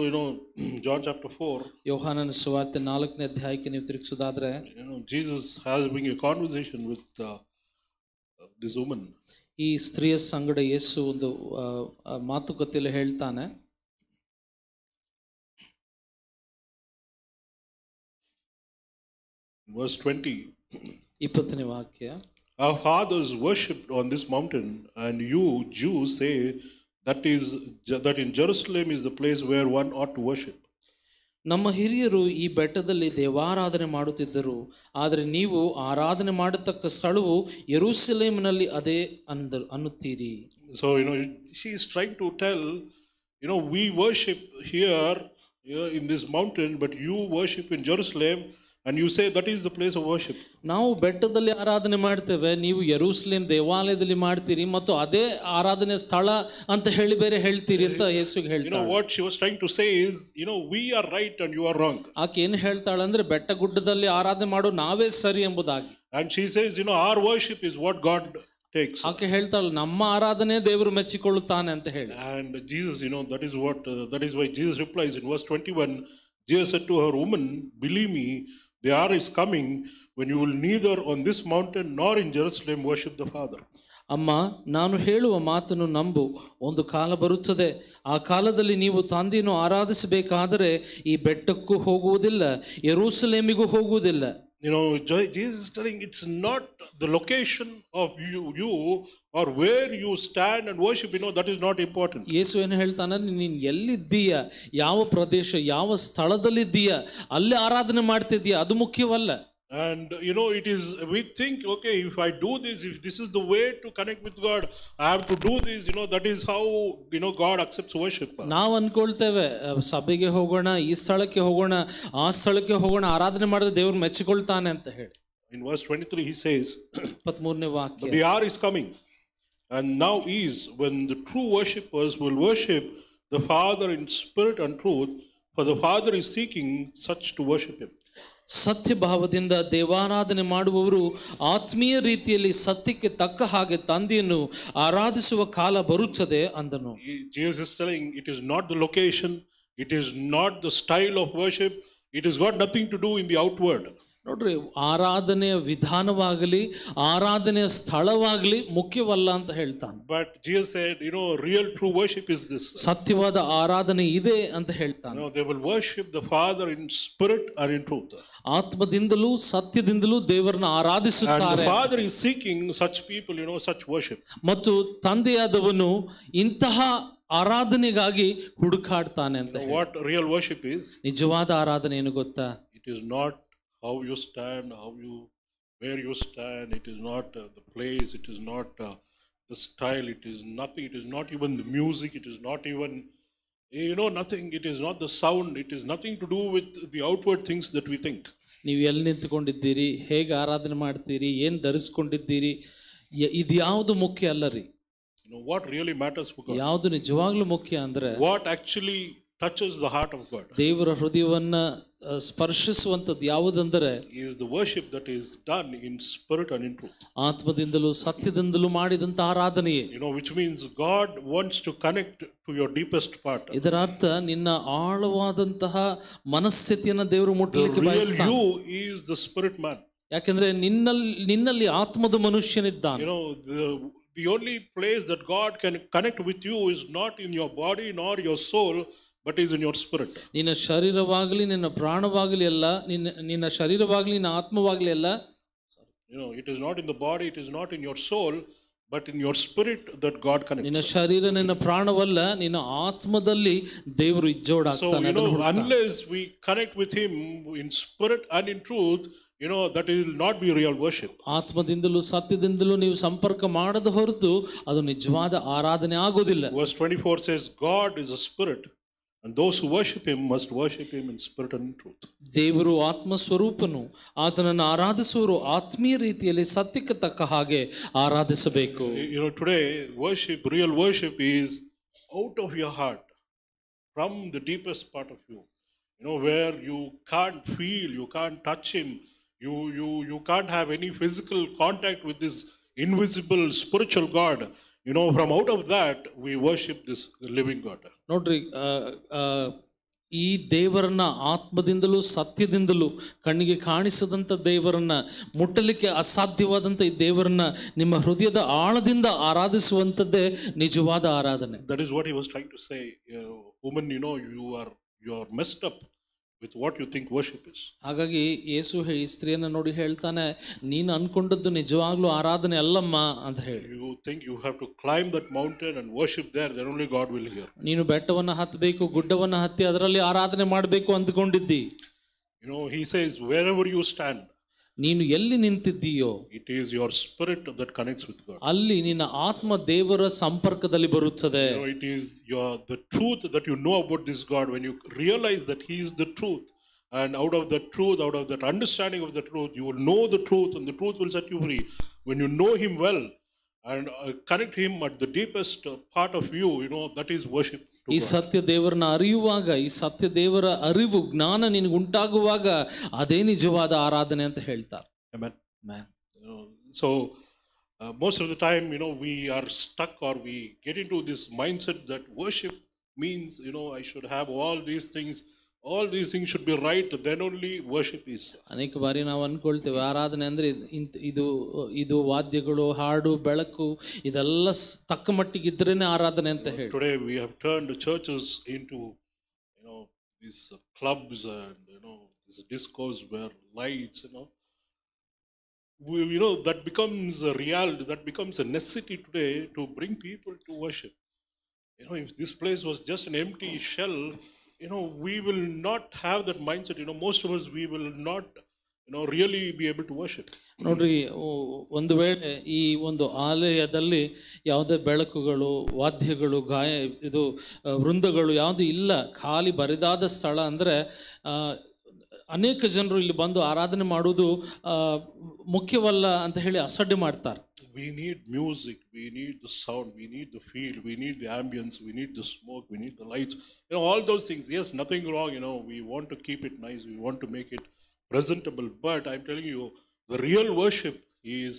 John chapter 4, ಯೋಹಾನನ ಸುವಾರ್ತೆ 4ನೇ ಅಧ್ಯಾಯಕ್ಕೆ ನೀವು ತಿರುಗಿಸೋದಾದ್ರೆ, Jesus having a conversation with this woman. ಈ ಸ್ತ್ರೀಯ ಸಂಗಡ ಯೇಸು ಒಂದು ಮಾತುಕತೆಯಲ್ಲಿ ಹೇಳ್ತಾನೆ. Verse 20. 20ನೇ ವಾಕ್ಯ. Our fathers worshipped on this mountain, and you Jews say that in Jerusalem is the place where one ought to worship. ನಮ್ಮ ಹಿರಿಯರು ಈ ಬೆಟ್ಟದಲ್ಲಿ ದೇವಾರಾಧನೆ ಮಾಡುತ್ತಿದ್ದರು, ಆದರೆ ನೀವು ಆರಾಧನೆ ಮಾಡತಕ್ಕ ಸ್ಥಳವು ಯೆರೂಸಲೇಮಿನಲ್ಲಿ ಅದೇ ಅನ್ನುತ್ತೀರಿ. So she is trying to tell, we worship here in this mountain, but you worship in Jerusalem, and you say that is the place of worship. ನಾವು ಬೆಟ್ಟದಲ್ಲಿ ಆರಾಧನೆ ಮಾಡ್ತೇವೆ, ನೀವು ಯೆರೂಸಲೇಮ್ ದೇವಾಲಯದಲ್ಲಿ ಮಾಡ್ತೀರಿ, ಮತ್ತು ಅದೇ ಆರಾಧನೆ ಸ್ಥಳ ಅಂತ ಹೇಳಿ ಬೇರೆ ಹೇಳ್ತೀರಿ ಅಂತ ಯೇಸುಗೆ ಹೇಳ್ತಾಳೆ. What she was trying to say is, we are right and you are wrong. ಆಕೆ ಏನು ಹೇಳ್ತಾಳೆ ಅಂದ್ರೆ, ಬೆಟ್ಟ ಗುಡ್ಡದಲ್ಲಿ ಆರಾಧನೆ ಮಾಡು ನಾವೇ ಸರಿ ಎಂಬುದಾಗಿ. And she says, our worship is what God takes. ಆಕೆ ಹೇಳ್ತಾಳೆ, ನಮ್ಮ ಆರಾಧನೆ ದೇವರು ಮೆಚ್ಚಿಕೊಳ್ಳುತ್ತಾನೆ ಅಂತ ಹೇಳಿ. And Jesus, that is why Jesus replies in verse 21. Jesus said to her, woman, believe me, the hour is coming when you will neither on this mountain nor in Jerusalem worship the Father. ಅಮ್ಮ, ನಾನು ಹೇಳುವ ಮಾತನ್ನು ನಂಬು, ಒಂದು ಕಾಲ ಬರುತ್ತದೆ, ಆ ಕಾಲದಲ್ಲಿ ನೀವು ತಂದೆಯನ್ನು ಆರಾಧಿಸಬೇಕಾದರೆ ಈ ಬೆಟ್ಟಕ್ಕೂ ಹೋಗುವುದಿಲ್ಲ, ಯೆರೂಸಲೇಮಿಗೂ ಹೋಗುವುದಿಲ್ಲ. Jesus is telling it's not the location of you or where you stand and worship, that is not important. ಯೇಸು ಏನು ಹೇಳ್ತಾನೆ, ನೀನು ಎಲ್ಲಿದ್ದೀಯ, ಯಾವ ಪ್ರದೇಶ, ಯಾವ ಸ್ಥಳದಲ್ಲಿದ್ದೀಯ, ಅಲ್ಲಿ ಆರಾಧನೆ ಮಾಡ್ತಿದ್ದೀಯ, ಅದು ಮುಖ್ಯವಲ್ಲ. And it is, we think, okay, if I do this, if this is the way to connect with God, I have to do this, that is how God accepts worship. ನಾವು ಅನ್ಕೊಳ್ತೇವೆ, ಸಭೆಗೆ ಹೋಗೋಣ, ಈ ಸ್ಥಳಕ್ಕೆ ಹೋಗೋಣ, ಆ ಸ್ಥಳಕ್ಕೆ ಹೋಗೋಣ, ಆರಾಧನೆ ಮಾಡಿದ್ರೆ ದೇವ್ರು ಮೆಚ್ಚಿಕೊಳ್ತಾನೆ ಅಂತ ಹೇಳಿ. In verse 23 he says, 23ನೇ ವಾಕ್ಯ, the hour is coming and now is when the true worshippers will worship the Father in spirit and truth, for the Father is seeking such to worship him. ಸತ್ಯ ಭಾವದಿಂದ ದೇವಾರಾಧನೆ ಮಾಡುವವರು ಆತ್ಮೀಯ ರೀತಿಯಲ್ಲಿ ಸತ್ಯಕ್ಕೆ ತಕ್ಕ ಹಾಗೆ ತಂದೆಯನ್ನು ಆರಾಧಿಸುವ ಕಾಲ ಬರುತ್ತದೆ ಅಂದನು. Jesus is telling, it is not the location, it is not the style of worship, it has got nothing to do in the outward. ನೋಡ್ರಿ, ಆರಾಧನೆಯ ವಿಧಾನವಾಗಲಿ ಆರಾಧನೆಯ ಸ್ಥಳವಾಗಲಿ ಮುಖ್ಯವಲ್ಲ ಅಂತ ಹೇಳ್ತಾನೆ. But Jesus said, real true worship is this. ಸತ್ಯವಾದ ಆರಾಧನೆ ಇದೆ ಅಂತ ಹೇಳ್ತಾನೆ. They will worship the Father in spirit and in truth. ಆತ್ಮದಿಂದಲೂ ಸತ್ಯದಿಂದಲೂ ದೇವರನ್ನ ಆರಾಧಿಸುತ್ತಾರೆ. And the Father is seeking such people, such worship. ಮತ್ತು ತಂದೆಯಾದವನು ಇಂತಹ ಆರಾಧನೆಗಾಗಿ ಹುಡುಕಾಡ್ತಾನೆ ಅಂತ. What real worship is? ನಿಜವಾದ ಆರಾಧನೆ ಏನು ಗೊತ್ತಾ? It is not how you stand, where you stand. It is not the place. It is not the style. It is nothing. It is not even the music. It is not even, nothing. It is not the sound. It is nothing to do with the outward things that we think. ನೀವು ಎಲ್ಲಿ ನಿಂತ್ಕೊಂಡಿದ್ದೀರಿ, ಹೇಗೆ ಆರಾಧನೆ ಮಾಡ್ತೀರಿ, ಏನು ಧರಿಸ್ಕೊಂಡಿದ್ದೀರಿ, ಇದ್ಯಾವುದು ಮುಖ್ಯ ಅಲ್ಲ ರೀ. What really matters for God? ಯಾವುದು ನಿಜವಾಗ್ಲೂ ಮುಖ್ಯ ಅಂದ್ರೆ, what actually touches the heart of God, ದೇವರ ಹೃದಯವನ್ನ ಸ್ಪರ್ಶಿಸುವಂಥದ್ದು ಯಾವುದಂದರೆ, is the worship that is done in spirit and in truth. ಆತ್ಮದಿಂದಲೂ ಸತ್ಯದಿಂದಲೂ ಮಾಡಿದಂತ ಆರಾಧನೆಯೇ. Which means God wants to connect to your deepest part. ಇದರ ಅರ್ಥ ನಿನ್ನ ಆಳವಾದಂತಹ ಮನಸ್ಥಿತಿಯನ್ನು ದೇವರು ಮುಟ್ಟಲಿಕ್ಕೆ ಬಯಸ್ತಾನೆ. You is the spirit man. ಯಾಕಂದ್ರೆ ನಿನ್ನಲ್ಲಿ ಆತ್ಮದ ಮನುಷ್ಯನಿದ್ದಾನೆ. The only place that God can connect with you is not in your body nor your soul, but is in your spirit. ನಿನ್ನ ಶರೀರವಾಗಲಿ ನಿನ್ನ ಪ್ರಾಣವಾಗಲಿ ಅಲ್ಲ, ನಿನ್ನ ಶರೀರವಾಗಲಿ ನಿನ್ನ ಆತ್ಮವಾಗಲಿ ಅಲ್ಲ. It is not in the body, it is not in your soul, but in your spirit that God ನಿನ್ನ connects. ಶರೀರ ನಿನ್ನ ಪ್ರಾಣವಲ್ಲ, ನಿನ್ನ ಆತ್ಮದಲ್ಲಿ ದೇವರು So, ಇಜ್ಜೋಡಾಗ್ತಾನೆ. unless we connect with Him in spirit and in truth, that will not be real worship. ಆತ್ಮದಿಂದಲೂ ಸತ್ಯದಿಂದಲೂ ನೀವು ಸಂಪರ್ಕ ಮಾಡದ ಹೊರತು ಅದು ನಿಜವಾದ ಆರಾಧನೆ ಆಗೋದಿಲ್ಲ. Verse 24 says, God is a spirit, and those who worship Him must worship Him in spirit and in truth. ದೇವರು ಆತ್ಮ ಸ್ವರೂಪನು, ಆತನನ್ನು ಆರಾಧಿಸುವರು ಆತ್ಮೀಯ ರೀತಿಯಲ್ಲಿ ಸತ್ಯಕ್ಕೆ ತಕ್ಕ ಹಾಗೆ ಆರಾಧಿಸಬೇಕು. Today, real worship is out of your heart, from the deepest part of you, where you can't feel, you can't touch Him, you can't have any physical contact with this invisible spiritual God. From out of that, we worship this living God. ನೋಡ್ರಿ, ಈ ದೇವರನ್ನ ಆತ್ಮದಿಂದಲೂ ಸತ್ಯದಿಂದಲೂ ಕಣ್ಣಿಗೆ ಕಾಣಿಸದಂಥ ದೇವರನ್ನ, ಮುಟ್ಟಲಿಕ್ಕೆ ಅಸಾಧ್ಯವಾದಂಥ ಈ ದೇವರನ್ನ ನಿಮ್ಮ ಹೃದಯದ ಆಳದಿಂದ ಆರಾಧಿಸುವಂಥದ್ದೇ ನಿಜವಾದ ಆರಾಧನೆ. That is what he was trying to say. Woman, you are messed up with what you think worship is. ಹಾಗಾಗಿ ಯೇಸು ಈ ಸ್ತ್ರೀಯನ್ನು ನೋಡಿ ಹೇಳ್ತಾನೆ, ನೀನು ಅನ್ಕೊಂಡದ್ದು ನಿಜವಾಗ್ಲೂ ಆರಾಧನೆ ಅಲ್ಲಮ್ಮ ಅಂತ ಹೇಳಿ. You think you have to climb that mountain and worship there, then only God will hear. ನೀನು ಬೆಟ್ಟವನ್ನು ಹತ್ತಬೇಕು, ಗುಡ್ಡವನ್ನು ಹತ್ತಿ ಅದರಲ್ಲಿ ಆರಾಧನೆ ಮಾಡಬೇಕು ಅಂದ್ಕೊಂಡಿದ್ದಿ. He says, wherever you stand, ನೀನು ಎಲ್ಲಿ ನಿಂತಿದ್ದೀಯೋ, it is your spirit that connects with God. ಅಲ್ಲಿ ನಿನ್ನ ಆತ್ಮ ದೇವರ ಸಂಪರ್ಕದಲ್ಲಿ ಬರುತ್ತದೆ. It is the truth that you know about this God. When you realize that He is the truth, and out of that truth, out of that understanding of the truth, you will know the truth, and the truth will set you free. When you know Him well and connect Him at the deepest part of you, that is worship. ಈ ಸತ್ಯ ದೇವರನ್ನ ಅರಿಯುವಾಗ, ಈ ಸತ್ಯ ದೇವರ ಅರಿವು ಜ್ಞಾನ ನಿನಗೆ ಉಂಟಾಗುವಾಗ ಅದೇ ನಿಜವಾದ ಆರಾಧನೆ ಅಂತ ಹೇಳ್ತಾರೆ. Amen. Amen. So most of the time, we are stuck, or we get into this mindset that worship means, I should have all these things should be right, then only worship is. ಅನೇಕ ಬಾರಿ ನಾವು ಅನ್ಕೊಳ್ತೇವೆ ಆರಾಧನೆ ಅಂದ್ರೆ ಇದು ವಾದ್ಯಗಳು, ಹಾಡು, ಬೆಳಕು ಇದೆಲ್ಲ ತಕ್ಕ ಮಟ್ಟಿಗೆ ಇದ್ರೇನೆ ಆರಾಧನೆ ಅಂತ ಹೇಳಿ. Today we have turned churches into these clubs and this discourse where lights, that becomes a reality, that becomes a necessity today to bring people to worship. If this place was just an empty shell, we will not have that mindset. Most of us, we will not really be able to worship. ನೋಡ್ರಿ, ಒಂದು ವೇಳೆ ಈ ಒಂದು ಆಲಯದಲ್ಲಿ ಯಾವುದೇ ಬೆಳಕುಗಳು, ವಾದ್ಯಗಳು, ವೃಂದಗಳು ಯಾವುದು ಇಲ್ಲ, ಖಾಲಿ ಬರಿದಾದ ಸ್ಥಳ ಅಂದರೆ ಅನೇಕ ಜನರು ಇಲ್ಲಿ ಬಂದು ಆರಾಧನೆ ಮಾಡುವುದು ಮುಖ್ಯವಲ್ಲ ಅಂತ ಹೇಳಿ ಅಸಡ್ಡೆ ಮಾಡ್ತಾರೆ. We need music, we need the sound, we need the feel, we need the ambience, we need the smoke, we need the lights, all those things. Yes, nothing wrong, we want to keep it nice, we want to make it presentable, but I'm telling you, the real worship is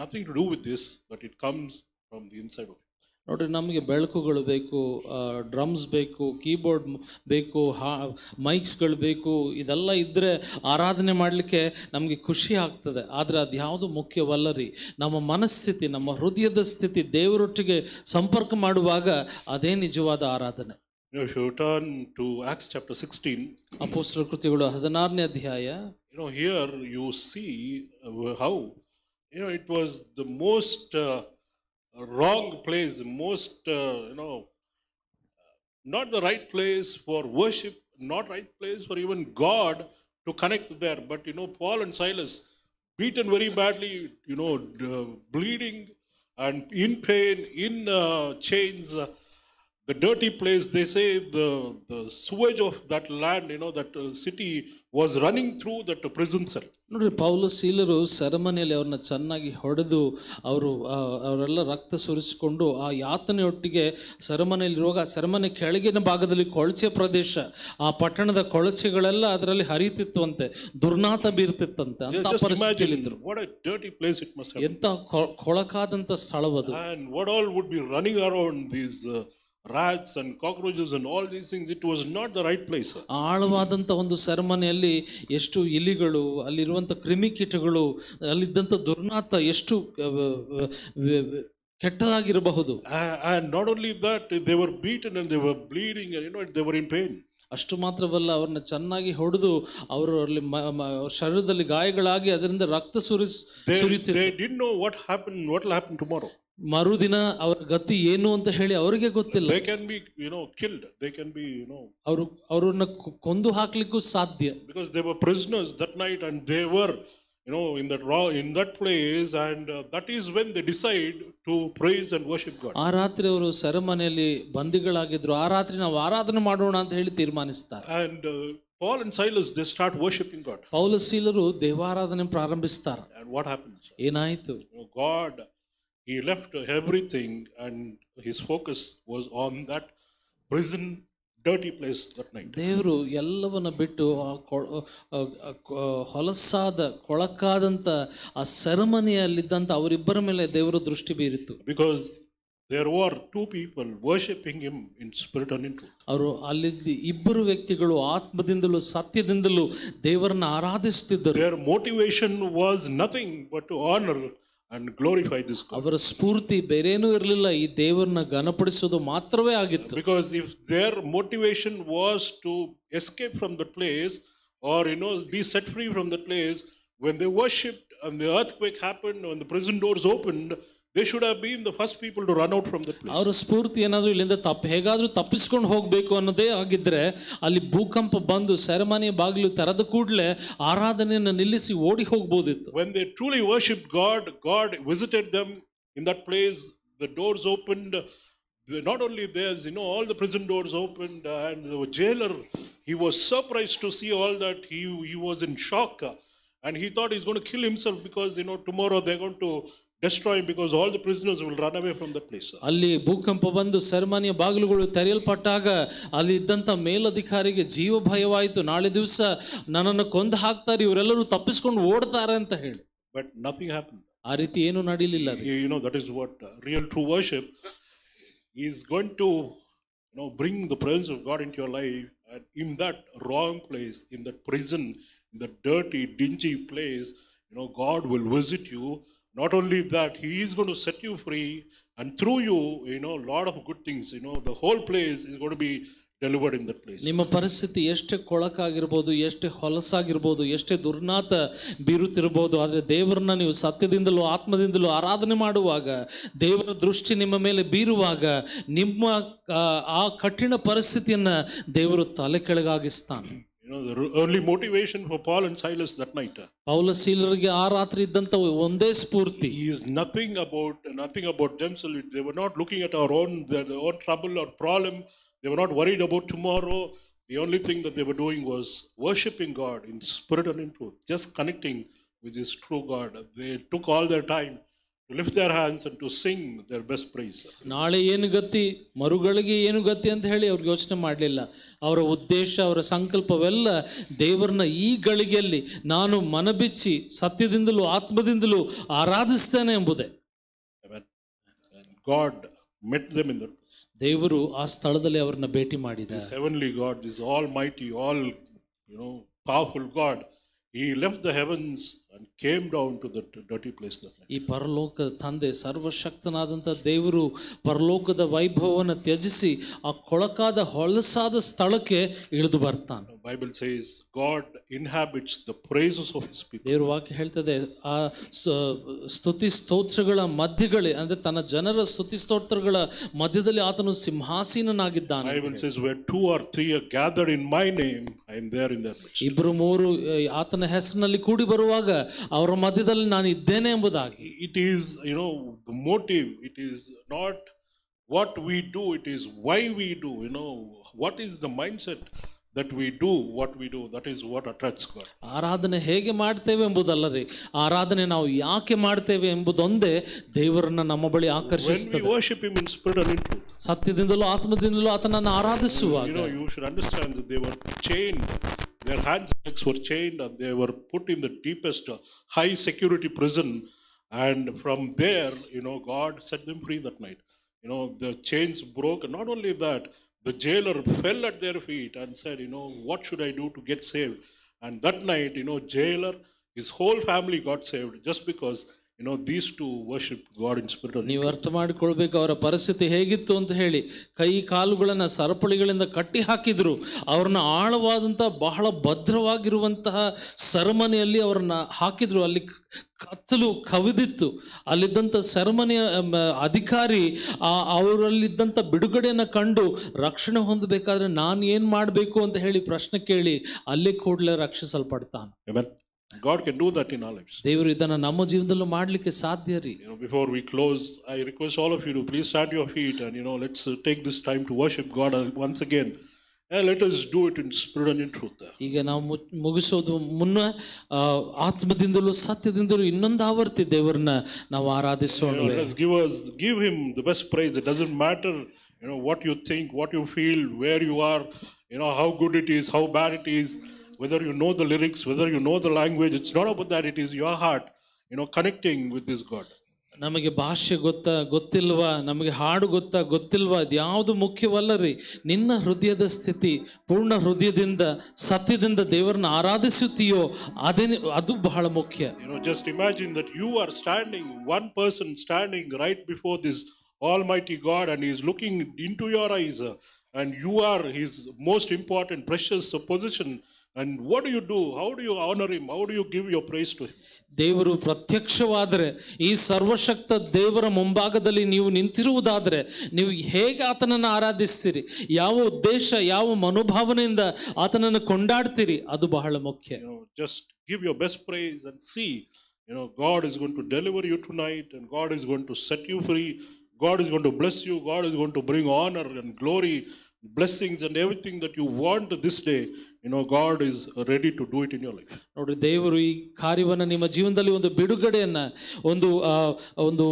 nothing to do with this, but it comes from the inside of you. ನೋಡ್ರಿ, ನಮಗೆ ಬೆಳಕುಗಳು ಬೇಕು, drums ಬೇಕು, keyboard ಬೇಕು, ಮೈಕ್ಸ್ಗಳು ಬೇಕು, ಇದೆಲ್ಲ ಇದ್ದರೆ ಆರಾಧನೆ ಮಾಡಲಿಕ್ಕೆ ನಮಗೆ ಖುಷಿ ಆಗ್ತದೆ. ಆದರೆ ಅದು ಯಾವುದು ಮುಖ್ಯವಲ್ಲ ರೀ. ನಮ್ಮ ಮನಸ್ಥಿತಿ, ನಮ್ಮ ಹೃದಯದ ಸ್ಥಿತಿ ದೇವರೊಟ್ಟಿಗೆ ಸಂಪರ್ಕ ಮಾಡುವಾಗ ಅದೇ ನಿಜವಾದ ಆರಾಧನೆ. If you turn to Acts chapter 16, ಅಪೊಸ್ತಲರ ಕೃತ್ಯಗಳು 16ನೇ ಅಧ್ಯಾಯ, here you see how it was the most wrong place, most not the right place for worship, not right place for even God to connect there. But Paul and Silas, beaten very badly, bleeding and in pain, in chains, the dirty place. They say the sewage of that land, that city was running through that prison cell. ನೋಡ್ರಿ, ಪೌಲ ಸೀಲರು ಸೆರೆಮನೆಯಲ್ಲಿ ಅವ್ರನ್ನ ಚೆನ್ನಾಗಿ ಹೊಡೆದು ಅವರೆಲ್ಲ ರಕ್ತ ಸುರಿಸಿಕೊಂಡು ಆ ಯಾತನೆಯೊಟ್ಟಿಗೆ ಸೆರೆಮನೆಯಲ್ಲಿರುವಾಗ ಸೆರೆಮನೆ ಕೆಳಗಿನ ಭಾಗದಲ್ಲಿ ಕೊಳಚೆ ಪ್ರದೇಶ, ಆ ಪಟ್ಟಣದ ಕೊಳಚೆಗಳೆಲ್ಲ ಅದರಲ್ಲಿ ಹರಿತಿತ್ತಂತೆ, ದುರ್ನಾತ ಬೀರ್ತಿತ್ತಂತೆ. ಅಂತ ಪರಿಸ್ಥಿತಿಯಲ್ಲಿ ಇದ್ರು. ಎಂತ ಕೊಳಕಾದಂತ ಸ್ಥಳವದು. And what all would be running around these rats and cockroaches and all these things, it was not the right place. ಆಳವಾದಂಥ ಒಂದು ಸೆರೆಮನೆಯಲ್ಲಿ ಎಷ್ಟು ಇಲಿಗಳು, ಅಲ್ಲಿರುವಂಥ ಕ್ರಿಮಿಕೀಟಗಳು, ಅಲ್ಲಿದ್ದಂಥ ದುರ್ನಾತ ಎಷ್ಟು ಕೆಟ್ಟದಾಗಿರಬಹುದು. And not only that, they were beaten and they were bleeding and they were in pain. ಅಷ್ಟು ಮಾತ್ರವಲ್ಲ, ಅವ್ರನ್ನ ಚೆನ್ನಾಗಿ ಹೊಡೆದು ಅವರಲ್ಲಿ ಶರೀರದಲ್ಲಿ ಗಾಯಗಳಾಗಿ ಅದರಿಂದ ರಕ್ತ ಸುರಿಯುತ್ತಿತ್ತು. They didn't know what will happen tomorrow. ಮರುದಿನ ಅವರ ಗತಿ ಏನು ಅಂತ ಹೇಳಿ ಅವರಿಗೆ ಗೊತ್ತಿಲ್ಲ. They can be, killed. They can be, ಅವ್ರನ್ನ ಕೊಂದು ಹಾಕ್ಲಿಕ್ಕೂ ಸಾಧ್ಯ. because they were prisoners that night and they were, in that place, and that is when they decide to praise and worship God. ಆ ರಾತ್ರಿ ಅವರು ಸೆರೆಮನೆಯಲ್ಲಿ ಬಂದಿಗಳಾಗಿದ್ರು. ಆ ರಾತ್ರಿ ನಾವು ಆರಾಧನೆ ಮಾಡೋಣ ಅಂತ ಹೇಳಿ ತೀರ್ಮಾನಿಸ್ತಾರೆ. And Paul and Silas, they start worshiping God. Paul ಸೀಲರು ದೇವಾರಾಧನೆ ಪ್ರಾರಂಭಿಸ್ತಾರೆ. And what happens? ಏನಾಯ್ತು? God, he left everything and his focus was on that prison, dirty place that night. ದೇವರು ಎಲ್ಲವನ್ನ ಬಿಟ್ಟು ಹೊಲಸಾದ ಕೊಳಕಾದಂತ ಆ ಸೆರೆಮನೆಯಲ್ಲಿದ್ದಂತ ಅವರಿಬ್ಬರ ಮೇಲೆ ದೇವರ ದೃಷ್ಟಿ ಬೀರಿತು. Because there were two people worshiping him in spirit and in truth. ಅವರು ಅಲ್ಲಿದ್ದ ಇಬ್ಬರು ವ್ಯಕ್ತಿಗಳು ಆತ್ಮದಿಂದಲೂ ಸತ್ಯದಿಂದಲೂ ದೇವರನ್ನ ಆರಾಧಿಸುತ್ತಿದ್ದರು. Their motivation was nothing but to honor and glorify this God. ಅವರ ಸ್ಫೂರ್ತಿ ಬೇರೇನೂ ಇರಲಿಲ್ಲ, ಈ ದೇವರನ್ನ ಘನಪಡಿಸೋದು ಮಾತ್ರವೇ ಆಗಿತ್ತು. Because if their motivation was to escape from the place or be set free from the place, when they worshipped and the earthquake happened, when the prison doors opened, they should have been the first people to run out from that place. ಅವರ ಸ್ಫೂರ್ತಿ ಏನಾದರೂ ಇಲ್ಲಿಂದ ಹೇಗಾದ್ರೂ ತಪ್ಪಿಸ್ಕೊಂಡು ಹೋಗಬೇಕು ಅನ್ನೋದೇ ಆಗಿದ್ರೆ, ಅಲ್ಲಿ ಭೂಕಂಪ ಬಂದು ಸೆರೆಮನೆಯ ಬಾಗಿಲು ತೆರೆದ ಕೂಡಲೇ ಆರಾಧನೆಯನ್ನು ನಿಲ್ಲಿಸಿ ಓಡಿ ಹೋಗ್ಬೋದಿತ್ತು. When they truly worshipped God, God visited them in that place. The doors opened. Not only theirs, all the prison doors opened, and the jailer, he was surprised to see all that. He was in shock, and he thought he's going to kill himself because tomorrow they're going to destroy him because all the prisoners will run away from that place. ಅಲ್ಲಿ ಭೂಕಂಪ ಬಂದು ಸೆರೆಮನೆಯ ಬಾಗಿಲುಗಳು ತೆರೆಯಲ್ಪಟ್ಟಾಗ ಅಲ್ಲಿ ಇದ್ದಂತ ಮೇಲಧಿಕಾರಿಗೆ ಜೀವ ಭಯವಾಯಿತು. ನಾಳೆ ದಿವಸ ನನ್ನನ್ನು ಕೊಂದು ಹಾಕ್ತಾರೆ, ಇವರೆಲ್ಲರೂ ತಪ್ಪಿಸ್ಕೊಂಡು ಓಡ್ತಾರೆ ಅಂತ ಹೇಳಿ. But nothing happened. ಆ ರೀತಿ ಏನು ನಡೀಲಿಲ್ಲ. That is what real true worship is going to bring the presence of God into your life. And in that wrong place, in that prison, in that dirty, dingy place, God will visit you. Not only that, he is going to set you free, and through you, a lot of good things, the whole place is going to be delivered in that place. ನಿಮ್ಮ ಪರಿಸ್ಥಿತಿ ಎಷ್ಟೇ ಕೊಳಕಾಗಿರ್ಬೋದು, ಎಷ್ಟೇ ಹೊಲಸಾಗಿರ್ಬೋದು, ಎಷ್ಟೇ ದುರ್ನಾತ ಬೀರುತ್ತಿರ್ಬೋದು, ಆದರೆ ದೇವರನ್ನ ನೀವು ಸತ್ಯದಿಂದಲೂ ಆತ್ಮದಿಂದಲೂ ಆರಾಧನೆ ಮಾಡುವಾಗ, ದೇವರ ದೃಷ್ಟಿ ನಿಮ್ಮ ಮೇಲೆ ಬೀರುವಾಗ, ನಿಮ್ಮ ಆ ಕಠಿಣ ಪರಿಸ್ಥಿತಿಯನ್ನ ದೇವರು ತಲೆ ಕೆಳಗಾಗಿಸ್ತಾನೆ. The only motivation for Paul and Silas that night. ಪೌಲ ಸೀಲರಿಗೆ ಆ ರಾತ್ರಿ ಇದ್ದಂತ ಒಂದೇ ಸ್ಫೂರ್ತಿ. He is nothing about themselves. They were not looking at their own trouble or problem. They were not worried about tomorrow. The only thing that they were doing was worshiping God in spirit and in truth, just connecting with this true God. They took all their time to lift their hands and to sing their best praise. ನಾಳೆ ಏನು ಗತಿ, ಮರುಗಳಿಗೆ ಏನು ಗತಿ ಅಂತ ಹೇಳಿ ಅವ್ರಿಗೆ ಯೋಚನೆ ಮಾಡಲಿಲ್ಲ. ಅವರ ಉದ್ದೇಶ, ಅವರ ಸಂಕಲ್ಪವೆಲ್ಲ ದೇವರನ್ನ ಈ ಗಳಿಗೆಯಲ್ಲಿ ನಾನು ಮನಬಿಚ್ಚಿ ಸತ್ಯದಿಂದಲೂ ಆತ್ಮದಿಂದಲೂ ಆರಾಧಿಸ್ತೇನೆ ಎಂಬುದೇ. God met them in that place. ದೇವರು ಆ ಸ್ಥಳದಲ್ಲಿ ಅವರನ್ನ ಭೇಟಿ ಮಾಡಿದ. This heavenly God, this almighty, all powerful God, he left the heavens and came down to the dirty place that night. ಈ ಪರಲೋಕದ ತಂದೆ, ಸರ್ವಶಕ್ತನಾದಂಥ ದೇವರು ಪರಲೋಕದ ವೈಭವವನ್ನು ತ್ಯಜಿಸಿ ಆ ಕೊಳಕಾದ ಹೊಲಸಾದ ಸ್ಥಳಕ್ಕೆ ಇಳಿದು ಬರ್ತಾನೆ. Bible says God inhabits the praises of his people. ದೇವರ ವಾಕ್ಯ ಹೇಳ್ತದೆ, ಆ ಸ್ತುತಿ ಸ್ತೋತ್ರಗಳ ಮಧ್ಯಗಳೇ, ಅಂದ್ರೆ ತನ್ನ ಜನರ ಸ್ತುತಿ ಸ್ತೋತ್ರಗಳ ಮಧ್ಯದಲ್ಲಿ ಆತನು ಸಿಂಹಾಸೀನನಾಗಿದ್ದಾನೆ. Bible says where two or three are gathered in my name, I am there in their midst. ಇಬ್ಬರು ಮೂರು ಆತನ ಹೆಸರಿನಲ್ಲಿ ಕೂಡಿ ಬರುವಾಗ ಅವರ ಮಧ್ಯದಲ್ಲಿ ನಾನು ಇದ್ದೇನೆ ಎಂಬುದಾಗಿ. It is the motive. It is not what we do, it is why we do. What is the mindset that we do what we do. That is what attracts God. ಆರಾಧನೆ ಹೇಗೆ ಮಾಡ್ತೇವೆ ಎಂಬುದಲ್ಲ ರೀ, ಆರಾಧನೆ ನಾವು ಯಾಕೆ ಮಾಡ್ತೇವೆ ಎಂಬುದೊಂದೇ ದೇವರನ್ನ ನಮ್ಮ ಬಳಿ ಆಕರ್ಷಿಸುತ್ತದೆ. When we worship him in spirit and in truth, ಸತ್ಯದಿಂದಲೂ ಆತ್ಮದಿಂದಲೂ ಆತನನ್ನು ಆರಾಧಿಸುವಾಗ, you should understand that they were chained. Their hands and legs were chained and they were put in the deepest high security prison, and from there God set them free that night. The chains broke. Not only that, the jailer fell at their feet and said, what should I do to get saved? And that night, jailer, his whole family got saved just because these two worship God in spirit and ನೀವು ಅರ್ಥ ಮಾಡಿಕೊಳ್ಬೇಕು ಅವರ ಪರಿಸ್ಥಿತಿ ಹೇಗಿತ್ತು ಅಂತ ಹೇಳಿ. ಕೈ ಕಾಲುಗಳನ್ನು ಸರಪಳಿಗಳಿಂದ ಕಟ್ಟಿ ಹಾಕಿದ್ರು. ಅವ್ರನ್ನ ಆಳವಾದಂಥ ಬಹಳ ಭದ್ರವಾಗಿರುವಂತಹ ಸೆರೆಮನೆಯಲ್ಲಿ ಅವ್ರನ್ನ ಹಾಕಿದ್ರು. ಅಲ್ಲಿ ಕತ್ತಲು ಕವಿದಿತ್ತು. ಅಲ್ಲಿದ್ದಂಥ ಸೆರೆಮನೆಯ ಅಧಿಕಾರಿ ಅವರಲ್ಲಿದ್ದಂಥ ಬಿಡುಗಡೆಯನ್ನು ಕಂಡು ರಕ್ಷಣೆ ಹೊಂದಬೇಕಾದ್ರೆ ನಾನು ಏನು ಮಾಡಬೇಕು ಅಂತ ಹೇಳಿ ಪ್ರಶ್ನೆ ಕೇಳಿ ಅಲ್ಲಿ ಕೂಡಲೇ ರಕ್ಷಿಸಲ್ಪಡ್ತಾನೆ. God can do that in our lives. ದೇವರು ಇದನ್ನು ನಮ್ಮ ಜೀವನದಲ್ಲೂ ಮಾಡಲಿಕ್ಕೆ ಸಾಧ್ಯ ರೀ. Before we close, I request all of you to please stand your feet and let's take this time to worship God once again. And let us do it in spirit and in truth. ಈಗ ನಾವು ಮುಗಿಸೋದು ಮುನ್ನ ಆತ್ಮದಿಂದಲೂ ಸತ್ಯದಿಂದಲೂ ಇನ್ನೊಂದು ಆವರ್ತಿ ದೇವರನ್ನ ನಾವು ಆರಾಧಿಸೋಣ. Let's give him the best praise. It doesn't matter what you think, what you feel, where you are, how good it is, how bad it is, whether you know the lyrics, whether you know the language. It's not about that. It is your heart connecting with this God. ನಮಗೆ ಭಾಷೆ ಗೊತ್ತಿಲ್ವಾ, ನಮಗೆ ಹಾಡು ಗೊತ್ತಿಲ್ವಾ, ಅದು ಯಾವುದು ಮುಖ್ಯವಲ್ಲ ರೀ. ನಿನ್ನ ಹೃದಯದ ಸ್ಥಿತಿ ಪೂರ್ಣ ಹೃದಯದಿಂದ ಸತ್ಯದಿಂದ ದೇವರನ್ನ ಆರಾಧಿಸುತ್ತೀಯೋ ಅದು ಬಹಳ ಮುಖ್ಯ. Just imagine that you are standing, one person standing right before this Almighty God, and He is looking into your eyes, and you are His most important, precious possession. And what do you do? How do you honor Him? How do you give your praise to Him? ದೇವರು ಪ್ರತ್ಯಕ್ಷವಾದರೆ, ಈ ಸರ್ವಶಕ್ತ ದೇವರ ಮುಂಭಾಗದಲ್ಲಿ ನೀವು ನಿಂತಿರುವುದಾದರೆ ನೀವು ಹೇಗೆ ಆತನನ್ನು ಆರಾಧಿಸ್ತೀರಿ, ಯಾವ ಉದ್ದೇಶ ಯಾವ ಮನೋಭಾವನೆಯಿಂದ ಆತನನ್ನು ಕೊಂಡಾಡ್ತೀರಿ, ಅದು ಬಹಳ ಮುಖ್ಯ. Just give your best praise and see, God is going to deliver you tonight, and God is going to set you free. God is going to bless you. God is going to bring honor and glory, blessings and everything that you want this day. God is ready to do it in your life. ನೋಡ್ರಿ, ದೇವರು ಈ ಕಾರ್ಯವನ್ನು ನಿಮ್ಮ ಜೀವನದಲ್ಲಿ ಒಂದು ಬಿಡುಗಡೆಯನ್ನ ಒಂದು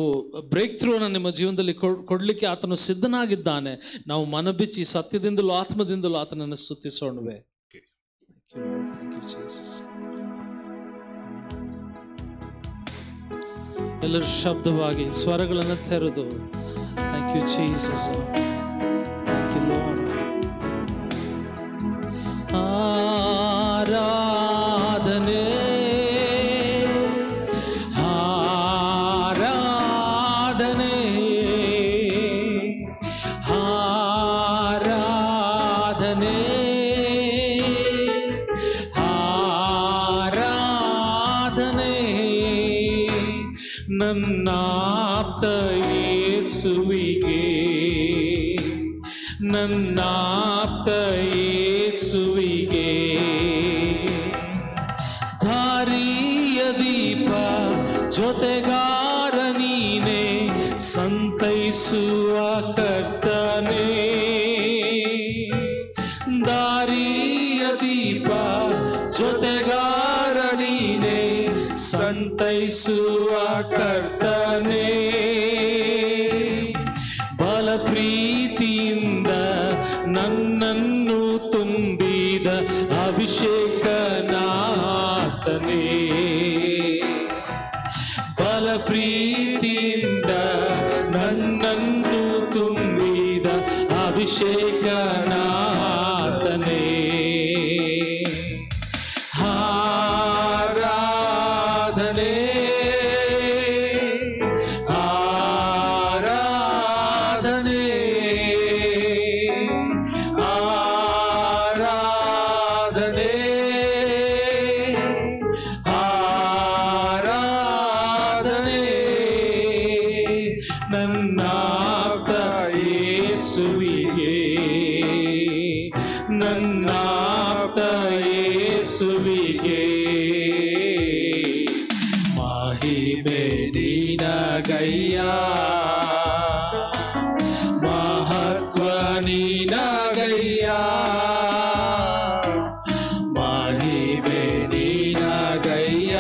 break through ಅನ್ನು ನಿಮ್ಮ ಜೀವನದಲ್ಲಿ ಕೊಡ್ಲಿಕ್ಕೆ ಆತನು ಸಿದ್ಧನಾಗಿದ್ದಾನೆ. ನಾವು ಮನಬಿಚ್ಚಿ ಸತ್ಯದಿಂದಲೂ ಆತ್ಮದಿಂದಲೂ ಆತನನ್ನು ಸ್ತುತಿಸೋಣವೇ. ಎಲ್ಲರೂ ಶಬ್ದವಾಗಿ ಸ್ವರಗಳನ್ನು ತೆರೆದು thank you Jesus, thank you Lord. ಆರಾಧನೆ ಆರಾಧನೆ ಆರಾಧನೆ ಆರಾಧನೆ ನನ್ನಾಪ್ತ ಯೇಸುವಿಗೆ, ನನ್ನಾಪ್ತ ಯೇಸುವಿಗೆ. ದಾರಿಯ ದೀಪ ಜೊತೆಗಾರ ನೀನೆ, ಸಂತೈಸುವ ಕರ್ತನೇ. ದಾರಿಯ ದೀಪ ಜೊತೆಗಾರ ನೀನೆ, ಸಂತೈಸುವ ಕರ್ತನೇ. ಬಲ ಪ್ರೀತಿಯಿಂದ ನನ್ನನ್ನು ತುಂಬಿದ ಅಭಿಷೇಕನಾಥನೇ. ಬಲ ಪ್ರೀತಿಯಿಂದ ನನ್ನನ್ನು ತುಂಬಿದ ಅಭಿಷೇಕನಾಥನೇ. ಆರಾಧನೆ ಆರಾಧನೆ ಆರಾಧನೆ ಆರಾಧನೆ ನನ್ನಾಪ್ತ ಯೇಸುವಿಗೆ, ನನ್ನಾಪ್ತ ಯೇಸುವಿಗೆ. ಮಹಿಮೆ ನಿನಗಯ್ಯ, ಮಹತ್ವ ನಿನಗಯ್ಯ. ಮಹಿಮೆ ನಿನಗಯ್ಯ,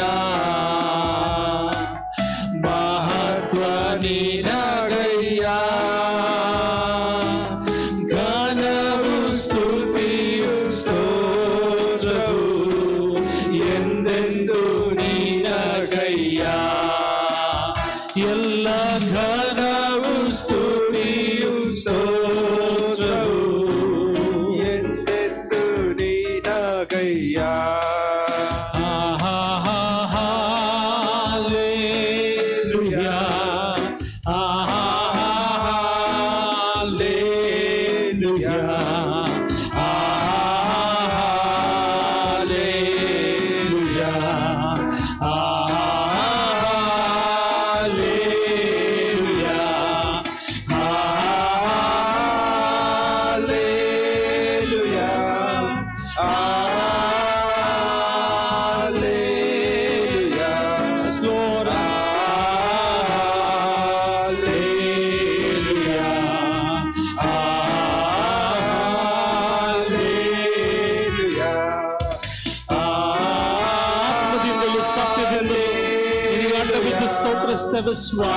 ಮಹತ್ವ ನಿನಗಯ್ಯ. ಘನವು ಸ್ತುತಿಯು ಸ್ತೋತ್ರವು ಎಂದೆಂದು ನಿನಗಯ್ಯ. ಎಲ್ಲ ಘನವು ಸ್ತುತಿಯು ಸ್ತೋತ್ರವು ಎಂದೆಂದು ನೀನಗಯ್ಯ. ನಿನಗೆ ಸ್ತೋತ್ರಿಸ್ತೇವೆ ಸ್ವಾಮಿ.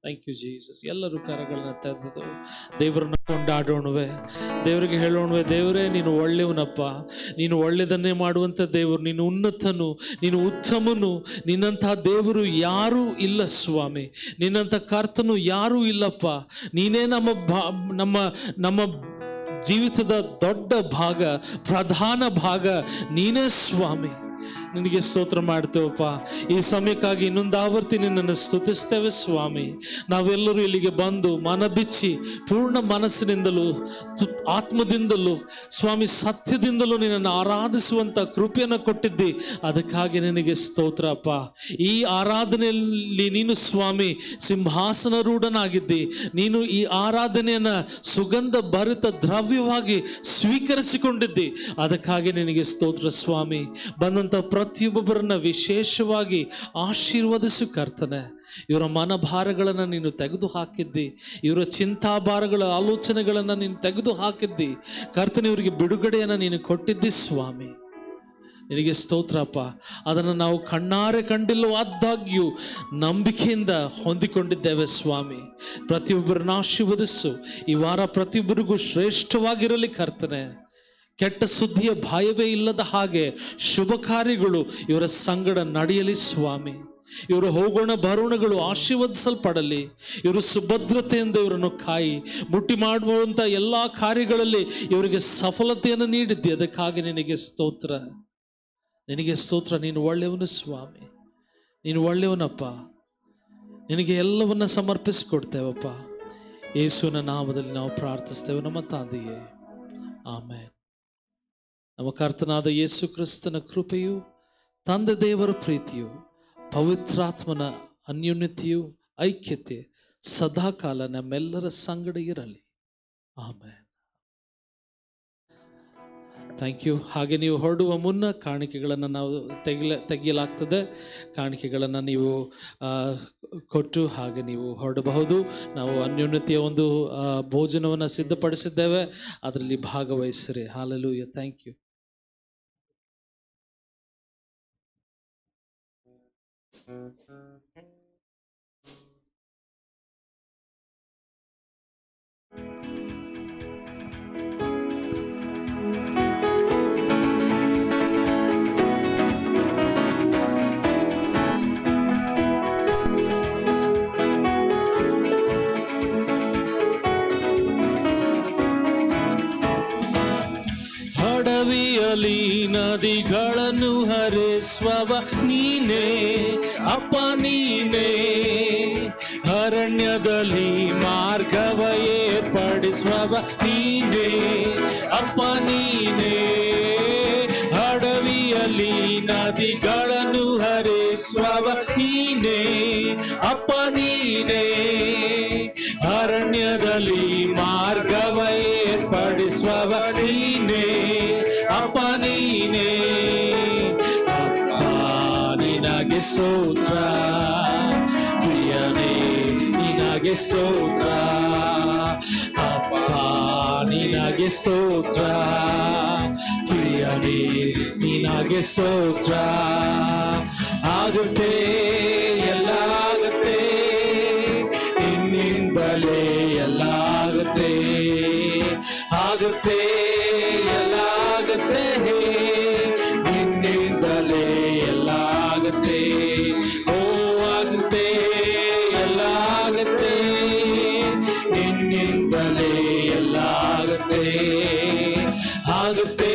Thank you Jesus. ಎಲ್ಲರೂ ಕರಗಳನ್ನ ತೆಗೆದು ದೇವರನ್ನ ಕೊಂಡಾಡೋಣವೆ, ದೇವರಿಗೆ ಹೇಳೋಣವೆ, ದೇವರೇ ನೀನು ಒಳ್ಳೆಯವನಪ್ಪ, ನೀನು ಒಳ್ಳೆಯದನ್ನೇ ಮಾಡುವಂಥ ದೇವರು, ನೀನು ಉನ್ನತನು, ನೀನು ಉತ್ತಮನು, ನಿನ್ನಂಥ ದೇವರು ಯಾರೂ ಇಲ್ಲ ಸ್ವಾಮಿ, ನಿನ್ನಂಥ ಕರ್ತನು ಯಾರೂ ಇಲ್ಲಪ್ಪ. ನೀನೇ ನಮ್ಮ ಜೀವಿತದ ದೊಡ್ಡ ಭಾಗ, ಪ್ರಧಾನ ಭಾಗ ನೀನೇ ಸ್ವಾಮಿ. ನಿನಗೆ ಸ್ತೋತ್ರ ಮಾಡ್ತೇವಪ್ಪ. ಈ ಸಮಯಕ್ಕಾಗಿ ಇನ್ನೊಂದು ಆವರ್ತಿ ನಿನ್ನನ್ನು ಸ್ತುತಿಸ್ತೇವೆ ಸ್ವಾಮಿ. ನಾವೆಲ್ಲರೂ ಇಲ್ಲಿಗೆ ಬಂದು ಮನ ಬಿಚ್ಚಿ ಪೂರ್ಣ ಮನಸ್ಸಿನಿಂದಲೂ ಆತ್ಮದಿಂದಲೂ ಸ್ವಾಮಿ ಸತ್ಯದಿಂದಲೂ ನಿನ್ನನ್ನು ಆರಾಧಿಸುವಂಥ ಕೃಪೆಯನ್ನು ಕೊಟ್ಟಿದ್ದಿ, ಅದಕ್ಕಾಗಿ ನಿನಗೆ ಸ್ತೋತ್ರ ಅಪ್ಪ. ಈ ಆರಾಧನೆಯಲ್ಲಿ ನೀನು ಸ್ವಾಮಿ ಸಿಂಹಾಸನರೂಢನಾಗಿದ್ದಿ. ನೀನು ಈ ಆರಾಧನೆಯನ್ನು ಸುಗಂಧ ಭರಿತ ದ್ರವ್ಯವಾಗಿ ಸ್ವೀಕರಿಸಿಕೊಂಡಿದ್ದಿ, ಅದಕ್ಕಾಗಿ ನಿನಗೆ ಸ್ತೋತ್ರ ಸ್ವಾಮಿ. ಬಂದಂಥ ಪ್ರತಿಯೊಬ್ಬರನ್ನ ವಿಶೇಷವಾಗಿ ಆಶೀರ್ವದಿಸು ಕರ್ತನೆ. ಇವರ ಮನಭಾರಗಳನ್ನು ನೀನು ತೆಗೆದು ಹಾಕಿದ್ದಿ, ಇವರ ಚಿಂತಾಭಾರಗಳ ಆಲೋಚನೆಗಳನ್ನು ನೀನು ತೆಗೆದು ಹಾಕಿದ್ದಿ ಕರ್ತನೆ. ಇವರಿಗೆ ಬಿಡುಗಡೆಯನ್ನು ನೀನು ಕೊಟ್ಟಿದ್ದಿ ಸ್ವಾಮಿ. ನಿನಗೆ ಸ್ತೋತ್ರಪ್ಪ. ಅದನ್ನು ನಾವು ಕಣ್ಣಾರೆ ಕಂಡಿಲ್ಲವಾದಾಗ್ಯೂ ನಂಬಿಕೆಯಿಂದ ಹೊಂದಿಕೊಂಡಿದ್ದೇವೆ ಸ್ವಾಮಿ. ಪ್ರತಿಯೊಬ್ಬರನ್ನ ಆಶೀರ್ವದಿಸು. ಈ ವಾರ ಪ್ರತಿಯೊಬ್ಬರಿಗೂ ಶ್ರೇಷ್ಠವಾಗಿರಲಿ ಕರ್ತನೆ. ಕೆಟ್ಟ ಸುದ್ದಿಯ ಭಯವೇ ಇಲ್ಲದ ಹಾಗೆ ಶುಭ ಕಾರ್ಯಗಳು ಇವರ ಸಂಗಡ ನಡೆಯಲಿ ಸ್ವಾಮಿ. ಇವರು ಹೋಗೋಣ ಬರೋಣಗಳು ಆಶೀರ್ವದಿಸಲ್ಪಡಲಿ. ಇವರು ಸುಭದ್ರತೆಯಿಂದ ಇವರನ್ನು ಕಾಯಿ ಮುಟ್ಟಿ ಮಾಡುವಂಥ ಎಲ್ಲ ಕಾರ್ಯಗಳಲ್ಲಿ ಇವರಿಗೆ ಸಫಲತೆಯನ್ನು ನೀಡಿದ್ದೆ, ಅದಕ್ಕಾಗಿ ನಿನಗೆ ಸ್ತೋತ್ರ, ನಿನಗೆ ಸ್ತೋತ್ರ. ನೀನು ಒಳ್ಳೆಯವನು ಸ್ವಾಮಿ, ನೀನು ಒಳ್ಳೆಯವನಪ್ಪ. ನಿನಗೆ ಎಲ್ಲವನ್ನ ಸಮರ್ಪಿಸಿಕೊಡ್ತೇವಪ್ಪ. ಯೇಸುವಿನ ನಾಮದಲ್ಲಿ ನಾವು ಪ್ರಾರ್ಥಿಸ್ತೇವೆ ನಮ್ಮ ತಂದೆಯೇ, ಆಮೇನ್. ನಮ್ಮ ಕರ್ತನಾದ ಯೇಸು ಕ್ರಿಸ್ತನ ಕೃಪೆಯು, ತಂದೆ ದೇವರ ಪ್ರೀತಿಯು, ಪವಿತ್ರಾತ್ಮನ ಅನ್ಯೋನ್ಯತೆಯು, ಐಕ್ಯತೆ ಸದಾಕಾಲ ನಮ್ಮೆಲ್ಲರ ಸಂಗಡ ಇರಲಿ. ಆಮೇನ್. Thank you. ಹಾಗೆ ನೀವು ಹೊರಡುವ ಮುನ್ನ ಕಾಣಿಕೆಗಳನ್ನು ನಾವು ತೆಗೆಯಲಾಗ್ತದೆ. ಕಾಣಿಕೆಗಳನ್ನು ನೀವು ಕೊಟ್ಟು ಹಾಗೆ ನೀವು ಹೊರಡಬಹುದು. ನಾವು ಅನ್ಯೋನ್ಯತೆಯ ಒಂದು ಭೋಜನವನ್ನು ಸಿದ್ಧಪಡಿಸಿದ್ದೇವೆ, ಅದರಲ್ಲಿ ಭಾಗವಹಿಸಿರಿ. ಹಾಲೆಲೂಯ. Thank you. ಹಡವಿಯಲಿ ನದಿಗಳನ್ನು ಹರಿಸುವವ ನೀನೇ ಅಪ್ಪ, ನೀನೇ ಅರಣ್ಯದಲ್ಲಿ ಮಾರ್ಗವ ಏರ್ಪಡಿಸುವವ ನೀನೇ ಅಪ್ಪ, ನೀನೇ ಹಡವಿಯಲಿ ನದಿಗಳನ್ನು ಹರಿಸುವವ ನೀನೇ ಅಪ್ಪ, ನೀನೇ ಅರಣ್ಯದಲ್ಲಿ ಮಾರ್ಗವ ಏರ್ಪಡಿಸುವವ ನೀನೇ ಅಪ್ಪ, ನೀನೇ ಅಪ್ಪ. ನಿನಗೆ ಸ್ತೋತ್ರ ಪ್ರಿಯನೇ, ನಿನಗೆ ಸ್ತೋತ್ರ ಅಪ್ಪ, ನಿನಗೆ ಸ್ತೋತ್ರ ಪ್ರಿಯನೇ, ನಿನಗೆ ಸ್ತೋತ್ರ. ಆಗುತ್ತೆ ಎಲ್ಲ ಆಗುತ್ತೆ, ನಿನ್ನಿಂದಲೇ ಎಲ್ಲ ಆಗುತ್ತೆ, ಆಗುತ್ತೆ ಎಲ್ಲ ಆಗುತ್ತೆ, ನಿನ್ನಿಂದಲೇ ಎಲ್ಲ ಆಗುತ್ತೆ. ಓ ಆಗುತ್ತೆ ಎಲ್ಲ ಆಗುತ್ತೆ, ನಿನ್ನಿಂದಲೇ ಎಲ್ಲ ಆಗುತ್ತೆ, ಆಗುತ್ತೆ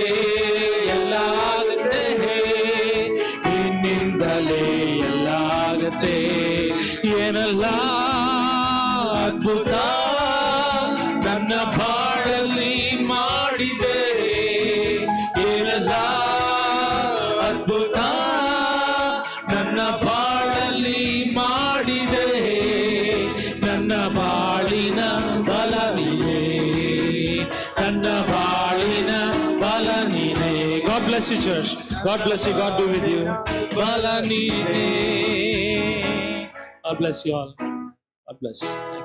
ಎಲ್ಲ ಆಗುತ್ತೆ, ನಿನ್ನಿಂದಲೇ ಎಲ್ಲ ಆಗುತ್ತೆ. ಏನೆಲ್ಲ ಅದ್ಭುತ ನನ್ನ ಬಾಳಲ್ಲಿ ಮಾಡಿದೆ, ಏನೆಲ್ಲ ಅದ್ಭುತ ನನ್ನ ಬಾಳಲ್ಲಿ ಮಾಡಿದೆ. ನನ್ನ ಬಾಳಿನ ಬಲ ನೀನೇ, ನನ್ನ ಬಾಳಿನ ಬಲ ನೀನೇ. God bless you, church. God bless you. God be with you. God bless you all. God bless. Thank you.